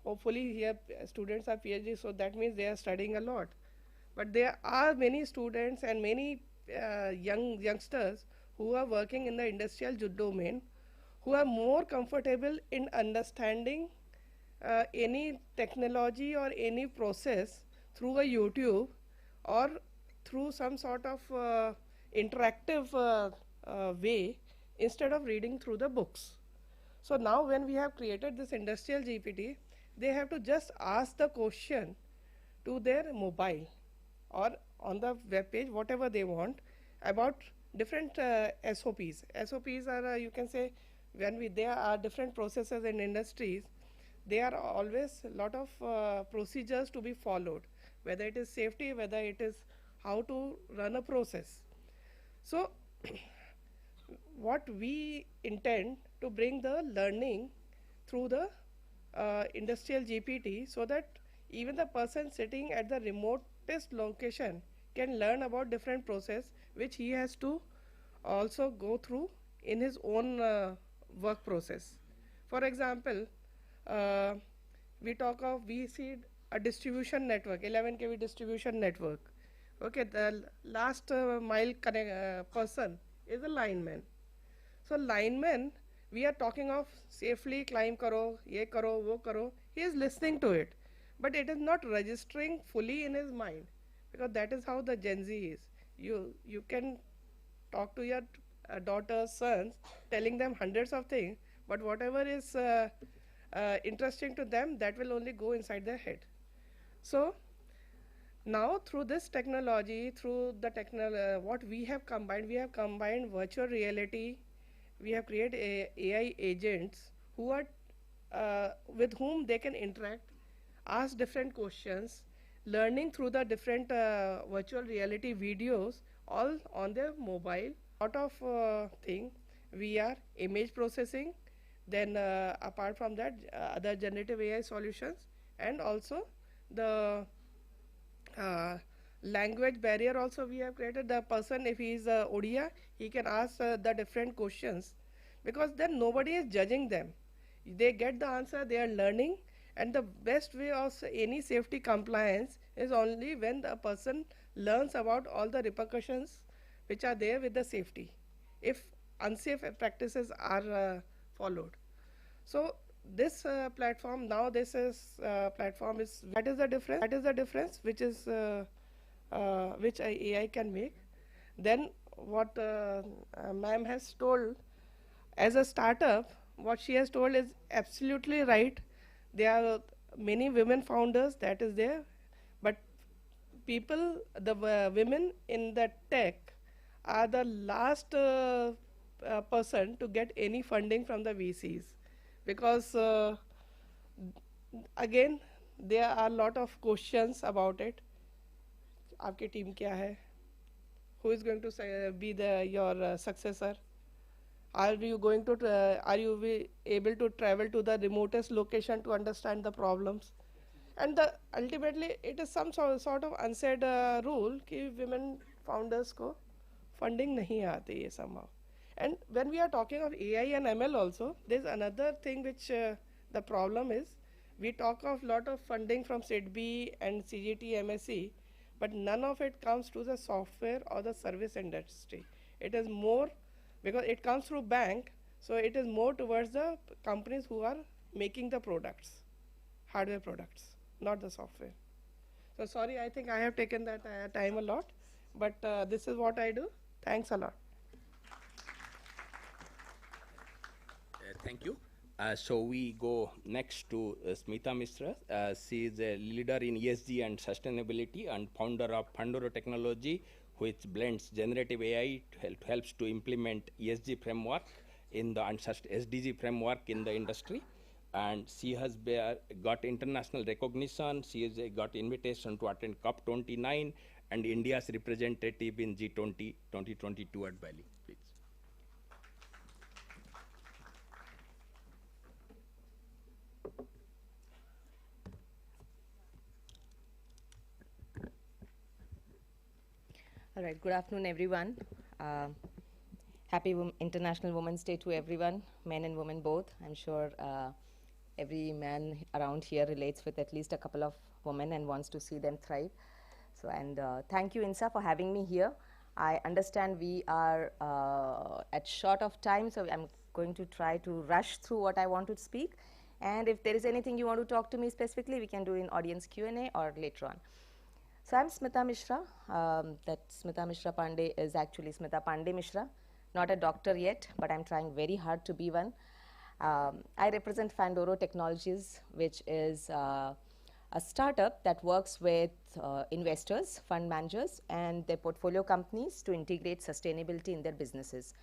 Hopefully here students are PhD, so that means they are studying a lot. But there are many students and many youngsters who are working in the industrial domain, who are more comfortable in understanding any technology or any process through a YouTube or through some sort of interactive way instead of reading through the books. So now when we have created this industrial GPT, they have to just ask the question to their mobile or on the web page, whatever they want, about different SOPs. SOPs are, you can say, there are different processes in industries, there are always a lot of procedures to be followed, whether it is safety, whether it is how to run a process. So what we intend to bring the learning through the industrial GPT, so that even the person sitting at the remotest location can learn about different process which he has to also go through in his own work process. For example, we see a distribution network, 11 kV distribution network. Okay, the last mile person is a lineman. So lineman we are talking of safely climb karo, ye karo, wo karo. He is listening to it, but it is not registering fully in his mind, because that is how the Gen Z is. You can talk to your daughters, sons, telling them hundreds of things, but whatever is interesting to them, that will only go inside their head. So now through this technology, through the what we have combined virtual reality. We have created AI agents who are with whom they can interact, ask different questions, learning through the different virtual reality videos, all on their mobile. Lot of thing, VR, image processing, then apart from that, other generative AI solutions, and also the language barrier also we have created. The person, if he is Odia, he can ask the different questions, because then nobody is judging them. They get the answer, they are learning, and the best way of any safety compliance is only when the person learns about all the repercussions which are there with the safety, if unsafe practices are followed. So this platform, now this is platform is, that is the difference which is which AI can make. Then what ma'am has told, as a startup, what she has told is absolutely right. There are many women founders, that is there, but people, the women in the tech are the last person to get any funding from the VCs, because again there are a lot of questions about it. आपकी team क्या है? Who is going to be your successor? Are you going to are you able to travel to the remotest location to understand the problems? And ultimately it is some sort of unsaid rule कि women founders को funding नहीं आती है somehow. And when we are talking of AI and ML also, there's another thing which the problem is, we talk of lot of funding from SIDBI and CGT, MSc, but none of it comes to the software or the service industry. It is more, because it comes through bank, so it is more towards the companies who are making the products, hardware products, not the software. So sorry, I think I have taken that time a lot, but this is what I do. Thanks a lot.
Thank you. So we go next to Smita Mishra. She is a leader in ESG and sustainability and founder of Pandora Technology, which blends generative AI helps to implement ESG framework in the SDG framework in the industry. And she has got international recognition. She has got invitation to attend COP29 and India's representative in G20 2022 at Bali. Please.
All right, good afternoon, everyone. Happy International Women's Day to everyone, men and women both. I'm sure every man around here relates with at least a couple of women and wants to see them thrive. So, and thank you, INSA, for having me here. I understand we are at short of time, so I'm going to try to rush through what I want to speak. And if there is anything you want to talk to me specifically, we can do in audience Q&A or later on. So I'm Smita Mishra. That Smita Mishra Pandey is actually Smita Pandey Mishra. Not a doctor yet, but I'm trying very hard to be one. I represent Pandora Technologies, which is a startup that works with investors, fund managers, and their portfolio companies to integrate sustainability in their businesses.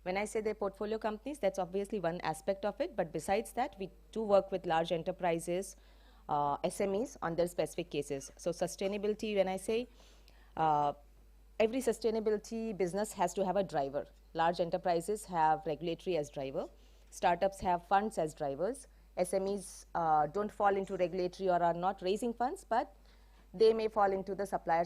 When I say their portfolio companies, that's obviously one aspect of it, but besides that, we do work with large enterprises, SMEs on their specific cases. So sustainability, when I say every sustainability business has to have a driver. Large enterprises have regulatory as driver. Startups have funds as drivers. SMEs don't fall into regulatory or are not raising funds, but they may fall into the supplier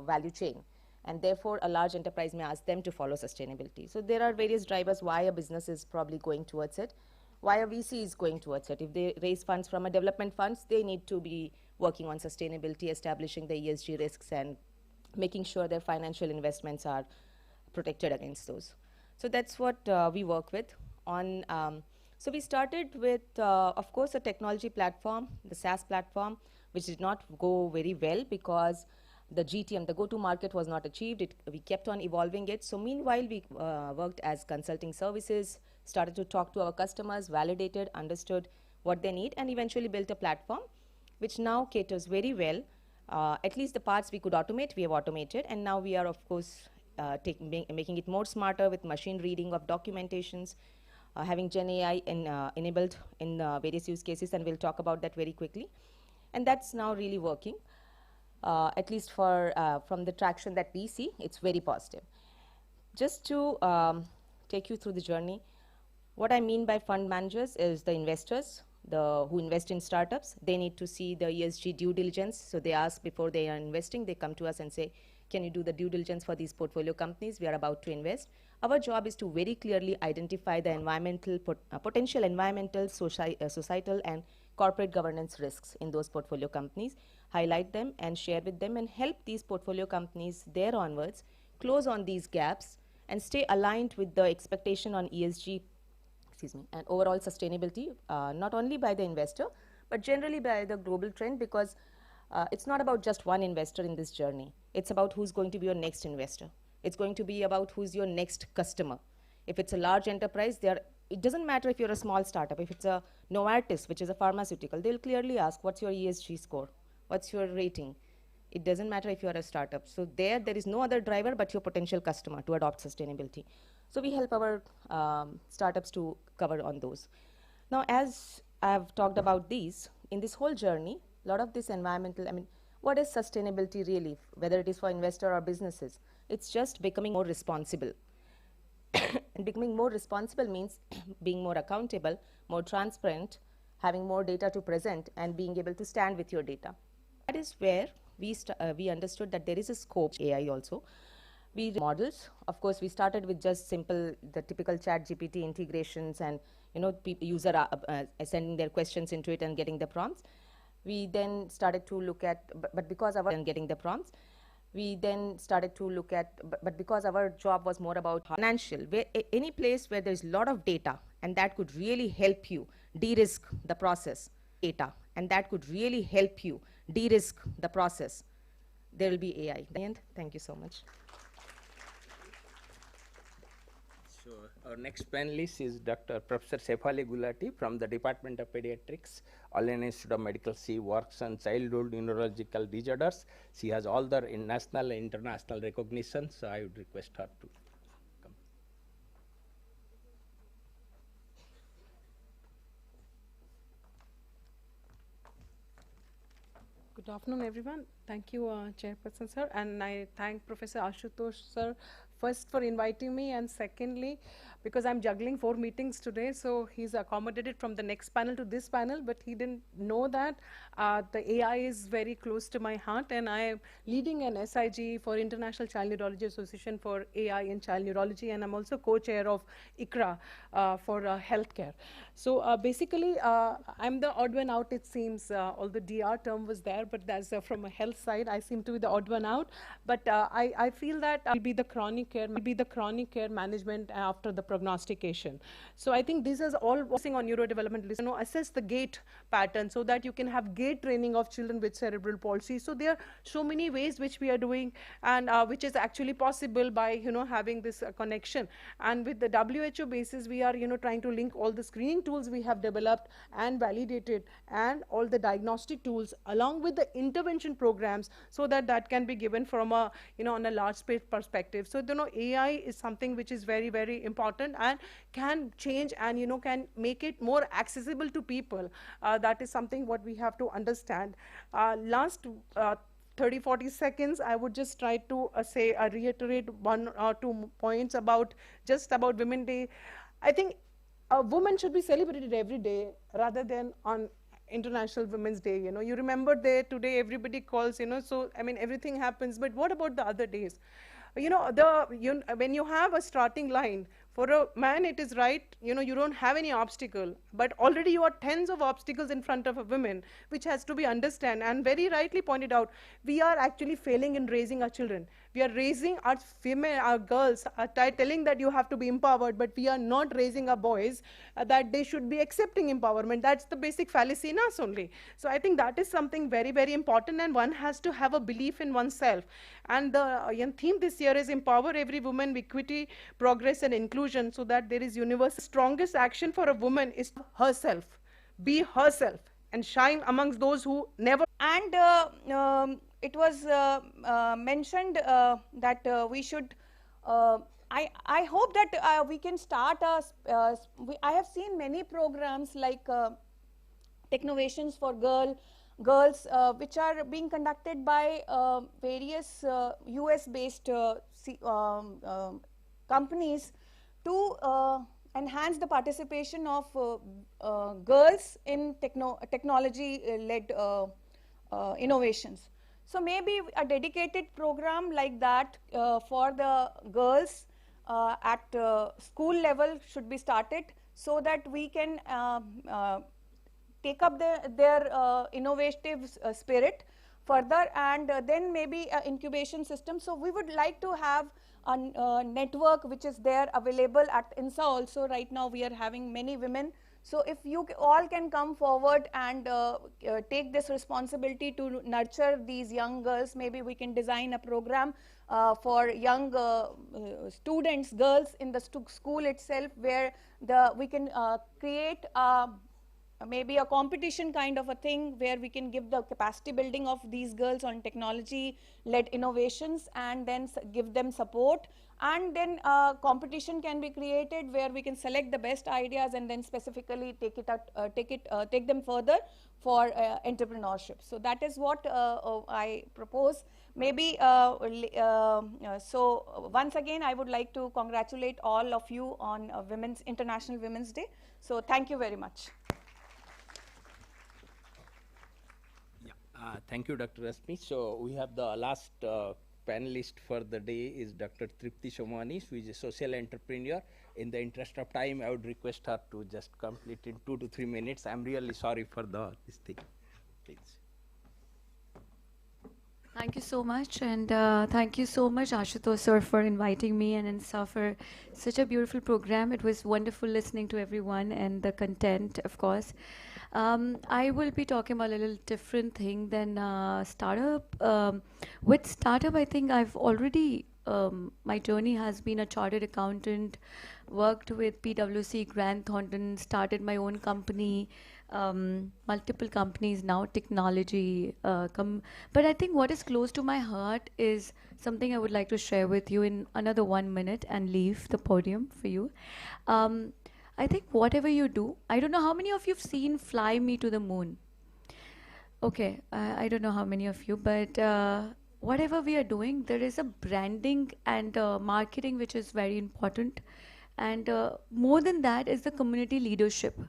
value chain. And therefore, a large enterprise may ask them to follow sustainability. So there are various drivers why a business is probably going towards it, why a VC is going towards it. If they raise funds from a development funds, they need to be working on sustainability, establishing the ESG risks, and making sure their financial investments are protected against those. So that's what we work with on. So we started with, of course, a technology platform, the SaaS platform, which did not go very well because the GTM, the go-to-market, was not achieved. We kept on evolving it. So meanwhile, we worked as consulting services, started to talk to our customers, validated, understood what they need, and eventually built a platform which now caters very well. At least the parts we could automate, we have automated, and now we are, of course, making it more smarter with machine reading of documentations, having Gen AI enabled in various use cases, and we'll talk about that very quickly. And that's now really working, at least for from the traction that we see, it's very positive. Just to take you through the journey, what I mean by fund managers is the investors, who invest in startups. They need to see the ESG due diligence. So they ask before they are investing, they come to us and say, can you do the due diligence for these portfolio companies we are about to invest? Our job is to very clearly identify the environmental, potential environmental, societal, and corporate governance risks in those portfolio companies, highlight them and share with them, and help these portfolio companies there onwards close on these gaps and stay aligned with the expectation on ESG, and overall sustainability, not only by the investor, but generally by the global trend, because it's not about just one investor in this journey. It's about who's going to be your next investor. It's going to be about who's your next customer. If it's a large enterprise, it doesn't matter if you're a small startup. If it's a Novartis, which is a pharmaceutical, they'll clearly ask, what's your ESG score? What's your rating? It doesn't matter if you're a startup. So there is no other driver but your potential customer to adopt sustainability. So we help our startups to cover on those. Now, as I've talked about these, in this whole journey, a lot of this environmental, what is sustainability really, whether it is for investor or businesses? It's just becoming more responsible. And becoming more responsible means being more accountable, more transparent, having more data to present, and being able to stand with your data. That is where we understood that there is a scope AI also. We models, of course, we started with just the typical ChatGPT integrations, and user sending their questions into it and getting the prompts. We then started to look at, but because our job was more about financial, any place where there's a lot of data and that could really help you de-risk the process, there will be AI. And thank you so much.
So our next panelist is Dr. Professor Shefali Gulati from the Department of Pediatrics, All India Institute of Medical. She works on childhood neurological disorders. She has all the national and international recognition, so I would request her to come.
Good afternoon, everyone. Thank you, Chairperson, sir, and I thank Professor Ashutosh, sir, first for inviting me, and secondly, because I'm juggling 4 meetings today, so he's accommodated from the next panel to this panel, but he didn't know that the AI is very close to my heart, and I am leading an SIG for International Child Neurology Association for AI in Child Neurology, and I'm also co-chair of ICRA for healthcare. So basically, I'm the odd one out, it seems, although DR term was there, but that's from a health side, I seem to be the odd one out. But I feel that will be the chronic care management after the prognostication. So I think this is all focusing on neurodevelopmental, assess the gait pattern so that you can have gait training of children with cerebral palsy. So there are so many ways which we are doing, and which is actually possible by having this connection. And with the WHO basis, we are trying to link all the screening tools we have developed and validated, and all the diagnostic tools along with the intervention programs, so that that can be given from a on a large space perspective. So AI is something which is very, very important and can change and can make it more accessible to people. That is something what we have to understand. Last 30-40 seconds, I would just try to reiterate 1 or 2 points about Women's Day. I think a woman should be celebrated every day rather than on International Women's Day. You remember today everybody calls, so everything happens, but what about the other days? When you have a starting line, for a man it is right, you don't have any obstacle, but already you are tens of obstacles in front of a woman, which has to be understood. And very rightly pointed out, we are actually failing in raising our children. We are raising our female, our girls, telling that you have to be empowered, but we are not raising our boys that they should be accepting empowerment. That's the basic fallacy in us only. So I think that is something very, very important, and one has to have a belief in oneself. And the theme this year is Empower Every Woman with Equity, Progress and Inclusion, so that there is universal. Strongest action for a woman is herself. Be herself and shine amongst those who never.
And it was mentioned that we should, I hope that we can start I have seen many programs like Technovations for girls, which are being conducted by various US-based companies to enhance the participation of girls in technology-led innovations. So maybe a dedicated program like that for the girls at school level should be started, so that we can take up their innovative spirit further, and then maybe an incubation system. So we would like to have a network which is there available at INSA also. Right now we are having many women. So if you all can come forward and take this responsibility to nurture these young girls, maybe we can design a program for young students, girls in the school itself, where we can create maybe a competition kind of a thing, where we can give the capacity building of these girls on technology-led innovations, and then give them support. And then competition can be created where we can select the best ideas and then specifically take them further for entrepreneurship. So that is what I propose. Maybe so once again I would like to congratulate all of you on International Women's Day. So thank you very much.
Thank you, Dr. Rasmi. So we have the last panelist for the day is Dr. Tripti Somani, who is a social entrepreneur. In the interest of time, I would request her to just complete in 2 to 3 minutes. I'm really sorry for this thing. Please.
Thank you so much, and thank you so much, Ashutosh sir, for inviting me, and INSA for such a beautiful program. It was wonderful listening to everyone and the content, of course. I will be talking about a little different thing than startup. With startup, I think I've already, my journey has been a chartered accountant, worked with PwC, Grant Thornton, started my own company, multiple companies now, technology. But I think what is close to my heart is something I would like to share with you in another 1 minute and leave the podium for you. I think whatever you do, I don't know how many of you have seen Fly Me to the Moon. Okay, I don't know how many of you, but whatever we are doing, there is a branding and marketing which is very important. And more than that is the community leadership.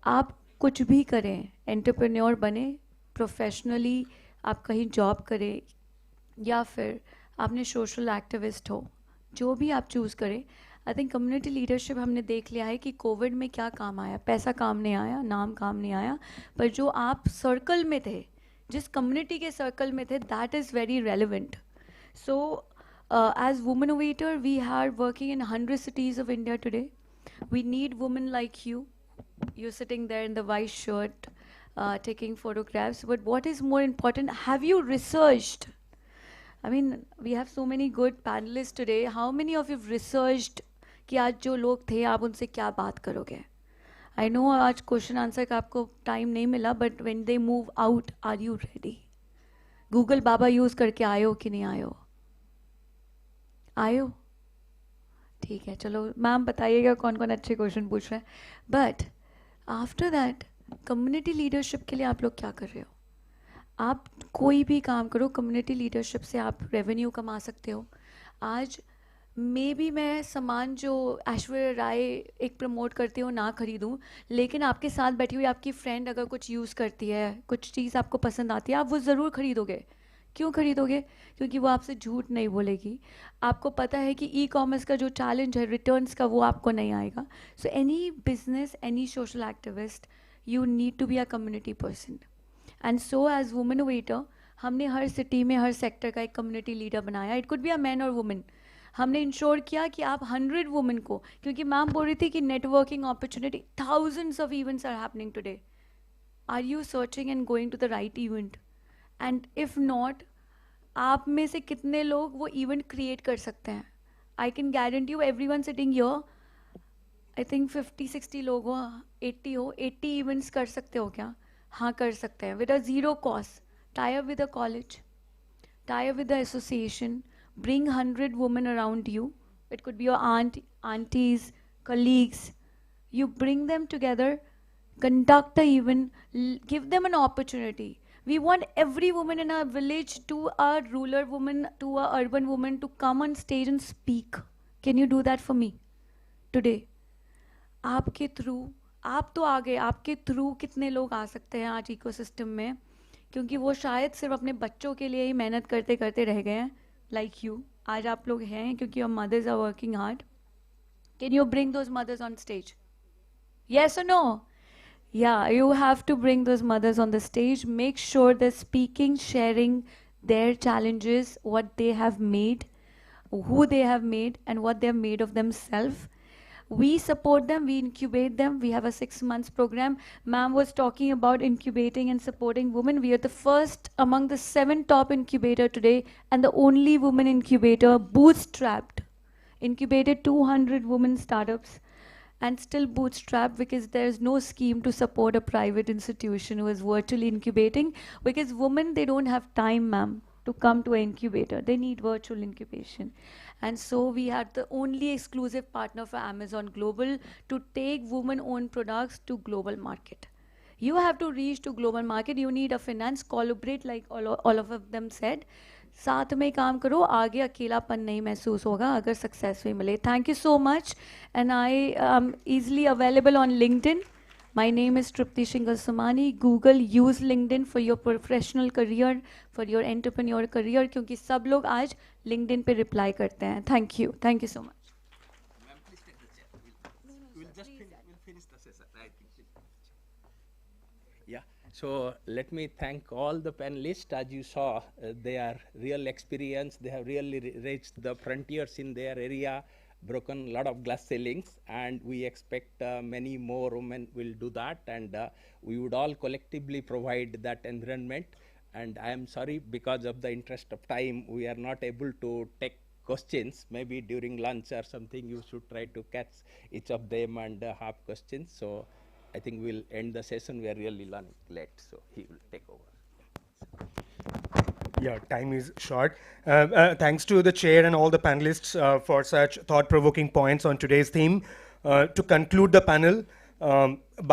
आप कुछ भी करें, entrepreneur बने, professionally आप कहीं job करें, या फिर आपने सोशल एक्टिविस्ट हो, जो भी आप चूज़ करें, आई थिंक कम्युनिटी लीडरशिप हमने देख लिया है कि कोविड में क्या काम आया. पैसा काम नहीं आया, नाम काम नहीं आया, पर जो आप सर्कल में थे, जिस कम्युनिटी के सर्कल में थे, that is very relevant. So as women innovator, we are working in 100 cities of India today. We need women like you. You're sitting there in the white shirt, taking photographs. But what is more important, have you researched? I mean, we have so many good panelists today. How many of you have researched कि आज जो लोग थे आप उनसे क्या बात करोगे? I know आज क्वेश्चन आंसर का आपको टाइम नहीं मिला, but when they move out, are you ready? Google Baba use करके आए हो कि नहीं आए हो? आए हो? ठीक है, चलो मैम बताइएगा कौन कौन अच्छे क्वेश्चन पूछ रहे हैं. But after that community leadership के लिए आप लोग क्या कर रहे हो? आप कोई भी काम करो, कम्युनिटी लीडरशिप से आप रेवेन्यू कमा सकते हो. आज मे बी मैं सामान जो ऐश्वर्या राय एक प्रमोट करती हूँ ना खरीदूँ, लेकिन आपके साथ बैठी हुई आपकी फ्रेंड अगर कुछ यूज़ करती है, कुछ चीज़ आपको पसंद आती है, आप वो ज़रूर खरीदोगे. क्यों खरीदोगे? क्योंकि वो आपसे झूठ नहीं बोलेगी. आपको पता है कि ई कॉमर्स का जो चैलेंज है रिटर्न्स का, वो आपको नहीं आएगा. So any business, any social activist, you need to be a community person. And so as women innovator, हमने हर सिटी में हर सेक्टर का एक कम्युनिटी लीडर बनाया. It could be a man और वुमेन. हमने इंश्योर किया कि आप 100 वुमेन को, क्योंकि मैम बोल रही थी कि networking opportunity, thousands of events are happening today. Are you searching and going to the right event? And if not, आप में से कितने लोग वो इवेंट क्रिएट कर सकते हैं? I can guarantee you everyone sitting here, I think 50-60 लोग हो, 80 हो, 80 इवेंट्स कर सकते हो क्या? हाँ कर सकते हैं, with a zero cost. Tie up with a college, tie up with the association, bring 100 women around you. It could be your aunties, colleagues. You bring them together, conduct a event, give them an opportunity. We want every woman in our village, to a rural woman, to a urban woman, to come on stage and speak. Can you do that for me today? आपके through, आप तो आ गए, आपके through कितने लोग आ सकते हैं आज इकोसिस्टम में, क्योंकि वो शायद सिर्फ अपने बच्चों के लिए ही मेहनत करते करते रह गए हैं, लाइक यू. आज आप लोग हैं क्योंकि your mothers are working hard. Can you bring those mothers on stage? Yes or no? Yeah, you have to bring those mothers on the stage. Make sure they're speaking, sharing their challenges, what they have made, who they have made, and what they have made of themselves. We support them, we incubate them. We have a 6 months program. Ma'am was talking about incubating and supporting women. We are the first among the 7 top incubator today, and the only woman incubator, bootstrapped, incubated 200 women startups, and still bootstrapped because there is no scheme to support a private institution who is virtually incubating, because women, they don't have time, ma'am, to come to an incubator. They need virtual incubation. And so we are the only exclusive partner for Amazon Global to take women-owned products to global market. You have to reach to global market. You need a finance, collaborate, like all of them said. साथ में काम करो, आगे अकेलापन नहीं महसूस होगा अगर सक्सेस भी मिले. Thank you so much, and I am easily available on LinkedIn. My name is Tripti Shingal Samani. Google, use LinkedIn for your professional career, for your entrepreneur career, क्योंकि सब लोग आज LinkedIn पे रिप्लाई करते हैं. Thank you so much.
So let me thank all the panelists. As you saw, they are real experience. They have really reached the frontiers in their area, broken a lot of glass ceilings, and we expect many more women will do that, and we would all collectively provide that environment. And I am sorry, because of the interest of time, we are not able to take questions. Maybe during lunch or something, you should try to catch each of them and have questions. So I think we'll end the session. We are really late, so he will take over.
Yeah, time is short. Thanks to the chair and all the panelists for such thought-provoking points on today's theme. To conclude the panel,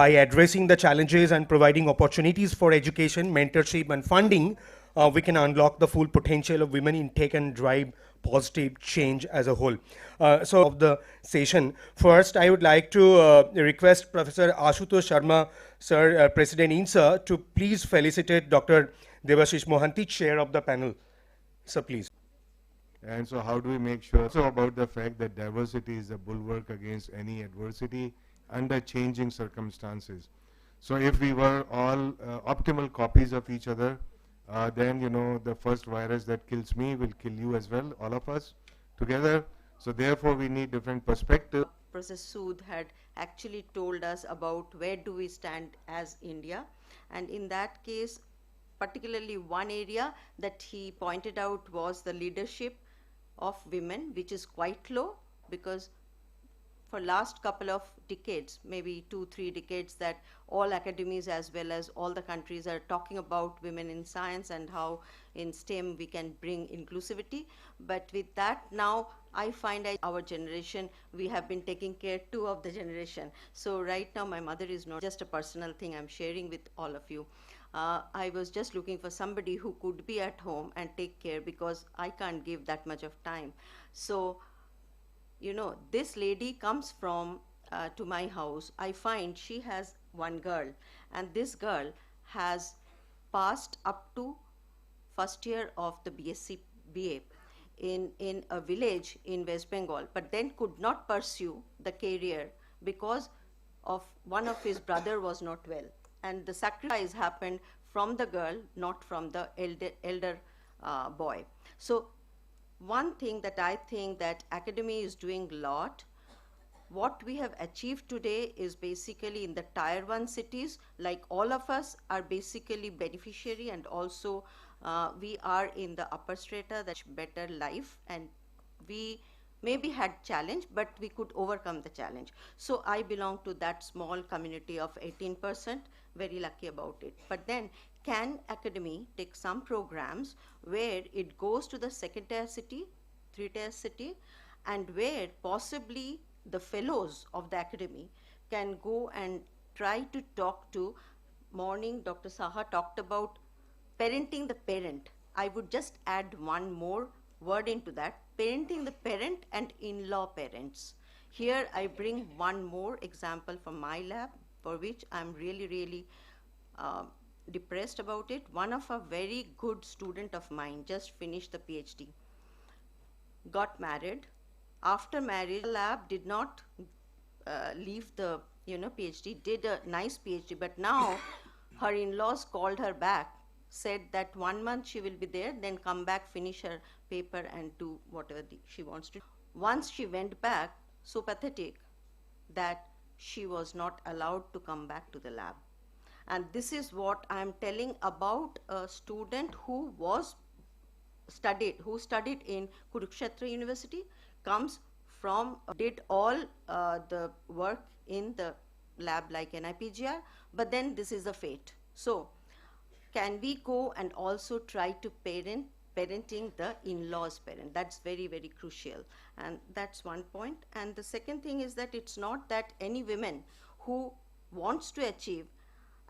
by addressing the challenges and providing opportunities for education, mentorship, and funding, we can unlock the full potential of women in tech and drive positive change as a whole. So of the session, first I would like to request Professor Ashutosh Sharma, Sir, President INSA, to please felicitate Dr. Devashish Mohanty, chair of the panel. Sir, please.
And so how do we make sure so about the fact that diversity is a bulwark against any adversity under changing circumstances. So if we were all optimal copies of each other, then, you know, the first virus that kills me will kill you as well, all of us together. So therefore, we need different perspectives.
Professor Sood had actually told us about where do we stand as India. And in that case, particularly one area that he pointed out was the leadership of women, which is quite low, because for last couple of decades, maybe 2-3 decades, that all academies as well as all the countries are talking about women in science and how in STEM we can bring inclusivity. But with that now, I find our generation, we have been taking care too of the generation. So right now my mother is not just a personal thing I'm sharing with all of you. I was just looking for somebody who could be at home and take care, because I can't give that much of time. So, you know, this lady comes from to my house. I find she has one girl, and this girl has passed up to first year of the BSc BA in a village in West Bengal, but then could not pursue the career because of one of his brother was not well, and the sacrifice happened from the girl, not from the elder boy. So one thing that I think that academy is doing a lot. What we have achieved today is basically in the tier 1 cities, like all of us are basically beneficiary, and also we are in the upper strata, that's better life, and we maybe had challenge, but we could overcome the challenge. So I belong to that small community of 18%, very lucky about it. But then can academy take some programs where it goes to the second tier city, 3-tier city, and where possibly the fellows of the academy can go and try to talk to, morning Dr. Shaha talked about parenting the parent. I would just add one more word into that, parenting the parent and in-law parents. Here I bring one more example from my lab, for which I'm really depressed about it. One of a very good student of mine just finished the PhD, got married. After marriage, lab did not leave the PhD, did a nice PhD, but now her in-laws called her back, said that 1 month she will be there, then come back, finish her paper and do whatever she wants to. Once she went back, so pathetic that she was not allowed to come back to the lab. And this is what I am telling about a student who studied in Kurukshetra University, comes from, did all the work in the lab like NIPGR, but then this is a fate. So can we go and also try to parenting the in-laws parent? That's very crucial, and that's one point. And the second thing is that it's not that any women who wants to achieve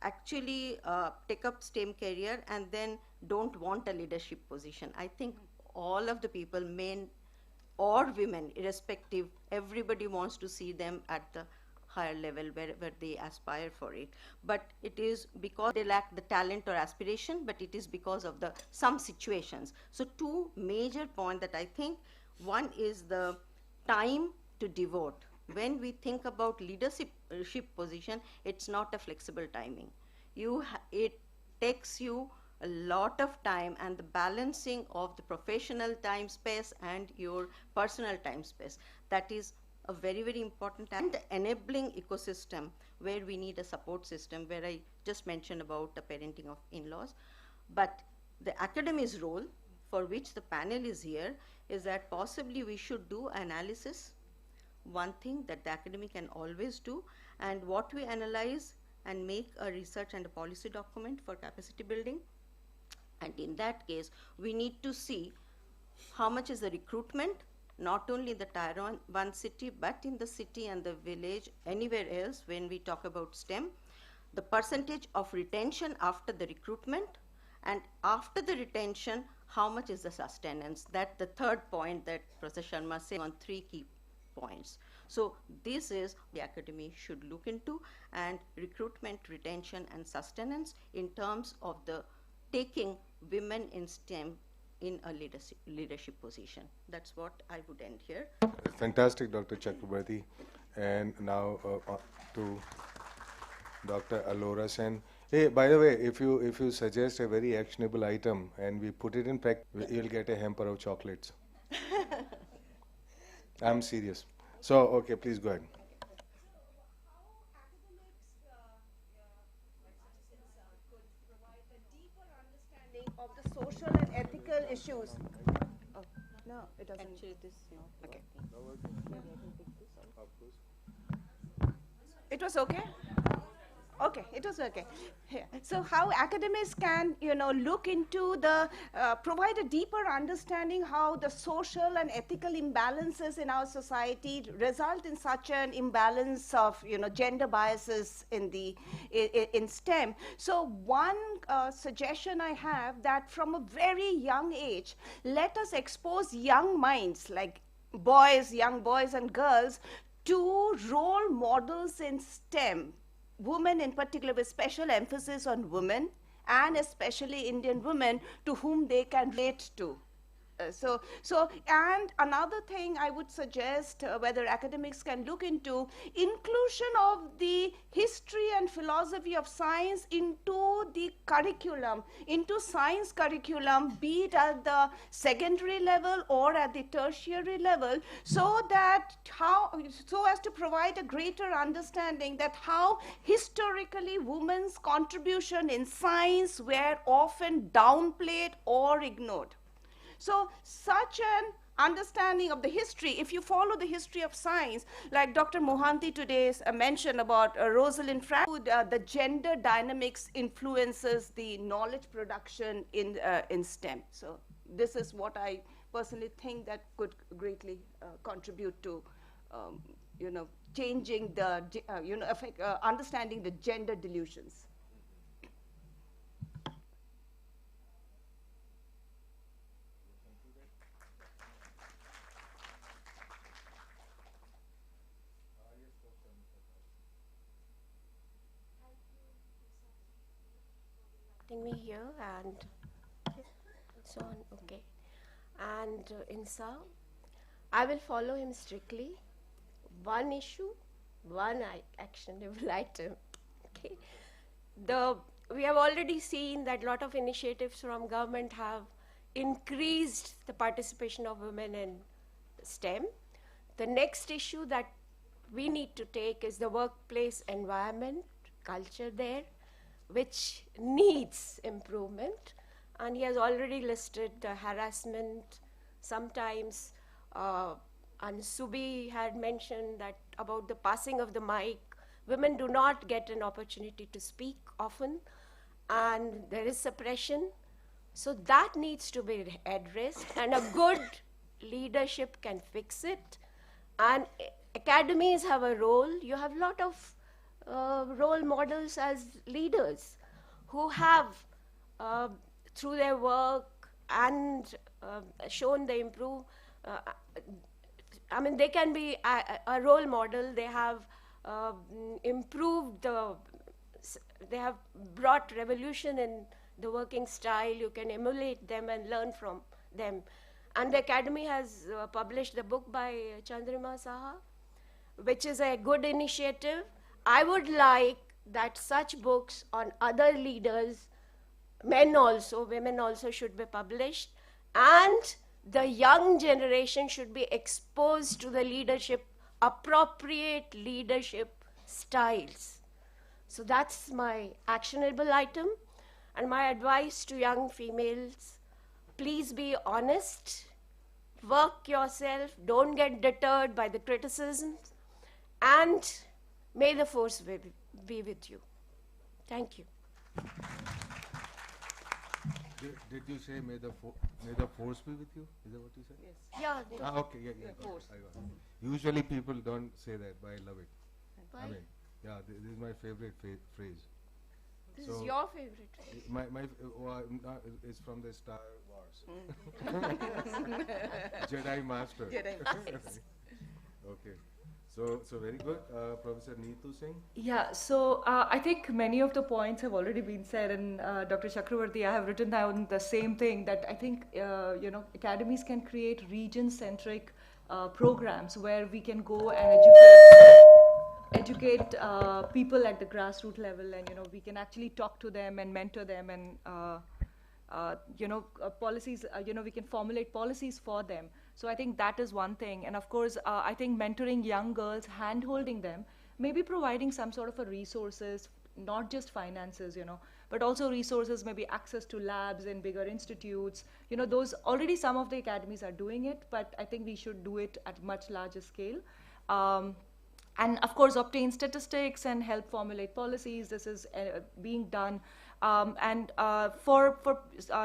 actually take up STEM career and then don't want a leadership position. I think all of the people, men or women, irrespective, everybody wants to see them at the higher level where they aspire for it. But it is because they lack the talent or aspiration, but it is because of some situations. So two major points that I think, one is the time to devote. When we think about leadership position, it's not a flexible timing. It takes you a lot of time, and the balancing of the professional time space and your personal time space, that is a very important. And the enabling ecosystem, where we need a support system, where I just mentioned about the parenting of in-laws. But the academy's role, for which the panel is here, is that possibly we should do analysis, one thing that the academy can always do, and what we analyze and make a research and a policy document for capacity building. And in that case, we need to see how much is the recruitment, not only in the tier 1 city, but in the city and the village, anywhere else when we talk about STEM, the percentage of retention after the recruitment, and after the retention, how much is the sustenance. That's the third point that Professor Sharma said on 3 key points. So this is the academy should look into, and recruitment, retention and sustenance in terms of the taking women in STEM in a leadership position. That's what I would end here.
Fantastic, Dr. Chakrabarti. And now to Dr. Alora Sen. Hey, by the way, if you suggest a very actionable item and we put it in practice, you'll get a hamper of chocolates. I'm serious. So, okay, please go ahead.
Of the social and ethical issues. Oh, no, it doesn't.
Actually, this
okay. It was okay? Okay, it was okay. Yeah. So how academics can, look into provide a deeper understanding how the social and ethical imbalances in our society result in such an imbalance of, gender biases in STEM. So one suggestion I have, that from a very young age, let us expose young minds, like young boys and girls, to role models in STEM. Women in particular, with special emphasis on women, and especially Indian women, to whom they can relate to.
And another thing I would suggest whether academics can look into inclusion of the history and philosophy of science into the curriculum, into science curriculum, be it at the secondary level or at the tertiary level, so as to provide a greater understanding that how historically women's contribution in science were often downplayed or ignored. So such an understanding of the history, if you follow the history of science, like Dr. Mohanty today mentioned about Rosalind Franklin, the gender dynamics influences the knowledge production in STEM. So this is what I personally think that could greatly contribute to, changing the, understanding the gender delusions.
Me here and so on, okay. And INSA, I will follow him strictly. One issue, one actionable item. Okay. We have already seen that a lot of initiatives from government have increased the participation of women in STEM. The next issue that we need to take is the workplace environment, culture there, which needs improvement. And he has already listed harassment. Sometimes, and Subi had mentioned that about the passing of the mic, women do not get an opportunity to speak often, and there is suppression. So that needs to be addressed, and a good leadership can fix it. And academies have a role. You have a lot of role models as leaders who have, through their work and shown the I mean, they can be a role model. They have improved they have brought revolution in the working style. You can emulate them and learn from them. And the Academy has published the book by Chandrima Shaha, which is a good initiative. I would like that such books on other leaders, men also, women also, should be published, and the young generation should be exposed to the leadership, appropriate leadership styles. So that's my actionable item. And my advice to young females, please be honest, work yourself, don't get deterred by the criticisms, and may the force be with you. Thank you.
Did you say may the force be with you? Is that what you said?
Yes. Yeah.
Okay. Yeah. Force. I got it. Usually people don't say that, but I love it.
Why?
I mean, yeah, this is my favorite phrase.
This is your favorite phrase.
It's from the Star Wars. Jedi Master.
Jedi Master.
Okay. So very good. Professor Neetu Singh?
Yeah, so I think many of the points have already been said, and Dr. Chakravarti, I have written down the same thing, that I think, academies can create region-centric programs where we can go and educate people at the grassroots level, and, we can actually talk to them and mentor them, and, policies, we can formulate policies for them. So I think that is one thing. And of course, I think mentoring young girls, hand-holding them, maybe providing some sort of a resources, not just finances, but also resources, maybe access to labs in bigger institutes. Those already some of the academies are doing it, but I think we should do it at much larger scale. And of course, obtain statistics and help formulate policies. This is being done. And for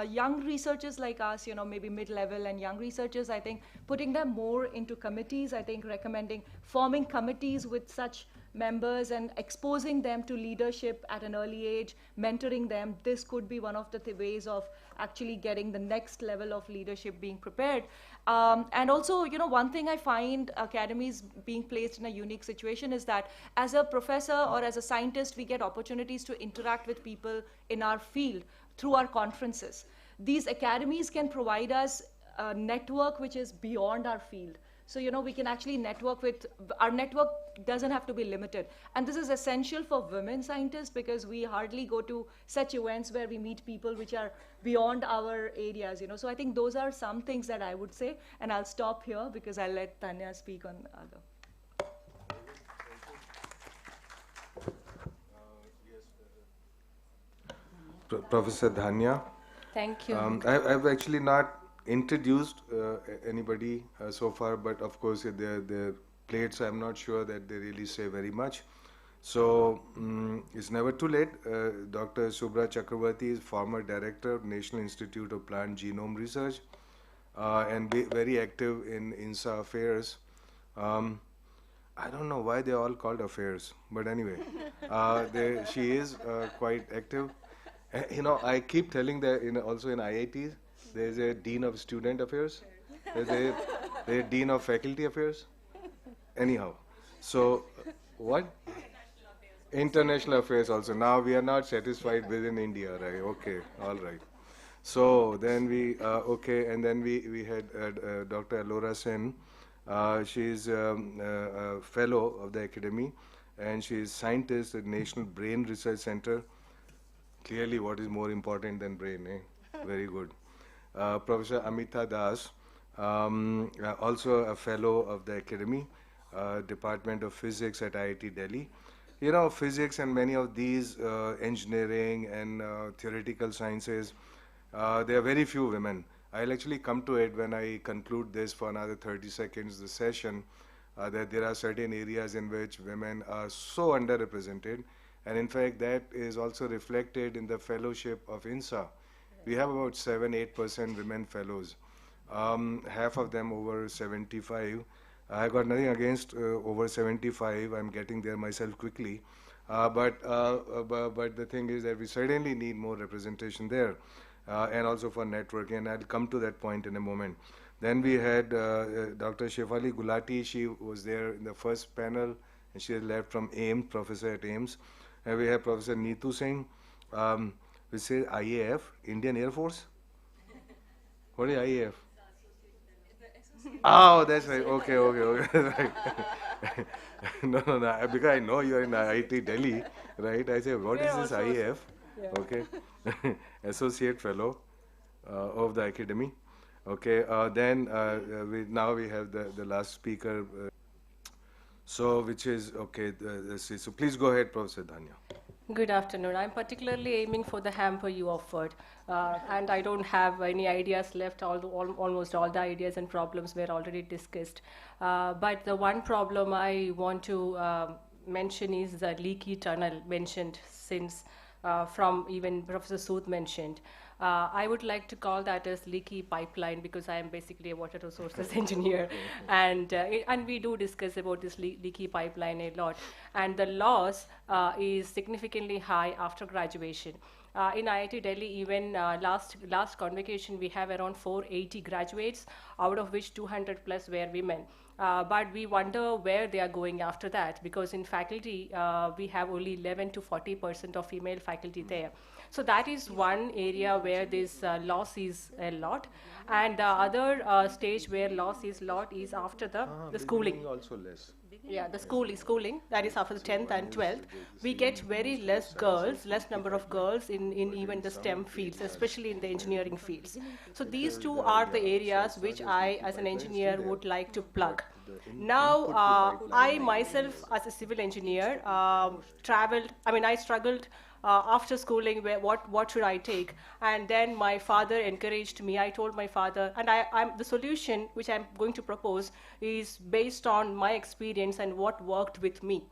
young researchers like us, maybe mid-level and young researchers, I think putting them more into committees, I think recommending forming committees with such members and exposing them to leadership at an early age, mentoring them, this could be one of the ways of actually getting the next level of leadership being prepared. And also, one thing I find academies being placed in a unique situation is that as a professor or as a scientist, we get opportunities to interact with people in our field through our conferences. These academies can provide us a network which is beyond our field. So, you know, we can actually network with, our network doesn't have to be limited. And this is essential for women scientists because we hardly go to such events where we meet people which are beyond our areas, you know. So I think those are some things that I would say, and I'll stop here because I'll let Tanya speak on other.
Professor Dhanya.
Thank you.
I've actually not introduced anybody so far, but of course their plates, I'm not sure that they really say very much. So it's never too late. Dr. Subra Chakravarti is former director of National Institute of Plant Genome Research and very active in INSA affairs. I don't know why they're all called affairs, but anyway, she is quite active. You know, I keep telling that also in IITs, there's a Dean of Student Affairs, there's a Dean of Faculty Affairs. Anyhow, so what? International Affairs also. Now we are not satisfied within India, right? Okay, all right. So then and then we had Dr. Alora Sen. She's a fellow of the Academy, and she is scientist at National Brain Research Center. Clearly, what is more important than brain, eh? Very good. Professor Amita Das, also a fellow of the Academy, Department of Physics at IIT Delhi. You know, physics and many of these engineering and theoretical sciences, there are very few women. I'll actually come to it when I conclude this for another 30 seconds, the session, that there are certain areas in which women are so underrepresented. And in fact, that is also reflected in the fellowship of INSA. We have about 7-8% women fellows, half of them over 75. I got nothing against over 75. I'm getting there myself quickly. But the thing is that we certainly need more representation there, and also for networking. And I'll come to that point in a moment. Then we had Dr. Shefali Gulati. She was there in the first panel, and she has left from AIMS, professor at AIMS. And we have Professor Neetu Singh, which says IAF, Indian Air Force. What is IAF? Oh, that's right. Okay. Right. No. Because I know you are in IIT Delhi, right? I say, what is this IAF? Yeah. Okay. Associate Fellow of the Academy. Okay. Then now we have the last speaker. So, which is, okay, so please go ahead, Professor Dhanya.
Good afternoon. I'm particularly aiming for the hamper you offered, and I don't have any ideas left, almost all the ideas and problems were already discussed. But the one problem I want to mention is the leaky tunnel mentioned since from even Professor Sood mentioned. I would like to call that as leaky pipeline because I am basically a water resources engineer, and we do discuss about this leaky pipeline a lot. And the loss is significantly high after graduation. In IIT Delhi, even last convocation, we have around 480 graduates, out of which 200 plus were women. But we wonder where they are going after that, because in faculty, we have only 11 to 40% of female faculty there. So that is one area where this loss is a lot. And the other stage where loss is a lot is after the schooling.
Also less.
Yeah, the schooling, that is after the 10th and 12th. We get very less number of girls in even the STEM fields, especially in the engineering fields. So these two are the areas which I, as an engineer, would like to plug. Now, I myself, as a civil engineer, I struggled after schooling, what should I take? And then my father encouraged me. I told my father, and the solution which I'm going to propose is based on my experience and what worked with me.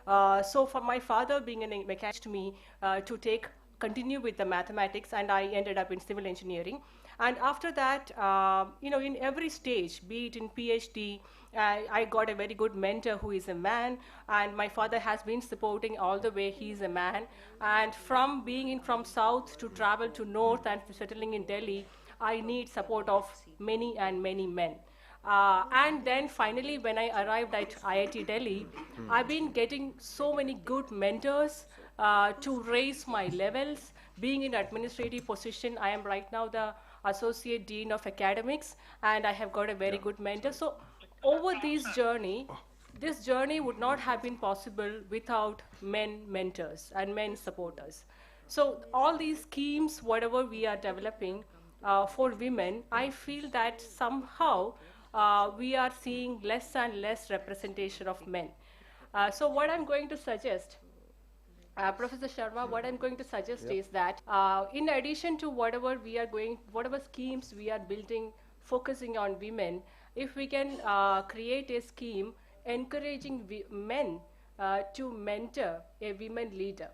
So for my father being a mechanic to me to continue with the mathematics, and I ended up in civil engineering. And after that, in every stage, be it in PhD, I got a very good mentor who is a man, and my father has been supporting all the way. He's a man, and from being from south to travel to north and to settling in Delhi, I need support of many and many men. And then finally, when I arrived at IIT Delhi, I've been getting so many good mentors to raise my levels. Being in administrative position, I am right now the Associate Dean of Academics, and I have got a very good mentor. So over this journey would not have been possible without men mentors and men supporters. So all these schemes, whatever we are developing for women, I feel that somehow we are seeing less and less representation of men. So what I'm going to suggest, Professor Sharma, what I'm going to suggest is that in addition to whatever schemes we are building, focusing on women, if we can create a scheme encouraging men to mentor a women leader.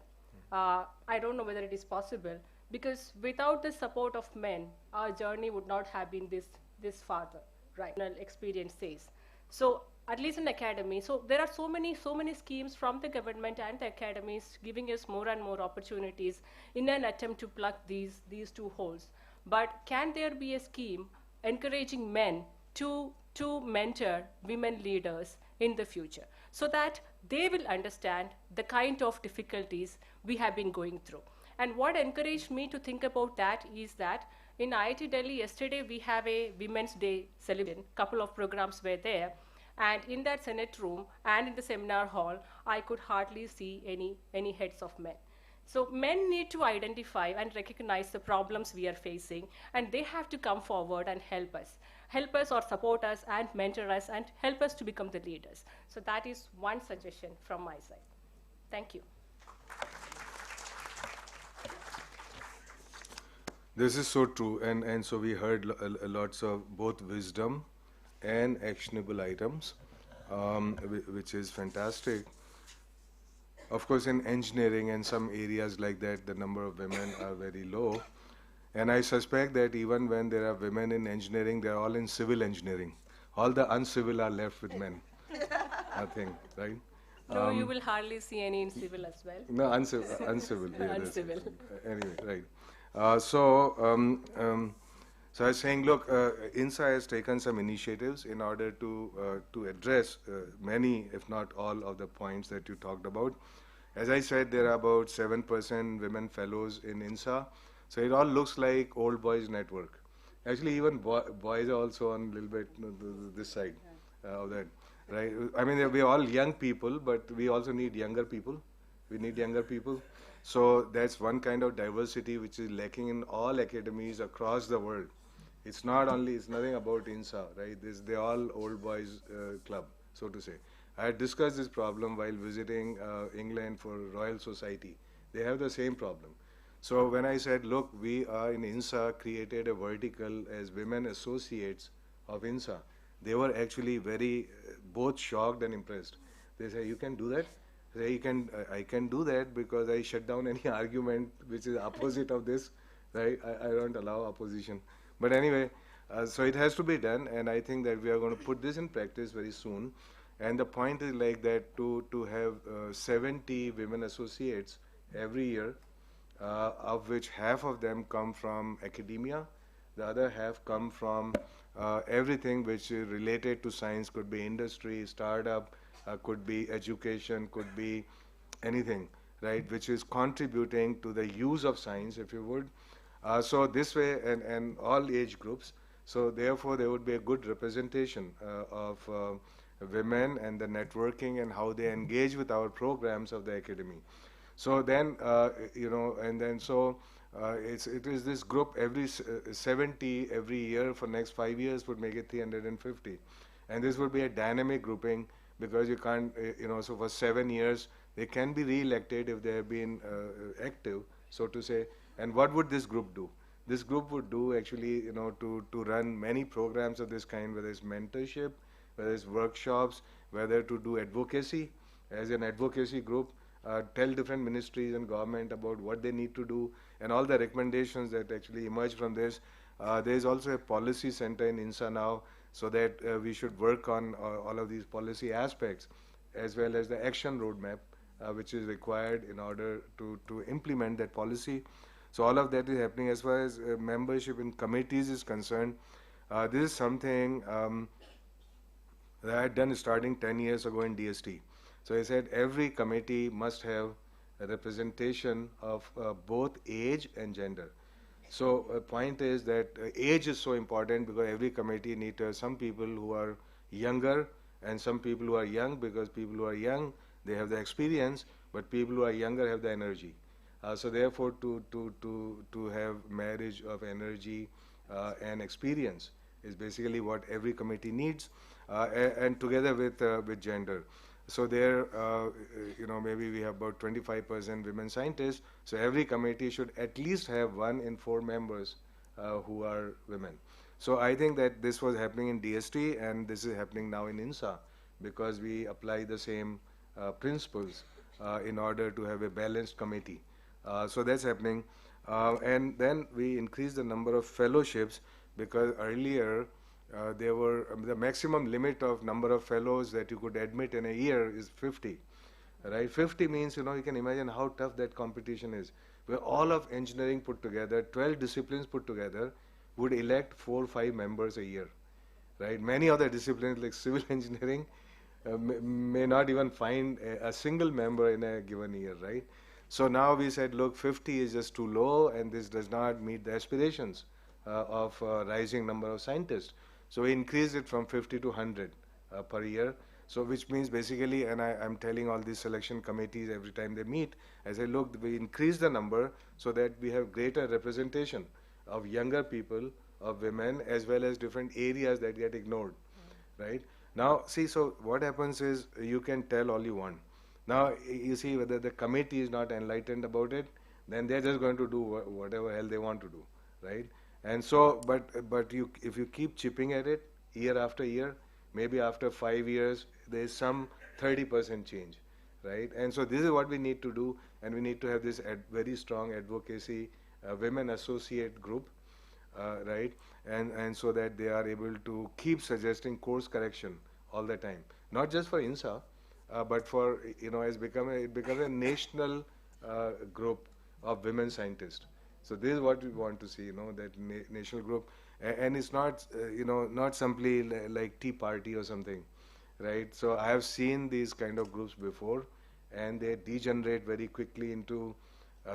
I don't know whether it is possible, because without the support of men, our journey would not have been this farther, right? Experience says. So at least in academy, so there are so many schemes from the government and the academies giving us more and more opportunities in an attempt to plug these two holes. But can there be a scheme encouraging men to mentor women leaders in the future, so that they will understand the kind of difficulties we have been going through? And what encouraged me to think about that is that in IIT Delhi yesterday we have a Women's Day celebration. Couple of programs were there, and in that Senate room and in the seminar hall, I could hardly see any heads of men. So men need to identify and recognize the problems we are facing, and they have to come forward and help us or support us and mentor us and help us to become the leaders. So that is one suggestion from my side. Thank you.
This is so true, and so we heard lots of both wisdom and actionable items, which is fantastic. Of course, in engineering and some areas like that, the number of women are very low. And I suspect that even when there are women in engineering, they're all in civil engineering. All the uncivil are left with men, I think, right?
No, you will hardly see any in civil as well.
No, uncivil. Yeah,
uncivil.
Anyway, right. So I was saying, look, INSA has taken some initiatives in order to address many, if not all, of the points that you talked about. As I said, there are about 7% women fellows in INSA. So it all looks like old boys network. Actually, even boys are also on a little bit this side of that, right? I mean, we're all young people, but we also need younger people. We need younger people. So that's one kind of diversity which is lacking in all academies across the world. It's nothing about INSA, right? They're all old boys club, so to say. I had discussed this problem while visiting England for Royal Society. They have the same problem. So when I said, look, we are in INSA created a vertical as women associates of INSA, they were actually very both shocked and impressed. They say, you can do that? I can do that because I shut down any argument which is opposite of this, right? I don't allow opposition. But anyway, so it has to be done, and I think that we are going to put this in practice very soon. And the point is like that to have 70 women associates every year, of which half of them come from academia, the other half come from everything which is related to science, could be industry, startup, could be education, could be anything, right, which is contributing to the use of science, if you would. So this way, and all age groups, so therefore there would be a good representation of women and the networking and how they engage with our programs of the academy. So then, it is this group, every 70 every year for next 5 years would make it 350. And this would be a dynamic grouping because you can't, so for 7 years, they can be re-elected if they have been active, so to say. And what would this group do? This group would do actually, to run many programs of this kind, whether it's mentorship, whether it's workshops, whether to do advocacy as an advocacy group, tell different ministries and government about what they need to do and all the recommendations that actually emerge from this. There is also a policy center in INSA now, so that we should work on all of these policy aspects as well as the action roadmap which is required in order to implement that policy. So all of that is happening. As far as membership in committees is concerned, this is something that I had done starting 10 years ago in DST. So I said every committee must have a representation of both age and gender. So point is that age is so important because every committee needs some people who are younger and some people who are young, because people who are young, they have the experience, but people who are younger have the energy. So therefore, to have marriage of energy and experience is basically what every committee needs, and together with gender. So there, maybe we have about 25% women scientists. So every committee should at least have 1 in 4 members who are women. So I think that this was happening in DST and this is happening now in INSA, because we apply the same principles in order to have a balanced committee. So that's happening. And then we increase the number of fellowships, because earlier there were the maximum limit of number of fellows that you could admit in a year is 50. Right? 50 means, you can imagine how tough that competition is. Where all of engineering put together, 12 disciplines put together, would elect 4 or 5 members a year. Right? Many other disciplines like civil engineering may not even find a single member in a given year, right? So now we said, look, 50 is just too low, and this does not meet the aspirations of rising number of scientists. So we increased it from 50 to 100 per year. So which means basically, and I'm telling all these selection committees every time they meet, I say, look, we increase the number so that we have greater representation of younger people, of women, as well as different areas that get ignored, right? Now, see, so what happens is you can tell all you want. Now, you see whether the committee is not enlightened about it, then they're just going to do whatever hell they want to do, right? And so, but if you keep chipping at it year after year, maybe after 5 years, there is some 30% change, right? And so this is what we need to do, and we need to have this very strong advocacy women associate group, right? And so that they are able to keep suggesting course correction all the time, not just for INSA, but for, it becomes a national group of women scientists. So this is what we want to see, that national group, and it's not, not simply like Tea Party or something, right? So I have seen these kind of groups before, and they degenerate very quickly into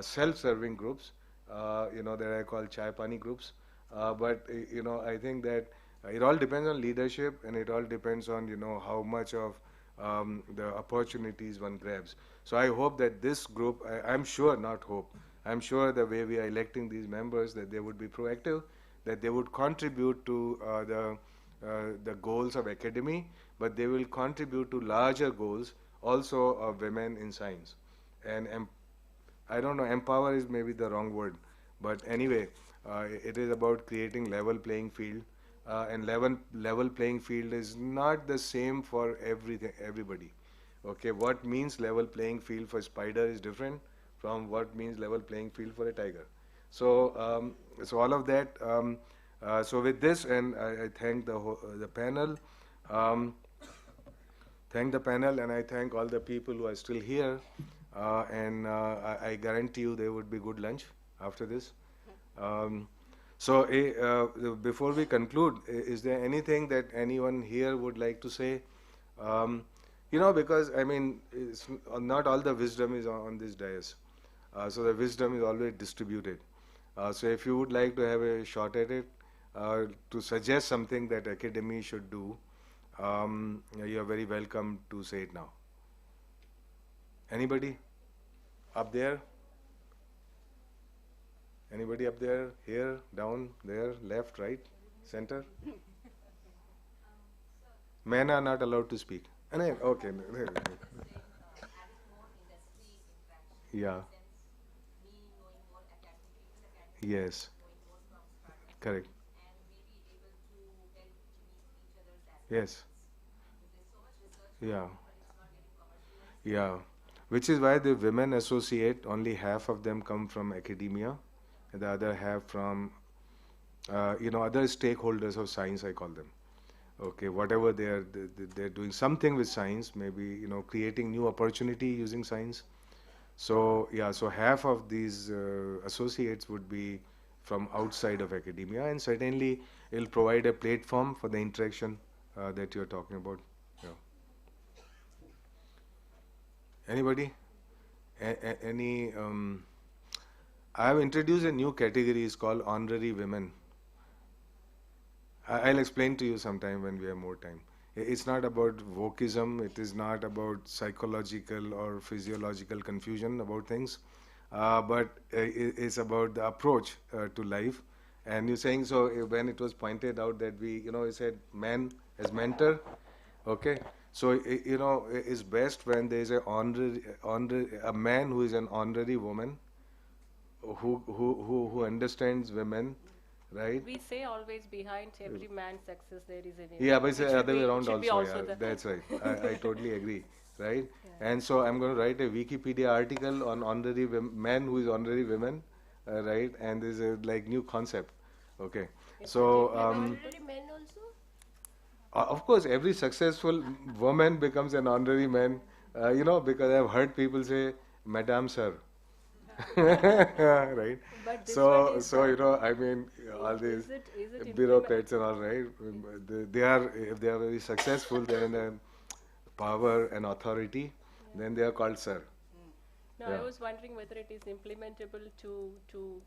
self-serving groups, that I call chai pani groups. But I think that it all depends on leadership, and it all depends on how much of the opportunities one grabs. So I hope that this group, I'm sure, not hope, I'm sure the way we are electing these members, that they would be proactive, that they would contribute to the goals of academy, but they will contribute to larger goals also of women in science. And I don't know, empower is maybe the wrong word, but anyway, it is about creating level playing field, and level playing field is not the same for everybody. Okay, what means level playing field for spider is different from what means level playing field for a tiger. So, so all of that. So with this, and I thank the panel. Thank the panel, and I thank all the people who are still here. And I guarantee you there would be good lunch after this. So before we conclude, is there anything that anyone here would like to say? Because I mean, not all the wisdom is on this dais. So the wisdom is always distributed. So if you would like to have a shot at it, to suggest something that academy should do, you are very welcome to say it now. Anybody? Up there? Anybody up there? Here? Down? There? Left? Right? Center? Men are not allowed to speak. Okay. Yeah. Yes. Correct. Yes. Yeah. Yeah. Which is why the women associate, only half of them come from academia, and the other half from, other stakeholders of science, I call them. Okay, whatever they're doing something with science, maybe, creating new opportunity using science. So, yeah, so half of these associates would be from outside of academia, and certainly it'll provide a platform for the interaction that you're talking about. Yeah. Anybody? Any? I have introduced a new category. It's called honorary women. I'll explain to you sometime when we have more time. It's not about wokeism. It is not about psychological or physiological confusion about things, but it's about the approach to life. And you're saying so when it was pointed out that you said man as mentor, okay. So it's best when there is a man who is an honorary woman, who understands women, right?
We say always behind every man's success there is an woman.
Yeah, but it's the other way around
should be
also. Yeah,
the
that's right. I totally agree, right? And so I'm going to write a Wikipedia article on honorary men who is honorary women, right? And there's a new concept, okay? So
Honorary men also?
of course, every successful woman becomes an honorary man, because I've heard people say, "Madam, sir." Right.
But this
So I mean, all these
is it
bureaucrats and all, right? They are, if they are very successful, they're in a power and authority, then they are called sir.
No, I was wondering whether it is implementable to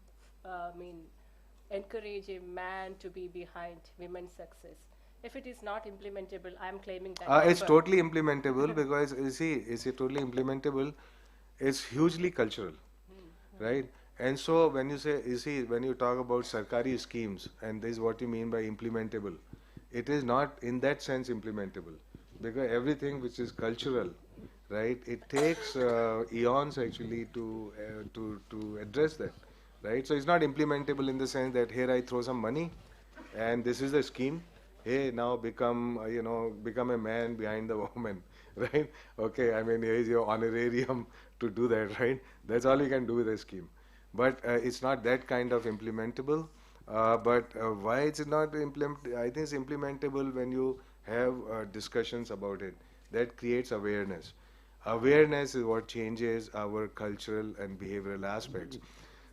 encourage a man to be behind women's success. If it is not implementable, I am claiming that.
It's totally implementable because you see, it's totally implementable. It's hugely cultural, right? And so when you say, when you talk about sarkari schemes, and this is what you mean by implementable, it is not in that sense implementable, because everything which is cultural, right? It takes eons actually to address that, right? So it's not implementable in the sense that here I throw some money, and this is the scheme. Hey, now become a man behind the woman, right? Okay, I mean, here is your honorarium to do that, right? That's all you can do with a scheme. But it's not that kind of implementable. But why it's not implementable? I think it's implementable when you have discussions about it. That creates awareness. Awareness is what changes our cultural and behavioral aspects.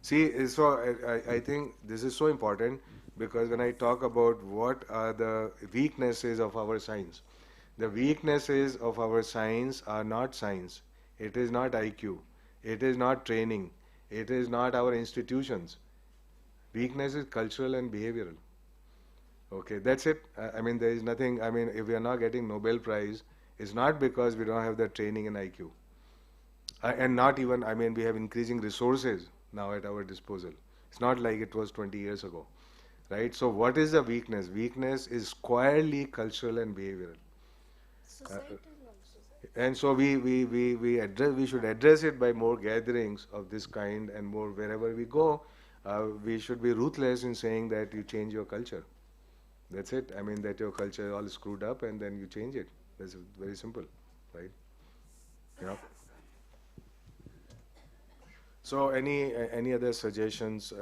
See, so I think this is so important, because when I talk about what are the weaknesses of our science, the weaknesses of our science are not science. It is not IQ. It is not training. It is not our institutions. Weakness is cultural and behavioral. Okay, that's it. I mean, there is nothing. I mean, if we are not getting Nobel Prize, it's not because we don't have the training in IQ. And not even, I mean, we have increasing resources now at our disposal. It's not like it was 20 years ago, right? So what is the weakness? Weakness is squarely cultural and behavioral. And so we should address it by more gatherings of this kind, and more wherever we go. We should be ruthless in saying that you change your culture. That's it. I mean, that your culture is all screwed up, and then you change it. That's very simple, right? Yeah. So any other suggestions?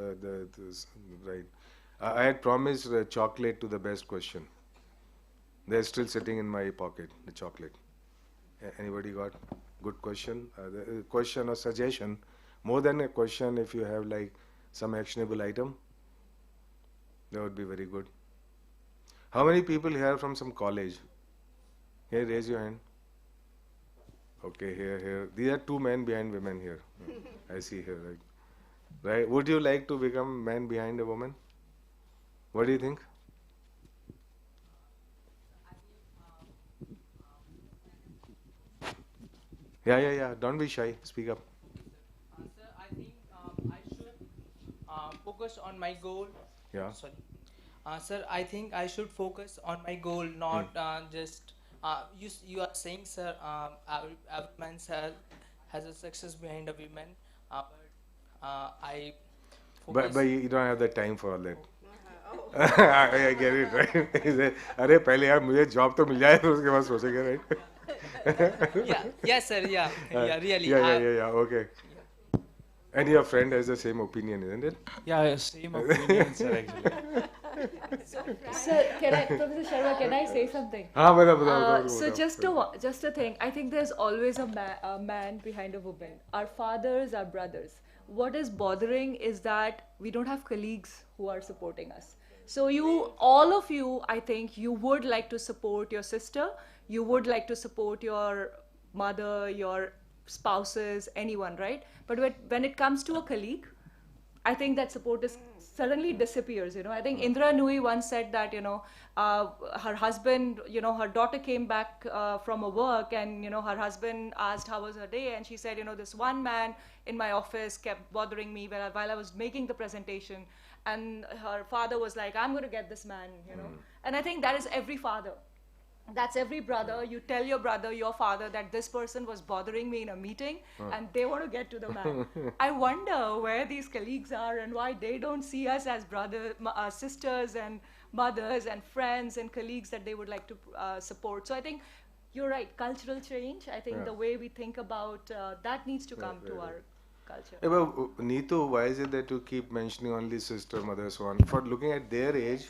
Right. I had promised chocolate to the best question. They're still sitting in my pocket, the chocolate. Anybody got good question? The question or suggestion, more than a question, if you have like some actionable item, that would be very good. How many people here from some college? Here, raise your hand. Okay, here. These are two men behind women here. I see here, right? Would you like to become man behind a woman? What do you think? Yeah. Don't be shy. Speak up.
Sir, I think I should focus on my goal.
Yeah.
Sorry. Sir, I think I should focus on my goal, not just. You are saying, sir, every man has a success behind a woman, but I.
But you don't have the time for all that. I get it, right? अरे पहले यार मुझे job तो मिल जाए, फिर उसके बाद सोचेंगे, right?
Yes, sir. Yeah, really.
Yeah. Okay. And your friend has the same opinion, isn't it?
Yeah, same opinion, sir. Actually.
Sir, Professor Sharma, can I say something? So just a thing. I think there's always a man behind a woman. Our fathers, our brothers. What is bothering is that we don't have colleagues who are supporting us. So all of you, I think you would like to support your sister. You would like to support your mother, your spouses, anyone, right? But when it comes to a colleague, I think that support is suddenly disappears. I think Indra Nui once said that, her husband, her daughter came back from a work, and, her husband asked how was her day, and she said, this one man in my office kept bothering me while I was making the presentation, and her father was like, I'm going to get this man. And I think that is every father. That's every brother. You tell your brother, your father, that this person was bothering me in a meeting, and they want to get to the man. I wonder where these colleagues are and why they don't see us as sisters and mothers and friends and colleagues that they would like to support. So I think you're right, cultural change. I think the way we think about that needs to come to our culture.
Yeah, but Neetu, why is it that you keep mentioning only sister, mother, so on? For looking at their age,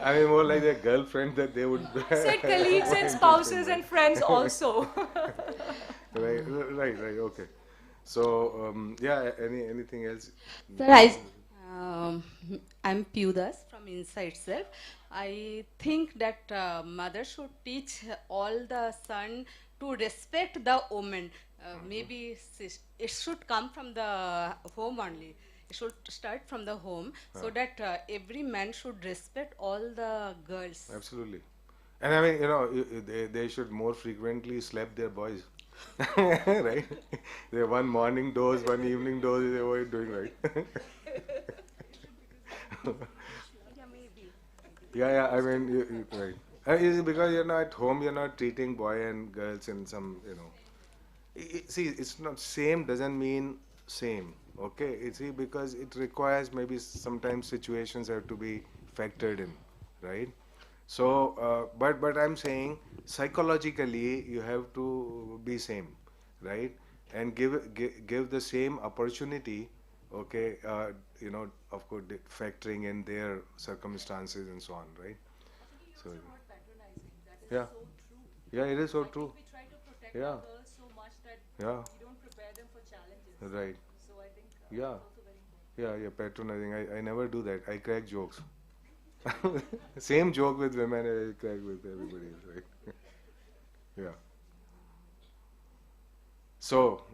I mean, more like their girlfriend that they would.
Said colleagues and spouses and friends also.
Right, okay. So, yeah, anything else?
Sir, I'm Piyudas from INSA itself. I think that mother should teach all the son to respect the woman. Maybe it should come from the home only. It should start from the home, so that every man should respect all the girls.
Absolutely. And I mean, they should more frequently slap their boys. Right? They one morning dose, one evening dose, they were doing right. Yeah, I mean, right. Is it because you're not at home, you're not treating boy and girls in some, see, it's not same doesn't mean same. Okay, see, because it requires maybe sometimes situations have to be factored in, right? So, but I'm saying psychologically you have to be same, right? And give the same opportunity, okay? Of course, factoring in their circumstances and so on, right? So, yeah, yeah, it is so true. Yeah, yeah, right. Yeah, yeah, patronizing. I never do that. I crack jokes. Same joke with women, I crack with everybody else, right? Yeah. So,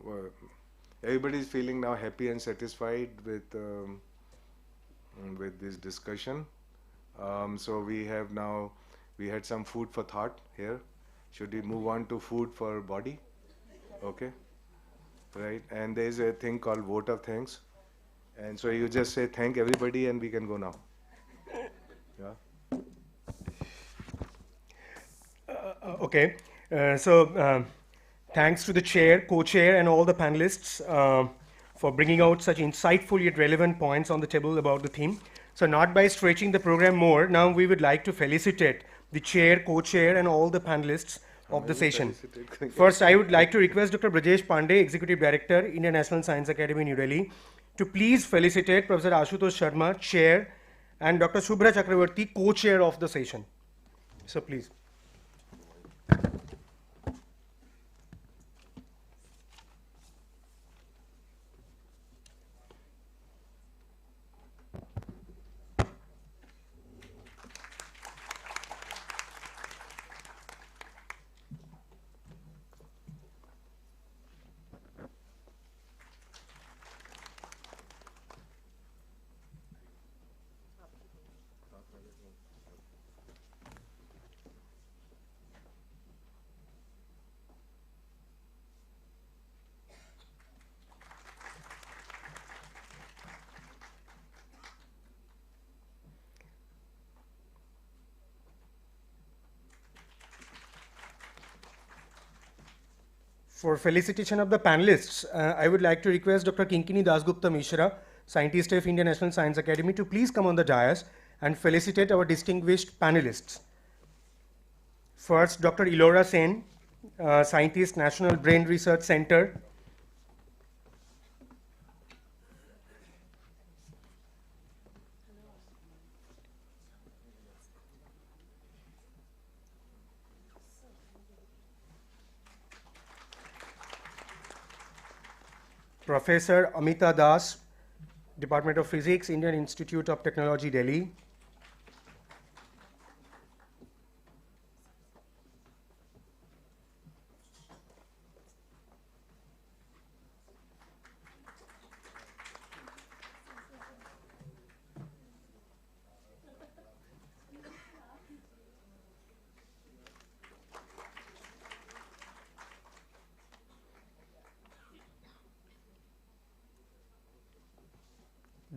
everybody is feeling now happy and satisfied with this discussion. So we had some food for thought here. Should we move on to food for body? Okay. Right. And there is a thing called vote of thanks. And so you just say thank everybody and we can go now. Yeah.
Okay. Thanks to the chair, co-chair, and all the panelists for bringing out such insightful yet relevant points on the table about the theme. So not by stretching the program more, now we would like to felicitate the chair, co-chair, and all the panelists of the session. First, I would like to request Dr. Brajesh Pandey, Executive Director, Indian National Science Academy, New Delhi, to please felicitate Professor Ashutosh Sharma, Chair, and Dr. Shubhra Chakravarti, Co-Chair of the session. So please. For felicitation of the panelists, I would like to request Dr. Kinkini Dasgupta Mishra, Scientist of Indian National Science Academy, to please come on the dais and felicitate our distinguished panelists. First, Dr. Ilora Sen, Scientist, National Brain Research Center. Professor Amita Das, Department of Physics, Indian Institute of Technology, Delhi.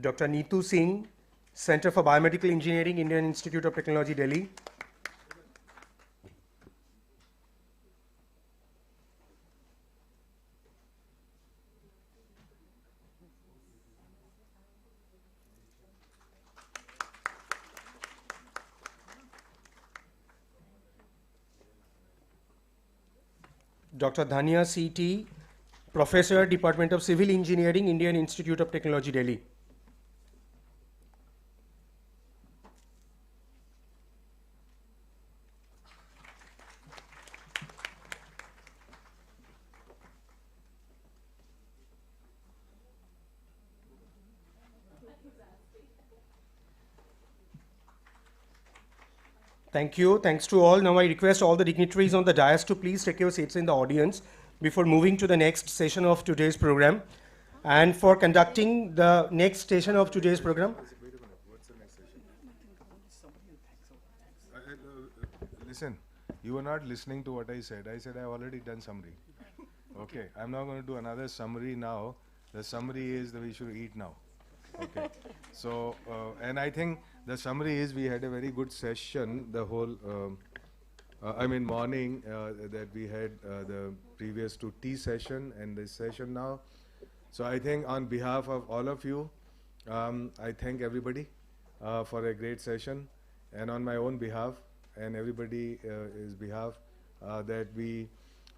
Dr. Neetu Singh, Center for Biomedical Engineering, Indian Institute of Technology, Delhi. Dr. Dhania C.T., Professor, Department of Civil Engineering, Indian Institute of Technology, Delhi. Thank you. Thanks to all. Now I request all the dignitaries on the dais to please take your seats in the audience before moving to the next session of today's program. And for conducting the next session of today's program.
Listen, you were not listening to what I said. I said I've already done summary. Okay, I'm not going to do another summary now. The summary is that we should eat now. Okay. So, and I think the summary is we had a very good session, the whole, morning that we had the previous to tea session and this session now. So I think on behalf of all of you, I thank everybody for a great session, and on my own behalf and everybody's behalf that we,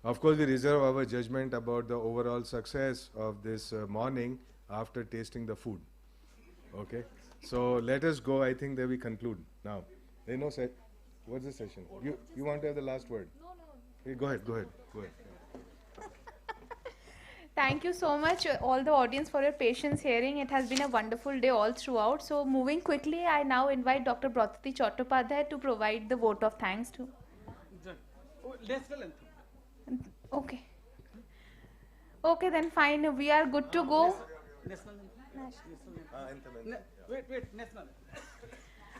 of course, we reserve our judgment about the overall success of this morning after tasting the food. Okay, so let us go. I think that we conclude now. What's the session? You want to have the last word? No. Hey, go ahead.
Thank you so much, all the audience, for your patience hearing. It has been a wonderful day all throughout. So moving quickly, I now invite Dr. Brautati Chattopadhyay to provide the vote of thanks to.
National anthem.
Okay. Okay, then fine. We are good to go.
National anthem. Wait, national anthem.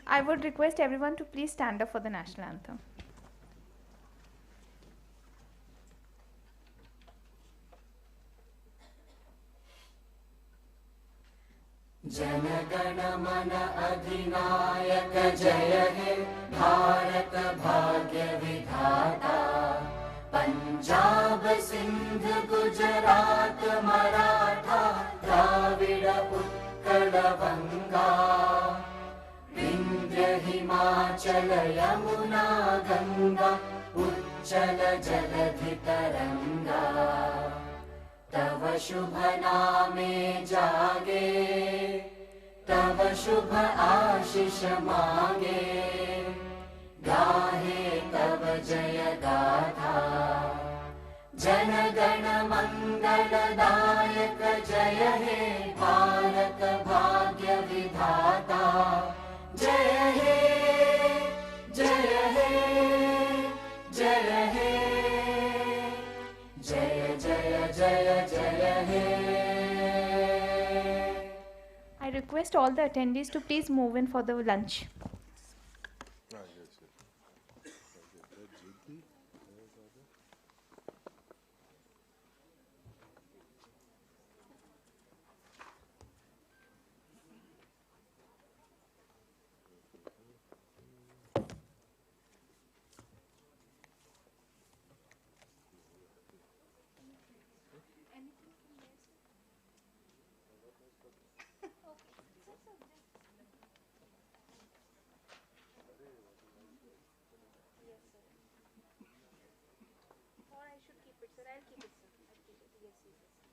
I would request everyone to please stand up for the national anthem.
जनगण मन अधिनायक जय हे भारत भाग्य विधाता पंजाब सिंध गुजरात मराठा द्राविड़ उत्कल बंगा विंध्य हिमाचल यमुना गंगा उच्चल जलधि तरंगा तव शुभ नामे जागे तव शुभ आशीष मांगे गाहे तव जय गाथा जन गण मंगलदायक जय हे भारत भाग्य विधाता जय हे जय हे जय हे जय जय जय जय हे
I request all the attendees to please move in for the lunch. Or I should keep it, sir. I'll keep it, sir. I'll keep it. Yes, yes, yes.